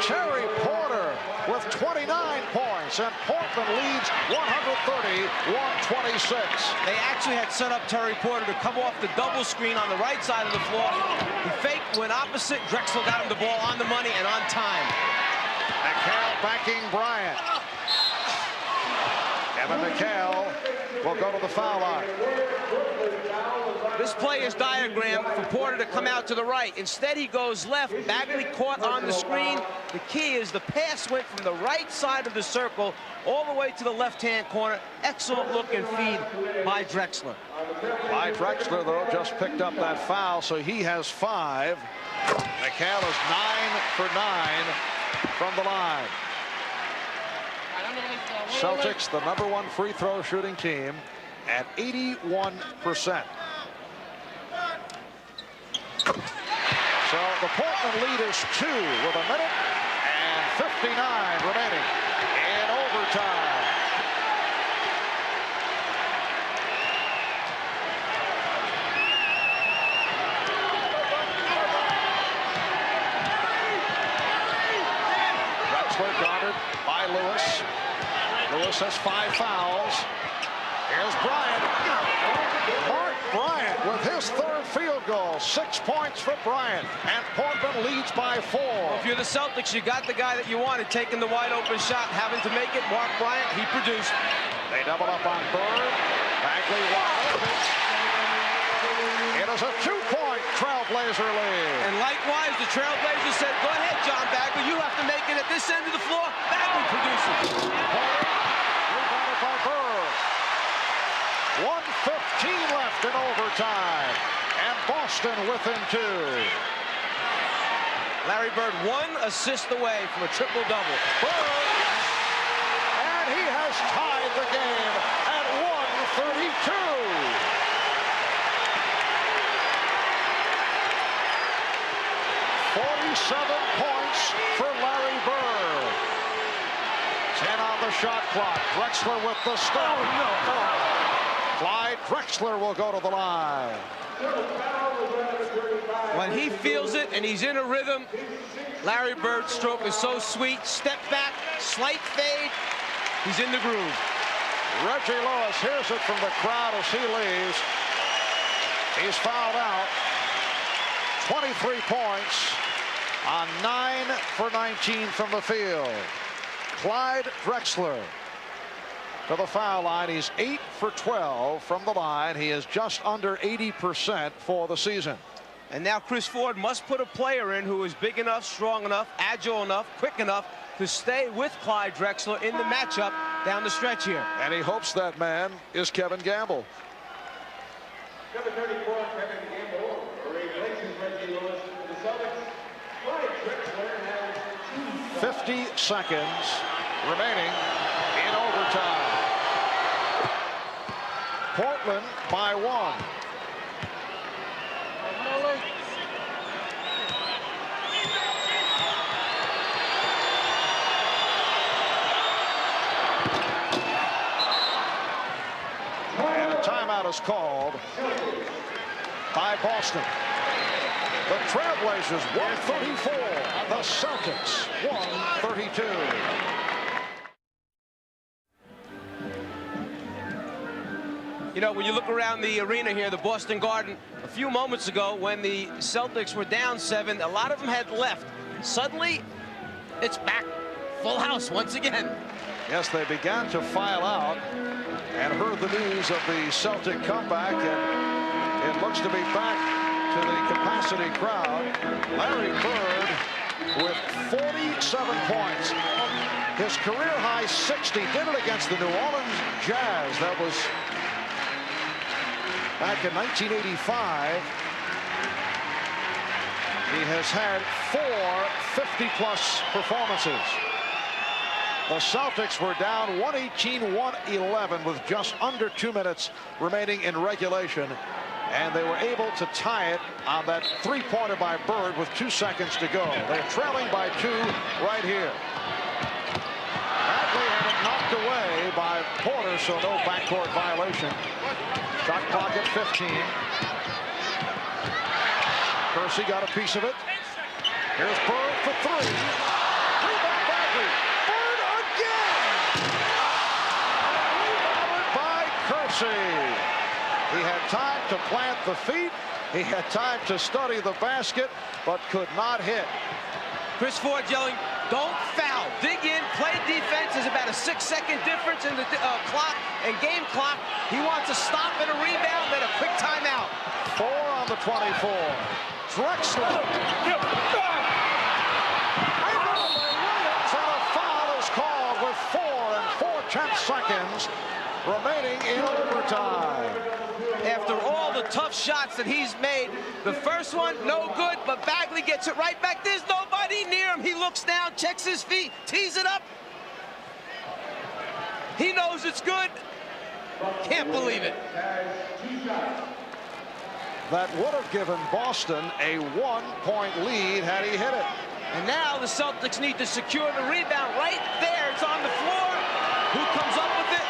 Terry Porter with 29 points, and Portland leads 130-126. They actually had set up Terry Porter to come off the double screen on the right side of the floor. He faked, went opposite. Drexler got him the ball on the money and on time. McHale backing Bryant. Kevin McHale will go to the foul line. This play is diagrammed for Porter to come out to the right. Instead, he goes left. Bagley caught on the screen. The key is the pass went from the right side of the circle all the way to the left-hand corner. Excellent look and feed by Drexler. By Drexler, though, just picked up that foul, so he has 5. McHale is 9 for 9 from the line. Celtics, the #1 free throw shooting team, at 81%. So the Portland lead is 2 with 1 minute and 59 remaining in overtime. Drexler guarded by Lewis. Lewis has 5 fouls. Here's Bryant. Mark Bryant with his 3rd field goal. 6 points for Bryant, and Portland leads by 4. If you're the Celtics, you got the guy that you wanted, taking the wide open shot, having to make it. Mark Bryant, he produced. They double up on Bird. Bagley wide open. It is a 2-point Trailblazer lead. And likewise, the Trailblazers said, go ahead, John Bagley, you have to make it at this end of the floor. Bagley produces. Rebounded by Bird. 1:15 left in overtime, and Boston within 2. Larry Bird 1 assist away from a triple-double. Bird, and he has tied the game at 132. Points for Larry Bird. 10 on the shot clock. Drexler with the stop. Clyde Drexler will go to the line. When he feels it and he's in a rhythm, Larry Bird's stroke is so sweet. Step back, slight fade, he's in the groove. Reggie Lewis hears it from the crowd as he leaves. He's fouled out. 23 points on 9 for 19 from the field. Clyde Drexler to the foul line. He's 8 for 12 from the line. He is just under 80% for the season. And now Chris Ford must put a player in who is big enough, strong enough, agile enough, quick enough to stay with Clyde Drexler in the matchup down the stretch here. And he hopes that man is Kevin Gamble. Number 34, Kevin Gamble, replaces Reggie Lewis for the Celtics. Clyde Drexler has 50 seconds remaining in overtime. Portland by 1. And a timeout is called by Boston. The Trailblazers 134, the Celtics 132. You know, when you look around the arena here, the Boston Garden, a few moments ago when the Celtics were down 7, a lot of them had left. Suddenly, it's back. Full house once again. Yes, they began to file out and heard the news of the Celtic comeback, and it looks to be back to the capacity crowd. Larry Bird with 47 points. His career high 60. Did it against the New Orleans Jazz. That was back in 1985. He has had 4 50-plus performances. The Celtics were down 118-111 with just under 2 minutes remaining in regulation, and they were able to tie it on that three-pointer by Bird with 2 seconds to go. They're trailing by 2 right here. Bagley had it knocked away by Porter, so no backcourt violation. Shot clock at 15. Kersey got a piece of it. Here's Bird for 3. Rebound Bagley. Bird again. Rebounded by Kersey. He had time to plant the feet. He had time to study the basket, but could not hit. Chris Ford yelling, don't foul. Dig in, play defense. There's about a 6-second difference in the clock and game clock. He wants a stop and a rebound, then a quick timeout. 4 on the 24. Drexler. And a foul is called with 4 4/10 seconds remaining in overtime. After all the tough shots that he's made, the first one, no good, but Bagley gets it right back. There's nobody near him. He looks down, checks his feet, tees it up. He knows it's good. Can't believe it. That would have given Boston a 1-point lead had he hit it. And now the Celtics need to secure the rebound right there. It's on the floor. Who comes up with it?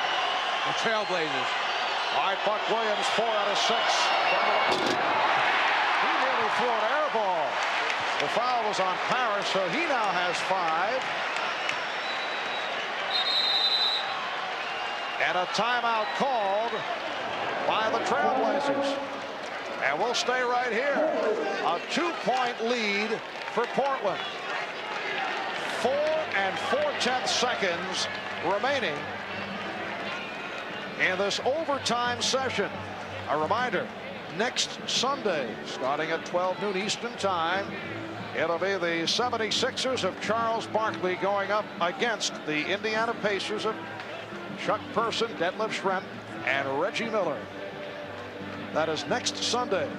The Trailblazers. All right, Buck Williams, 4 out of 6. He nearly threw an air ball. The foul was on Parrish, so he now has 5. And a timeout called by the Trailblazers. And we'll stay right here. A 2-point lead for Portland. 4 4/10 seconds remaining in this overtime session. A reminder, next Sunday, starting at 12 noon Eastern time, it'll be the 76ers of Charles Barkley going up against the Indiana Pacers of Chuck Person, Detlef Schrempf, and Reggie Miller. That is next Sunday.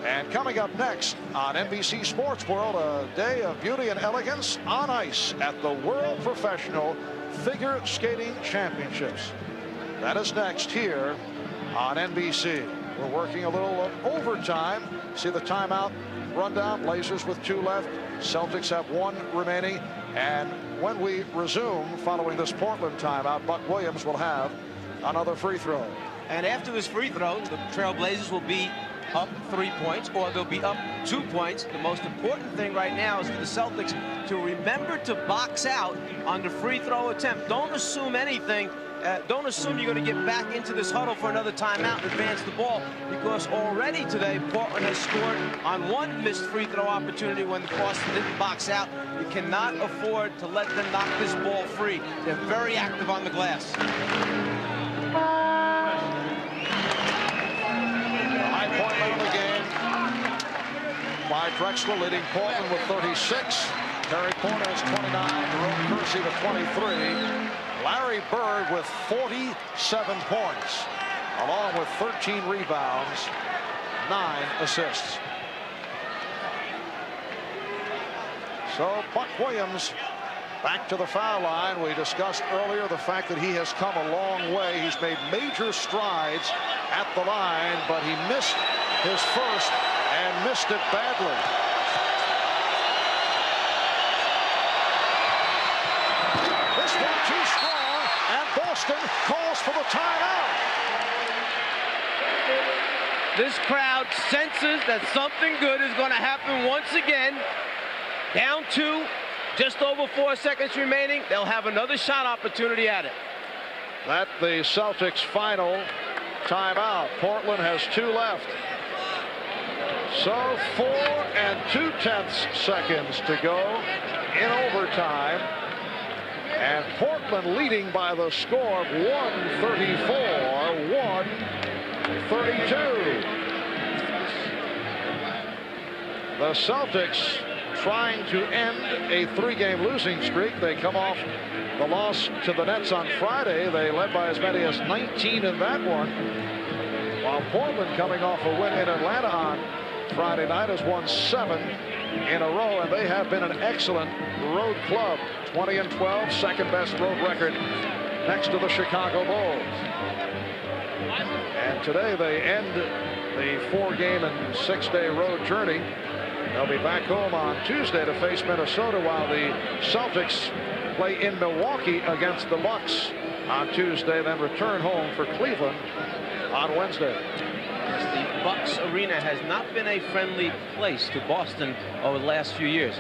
And coming up next on NBC Sports World, a day of beauty and elegance on ice at the World Professional Figure Skating Championships. That is next here on NBC. We're working a little overtime. See the timeout rundown. Blazers with 2 left. Celtics have 1 remaining. And when we resume following this Portland timeout, Buck Williams will have another free throw. And after this free throw, the Trailblazers will be up 3 points, or they'll be up 2 points. The most important thing right now is for the Celtics to remember to box out on the free throw attempt. Don't assume anything. Don't assume you're going to get back into this huddle for another timeout and advance the ball, because already today Portland has scored on 1 missed free throw opportunity when the Boston didn't box out. You cannot afford to let them knock this ball free. They're very active on the glass. High point late in the game by Drexler, leading Portland with 36. Terry Porter has 29. Jerome Kersey with 23. Larry Bird with 47 points, along with 13 rebounds, 9 assists. So Buck Williams back to the foul line. We discussed earlier the fact that he has come a long way. He's made major strides at the line, but he missed his first and missed it badly. This one too strong, and Boston calls for the timeout. This crowd senses that something good is going to happen once again. Down 2, just over 4 seconds remaining. They'll have another shot opportunity at it. That's the Celtics' final timeout. Portland has 2 left. So 4 2/10 seconds to go in overtime. And Portland leading by the score of 134-132. The Celtics trying to end a 3-game losing streak. They come off the loss to the Nets on Friday. They led by as many as 19 in that one. While Portland, coming off a win in Atlanta on Friday night, has won 7 in a row, and they have been an excellent road club. 20-12, second best road record next to the Chicago Bulls. And today they end the 4-game and 6-day road journey. They'll be back home on Tuesday to face Minnesota, while the Celtics play in Milwaukee against the Bucks on Tuesday, then return home for Cleveland on Wednesday. The Bucks arena has not been a friendly place to Boston over the last few years.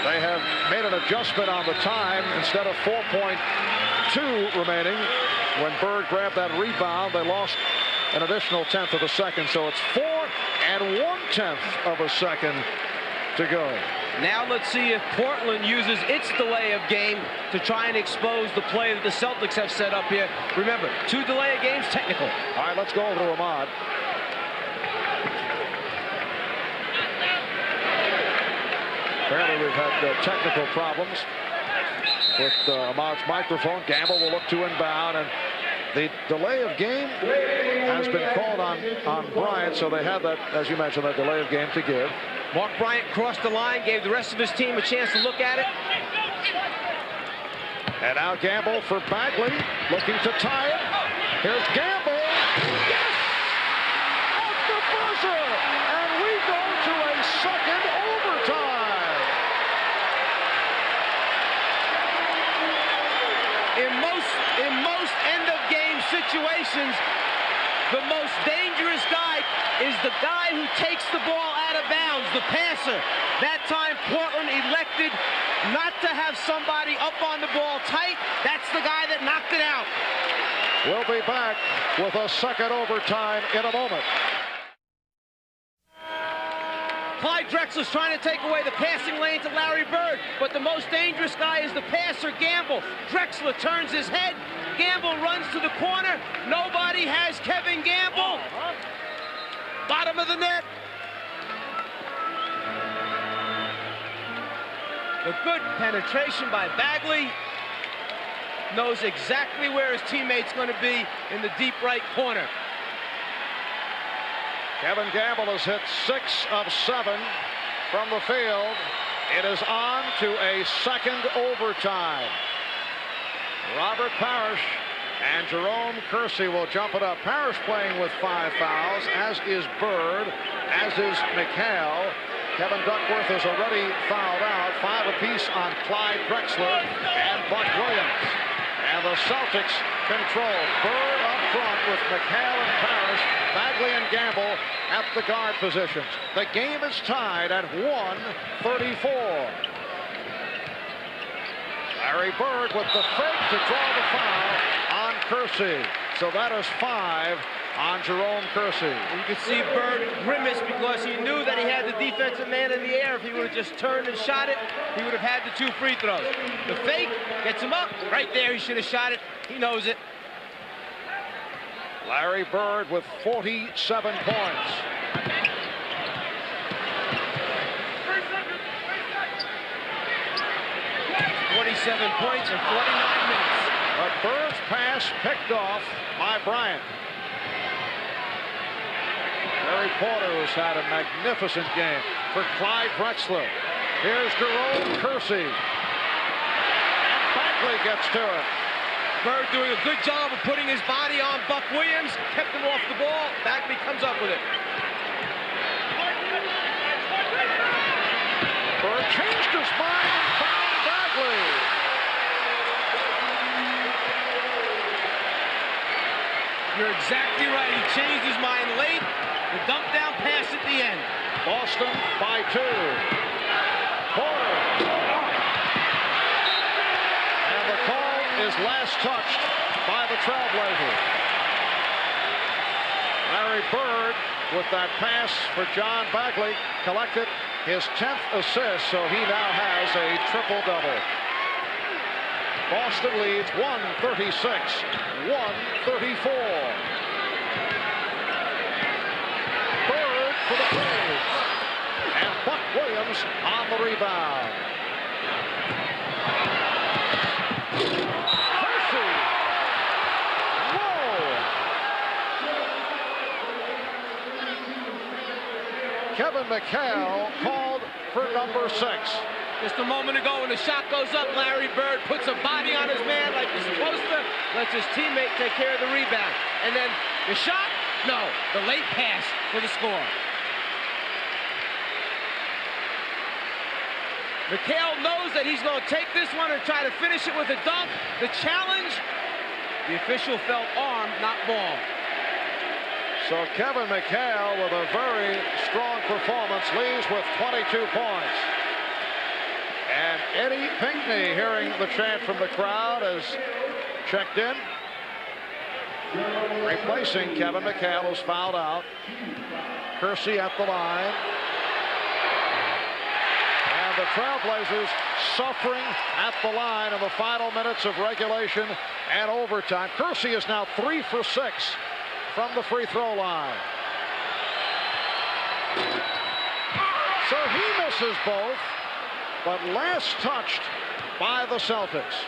They have made an adjustment on the time. Instead of 4.2 remaining, when Bird grabbed that rebound, they lost an additional tenth of a second. So it's 4 1/10 of a second to go. Now let's see if Portland uses its delay of game to try and expose the play that the Celtics have set up here. Remember, 2 delay of games, technical. All right, let's go over to Ahmad. Apparently we've had technical problems with Ahmad's microphone. Gamble will look to inbound, and the delay of game has been called on Bryant, so they have that, as you mentioned, that delay of game to give. Mark Bryant crossed the line, gave the rest of his team a chance to look at it. And now Gamble for Bagley, looking to tie it. Here's Gamble. Yes! At the buzzer! And we go to a second overtime. In most end-of-game situations, the most dangerous guy is the guy who takes the ball out of bounds, the passer. That time, Portland elected not to have somebody up on the ball tight. That's the guy that knocked it out. We'll be back with a second overtime in a moment. Clyde Drexler's trying to take away the passing lane to Larry Bird, but the most dangerous guy is the passer, Gamble. Drexler turns his head. Gamble runs to the corner. Nobody has Kevin Gamble. Bottom of the net. The good penetration by Bagley. Knows exactly where his teammate's going to be in the deep right corner. Kevin Gamble has hit 6 of 7 from the field. It is on to a second overtime. Robert Parrish and Jerome Kersey will jump it up. Parrish playing with 5 fouls, as is Bird, as is McHale. Kevin Duckworth is already fouled out. 5 apiece on Clyde Drexler and Buck Williams. And the Celtics control. Bird up front with McHale and Parrish, Bagley and Gamble at the guard positions. The game is tied at 1:34. Larry Bird with the fake to draw the foul on Kersey. So that is 5 on Jerome Kersey. You can see Bird grimace because he knew that he had the defensive man in the air. If he would have just turned and shot it, he would have had the 2 free throws. The fake gets him up. Right there, he should have shot it. He knows it. Larry Bird with 47 points. Points in 49 minutes. But Bird's pass picked off by Bryant. Larry Porter has had a magnificent game for Clyde Drexler. Here's Jerome Kersey. And Bagley gets to it. Bird doing a good job of putting his body on Buck Williams. Kept him off the ball. Bagley comes up with it. Bird changed his mind and found Bagley. You're exactly right. He changed his mind late. The dump down pass at the end. Boston by 2. Porter. And the call is last touched by the Trailblazers. Larry Bird with that pass for John Bagley collected his 10th assist, so he now has a triple-double. Boston leads 136-134. Bird for the Braves. And Buck Williams on the rebound. Kersey. Whoa! McHale called for number 6. Just a moment ago when the shot goes up, Larry Bird puts a body on his man like he's supposed to, lets his teammate take care of the rebound. And then the shot? No, the late pass for the score. McHale knows that he's going to take this one and try to finish it with a dunk. The challenge, the official felt arm, not ball. So Kevin McHale with a very strong performance leads with 22 points. And Eddie Pinckney, hearing the chant from the crowd, has checked in. Replacing Kevin McHale, who's fouled out. Kersey at the line. And the Trailblazers suffering at the line in the final minutes of regulation and overtime. Kersey is now 3 for 6 from the free throw line. So he misses both, but last touched by the Celtics.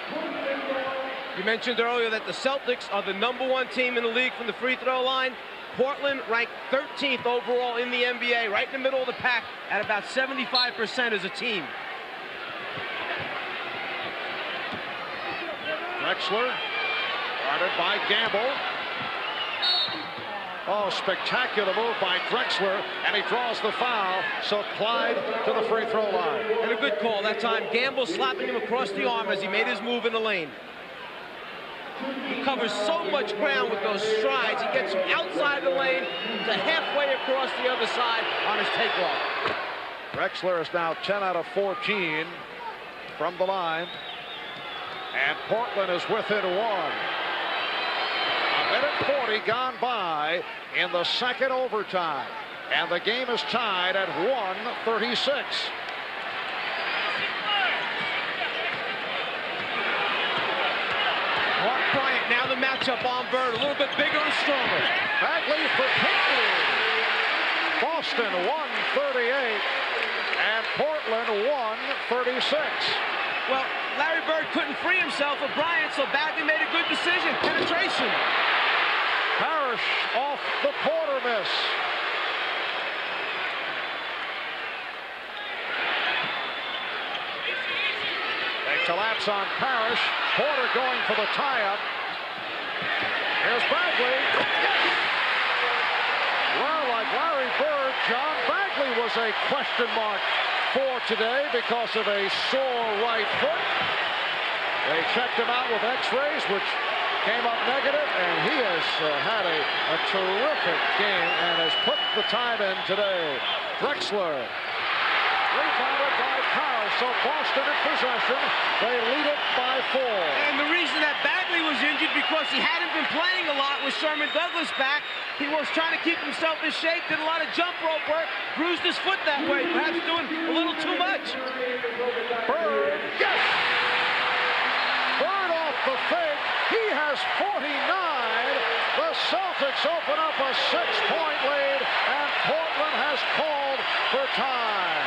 You mentioned earlier that the Celtics are the #1 team in the league from the free throw line. Portland ranked 13th overall in the NBA, right in the middle of the pack at about 75% as a team. Drexler, guarded by Gamble. Oh, spectacular move by Drexler, and he draws the foul, so Clyde to the free throw line. And a good call that time. Gamble slapping him across the arm as he made his move in the lane. He covers so much ground with those strides. He gets from outside the lane to halfway across the other side on his takeoff. Drexler is now 10 out of 14 from the line, and Portland is within 1. A minute 40 gone by in the second overtime, and the game is tied at 1:36. Mark Bryant, now the matchup on Bird, a little bit bigger and stronger. Bagley for Pinckney. Boston 138, and Portland 136. Well, Larry Bird couldn't free himself of Bryant, so Bagley made a good decision. Penetration. Parrish off the quarter miss. They collapse on Parrish. Porter going for the tie-up. Here's Bagley. Yes! Well, like Larry Bird, John Bagley was a question mark for today because of a sore right foot. They checked him out with x-rays, which came up negative, and he has had a terrific game and has put the time in today. Drexler. Rebounded by Powell, so Boston in possession. They lead it by 4. And the reason that Bagley was injured because he hadn't been playing a lot with Sherman Douglas back. He was trying to keep himself in shape, did a lot of jump rope work, bruised his foot that way, perhaps doing a little too much. Bird, yes! Bird off the fake. He has 49. The Celtics open up a 6-point lead, and Portland has called for time.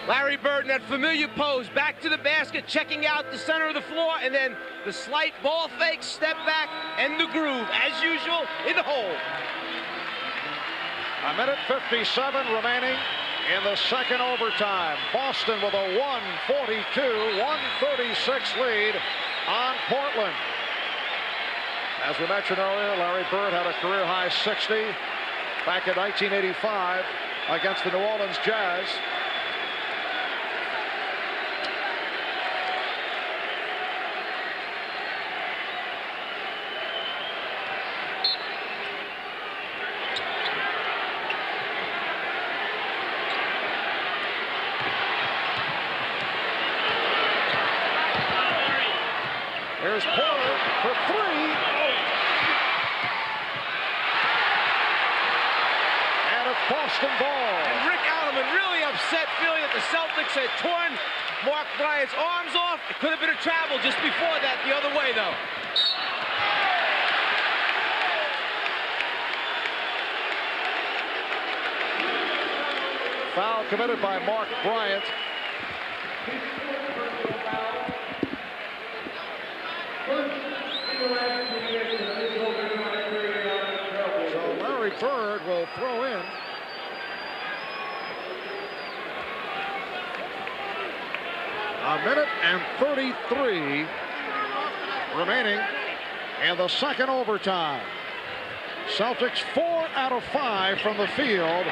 Larry Bird in that familiar pose, back to the basket, checking out the center of the floor, and then the slight ball fake, step back, and the groove, as usual, in the hole. A minute 57 remaining in the second overtime. Boston with a 142-136 lead on Portland. As we mentioned earlier, Larry Bird had a career-high 60 back in 1985 against the New Orleans Jazz. Here's Porter for 3. And it's Boston ball. And Rick Alderman really upset, feeling that the Celtics had torn Mark Bryant's arms off. It could have been a travel just before that the other way, though. Foul committed by Mark Bryant. So Larry Bird will throw in. A minute and 33 remaining in the second overtime. Celtics 4 out of 5 from the field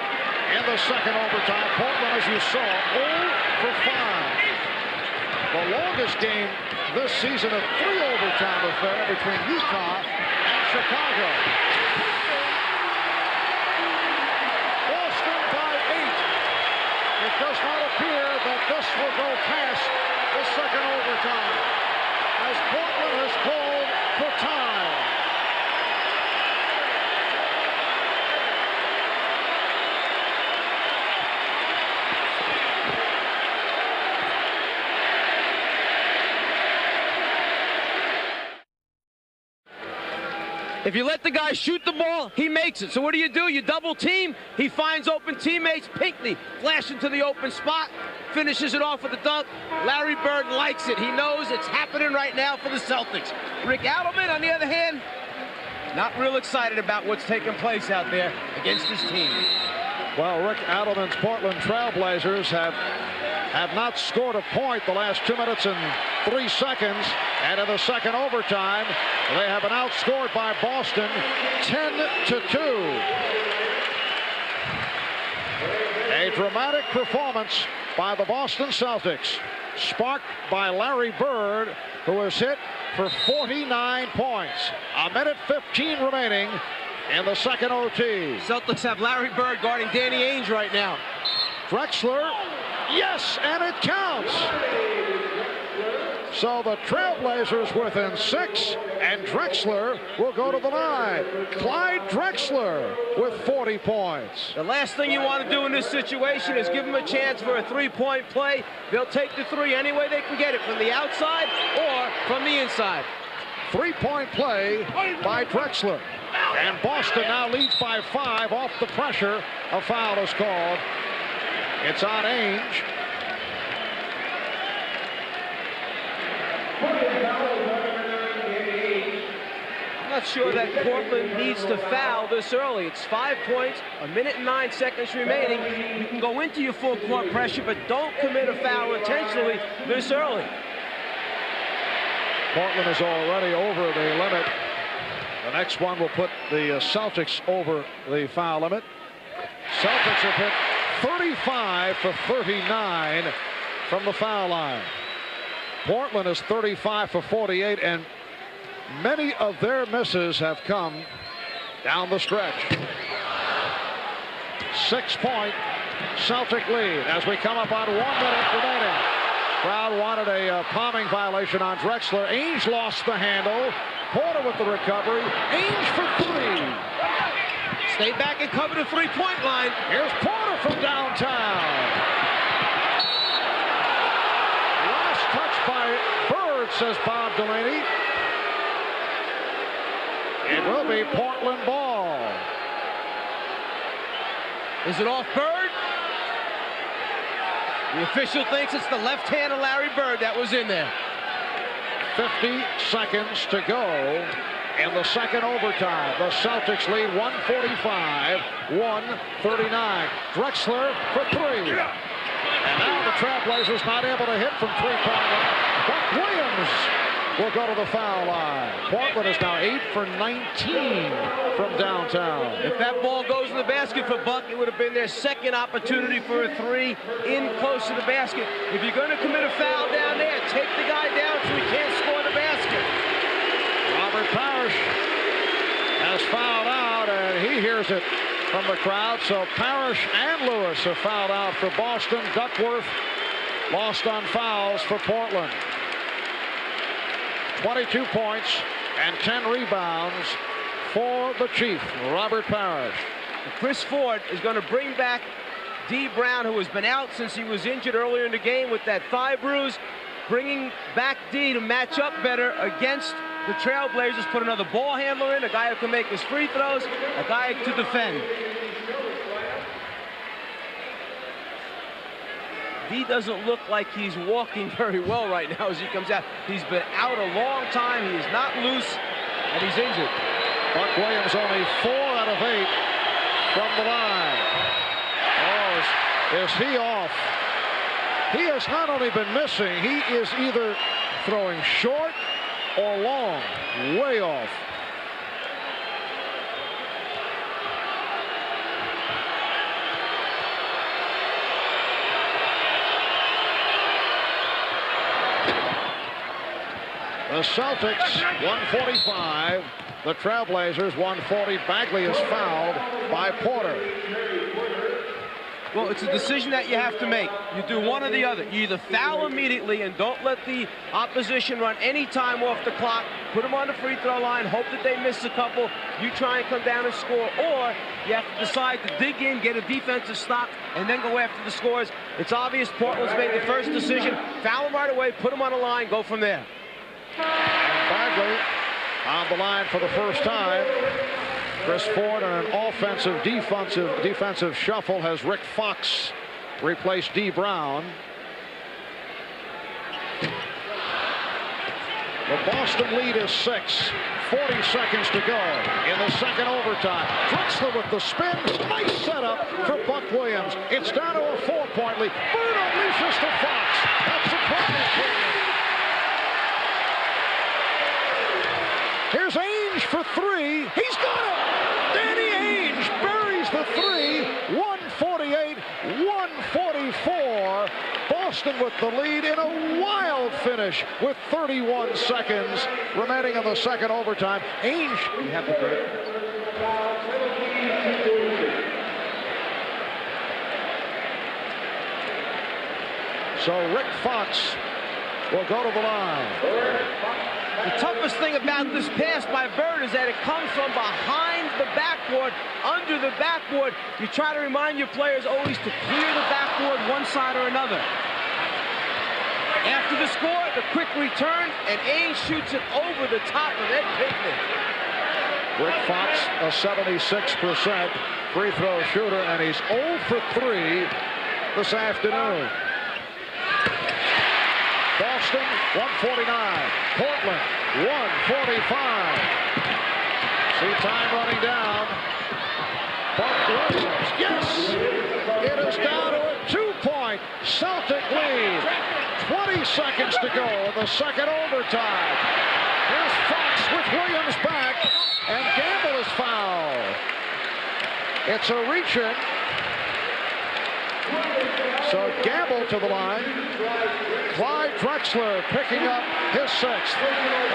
in the second overtime. Portland, as you saw, 0 for 5. The longest game this season, a 3 overtime affair between Utah and Chicago. Boston by 8. It does not appear that this will go past the second overtime, as Portland has called for time. If you let the guy shoot the ball, he makes it. So what do? You double team. He finds open teammates. Pinckney flash into the open spot, finishes it off with a dunk. Larry Bird likes it. He knows it's happening right now for the Celtics. Rick Adelman, on the other hand, not real excited about what's taking place out there against his team. Well, Rick Adelman's Portland Trailblazers have not scored a point the last 2 minutes and 3 seconds. And in the second overtime, they have been outscored by Boston 10-2. A dramatic performance by the Boston Celtics, sparked by Larry Bird, who has hit for 49 points. A minute 15 remaining in the second OT. Celtics have Larry Bird guarding Danny Ainge right now. Drexler, yes, and it counts. So the Trailblazers within 6, and Drexler will go to the line. Clyde Drexler with 40 points. The last thing you want to do in this situation is give them a chance for a three-point play. They'll take the three any way they can get it, from the outside or from the inside. Three-point play by Drexler. And Boston now leads by 5 off the pressure. A foul is called. It's on Ainge. I'm not sure that Portland needs to foul this early. It's 5 points, a minute and 9 seconds remaining. You can go into your full court pressure, but don't commit a foul intentionally this early. Portland is already over the limit. The next one will put the Celtics over the foul limit. Celtics have hit 35 for 39 from the foul line. Portland is 35 for 48, and many of their misses have come down the stretch. 6-point Celtic lead as we come up on 1 minute remaining. Crowd wanted a palming violation on Drexler. Ainge lost the handle. Porter with the recovery. Ainge for 3. Stay back and cover the three-point line. Here's Porter from downtown. Last touch by Bird, says Bob Delaney. It will be Portland ball. Is it off Bird? The official thinks it's the left hand of Larry Bird that was in there. 50 seconds to go in the second overtime. The Celtics lead 145-139. Drexler for 3. And now the Trailblazers not able to hit from three-point line. Buck Williams will go to the foul line. Portland is now 8 for 19 from downtown. If that ball goes in the basket for Buck, it would have been their second opportunity for a 3 in close to the basket. If you're going to commit a foul down there, take the guy down so he can't score the basket. Robert Parrish has fouled out, and he hears it from the crowd. So Parrish and Lewis are fouled out for Boston. Duckworth lost on fouls for Portland. 22 points and 10 rebounds for the Chief, Robert Parrish. Chris Ford is going to bring back D. Brown, who has been out since he was injured earlier in the game with that thigh bruise. Bringing back D to match up better against the Trailblazers. Put another ball handler in, a guy who can make his free throws, a guy to defend. D doesn't look like he's walking very well right now as he comes out. He's been out a long time. He is not loose, and he's injured. Buck Williams only 4 out of 8 from the line. Oh, is he off? He has not only been missing, he is either throwing short or long, way off. The Celtics 145, the Trailblazers 140. Bagley is fouled by Porter. Well, it's a decision that you have to make. You do one or the other. You either foul immediately and don't let the opposition run any time off the clock, put them on the free throw line, hope that they miss a couple, you try and come down and score, or you have to decide to dig in, get a defensive stop, and then go after the scores. It's obvious Portland's made the first decision. Foul them right away, put them on the line, go from there. Bagley on the line for the first time. Chris Ford on an offensive defensive shuffle has Rick Fox replaced D. Brown. The Boston lead is 6. 40 seconds to go in the second overtime. Drexler with the spin. Nice setup for Buck Williams. It's down to a 4-point lead. Bird unleashes to Fox. That's the prize. Here's Ainge for 3. He's got it. Danny Ainge buries the 3. 148-144. Boston with the lead in a wild finish with 31 seconds remaining in the second overtime. Ainge, you have the break. So Rick Fox will go to the line. The toughest thing about this pass by Bird is that it comes from behind the backboard, under the backboard. You try to remind your players always to clear the backboard one side or another. After the score, the quick return, and Ainge shoots it over the top of Ed Pinkman. Rick Fox, a 76% free throw shooter, and he's 0 for 3 this afternoon. Boston, 149. Portland, 145. See time running down. Buck Williams, yes! It is down to a 2-point Celtic lead. 20 seconds to go in the second overtime. Here's Fox with Williams back, and Gamble is fouled. It's a reach-in. So Gamble to the line. Clyde Drexler picking up his 6th.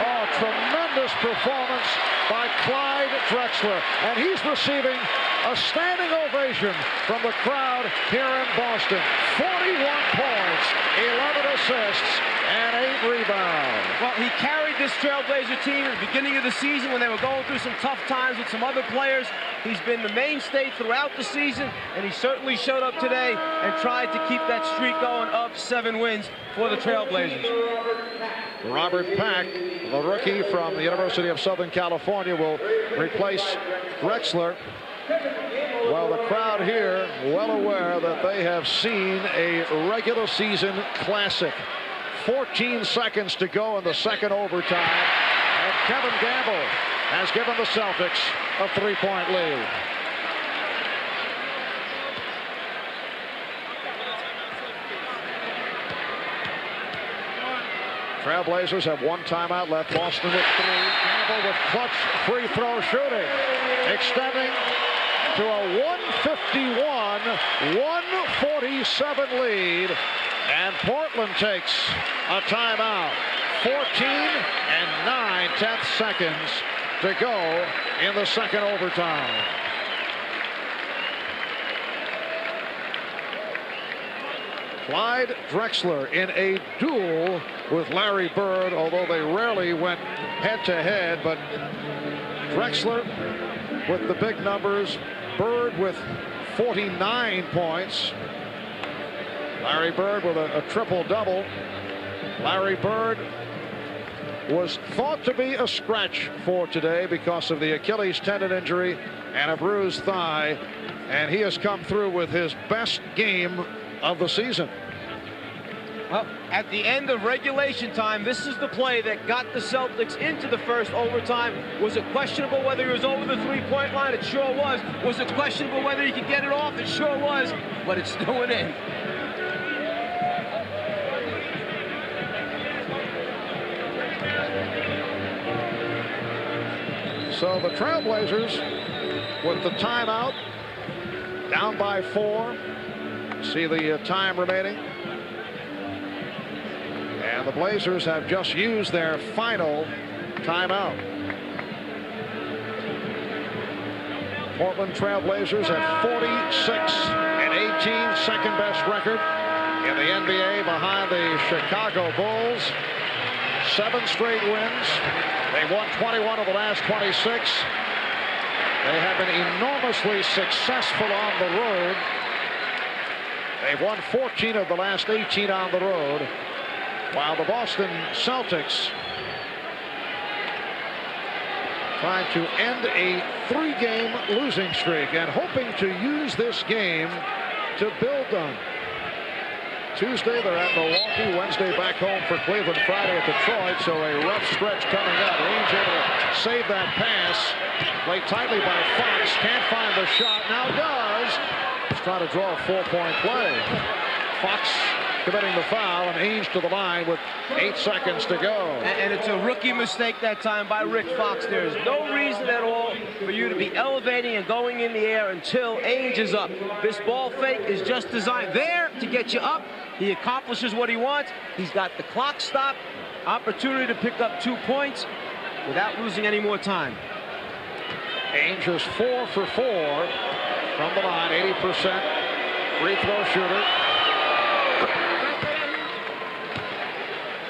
Oh, tremendous performance by Clyde Drexler. And he's receiving a standing ovation from the crowd here in Boston. 41 points, 11 assists, and 8 rebounds. Well, he carried this Trailblazer team at the beginning of the season when they were going through some tough times with some other players. He's been the mainstay throughout the season, and he certainly showed up today and tried to keep that streak going up 7 wins for the Trailblazers. Robert Pack, the rookie from the University of Southern California, will replace Drexler. Well, the crowd here well aware that they have seen a regular season classic. 14 seconds to go in the second overtime, and Kevin Gamble has given the Celtics a 3-point lead. Trailblazers have 1 timeout left. Boston with 3. Gamble with clutch free throw shooting, extending to a 151-147 lead. And Portland takes a timeout. 14 and 9/10 seconds to go in the second overtime. Clyde Drexler in a duel with Larry Bird, although they rarely went head-to-head, but Drexler with the big numbers, Bird with 49 points. Larry Bird with a triple-double. Larry Bird was thought to be a scratch for today because of the Achilles tendon injury and a bruised thigh, and he has come through with his best game of the season. Well, at the end of regulation time, this is the play that got the Celtics into the first overtime. Was it questionable whether he was over the three-point line? It sure was. Was it questionable whether he could get it off? It sure was. But it's still an in. So the Trailblazers with the timeout, down by 4. See the time remaining. And the Blazers have just used their final timeout. Portland Trailblazers at 46-18, second best record in the NBA behind the Chicago Bulls. 7 straight wins. They won 21 of the last 26. They have been enormously successful on the road. They've won 14 of the last 18 on the road, while the Boston Celtics trying to end a 3-game losing streak and hoping to use this game to build on. Tuesday they're at Milwaukee, Wednesday back home for Cleveland, Friday at Detroit, so a rough stretch coming up. Ainge able to save that pass, played tightly by Fox, can't find the shot, now does. He's trying to draw a 4-point play. Fox committing the foul, and Ainge to the line with 8 seconds to go. And it's a rookie mistake that time by Rick Fox. There is no reason at all for you to be elevating and going in the air until Ainge is up. This ball fake is just designed there to get you up. He accomplishes what he wants. He's got the clock stopped, opportunity to pick up 2 points without losing any more time. Ainge is 4 for 4 from the line, 80% free throw shooter.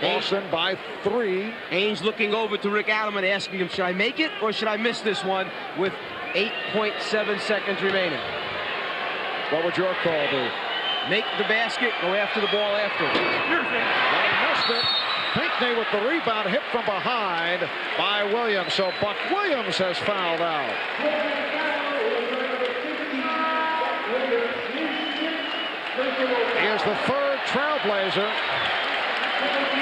Boston by 3. Ainge looking over to Rick Adelman, asking him, should I make it or should I miss this one with 8.7 seconds remaining? What would your call be? Make the basket, go after the ball after. They missed it. Pinckney with the rebound, hit from behind by Williams. So Buck Williams has fouled out. He is the 3rd Trailblazer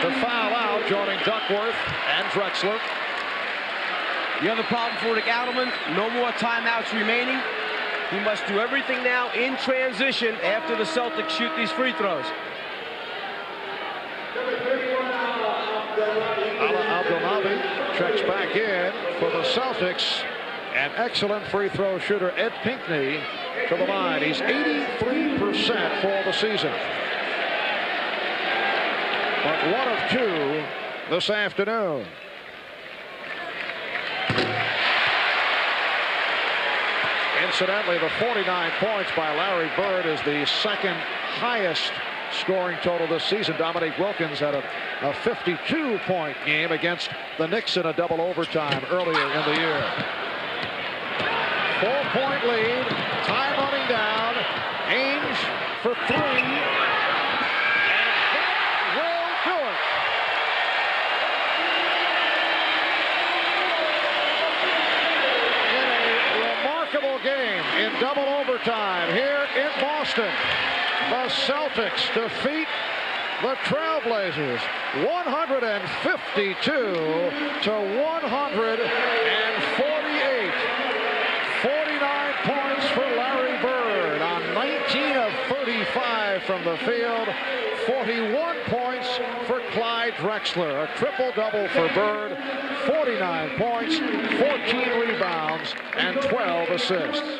to foul out, joining Duckworth and Drexler. The other problem for Rick Adelman, no more timeouts remaining. He must do everything now in transition after the Celtics shoot these free throws. Abdelnaby checks back in for the Celtics. An excellent free throw shooter, Ed Pinckney, to the line. He's 83% for the season. But 1 of 2 this afternoon. Incidentally, the 49 points by Larry Bird is the 2nd highest scoring total this season. Dominique Wilkins had a 52-point game against the Knicks in a double overtime earlier in the year. 4-point lead, time running down. Ainge for 3. Game in double overtime here in Boston. The Celtics defeat the Trailblazers 152 to 148. 49 points for Larry Bird on 19 of 35 from the field. 41 points for Clyde Drexler. A triple-double for Bird. 49 points, 14 rebounds, and 12 assists.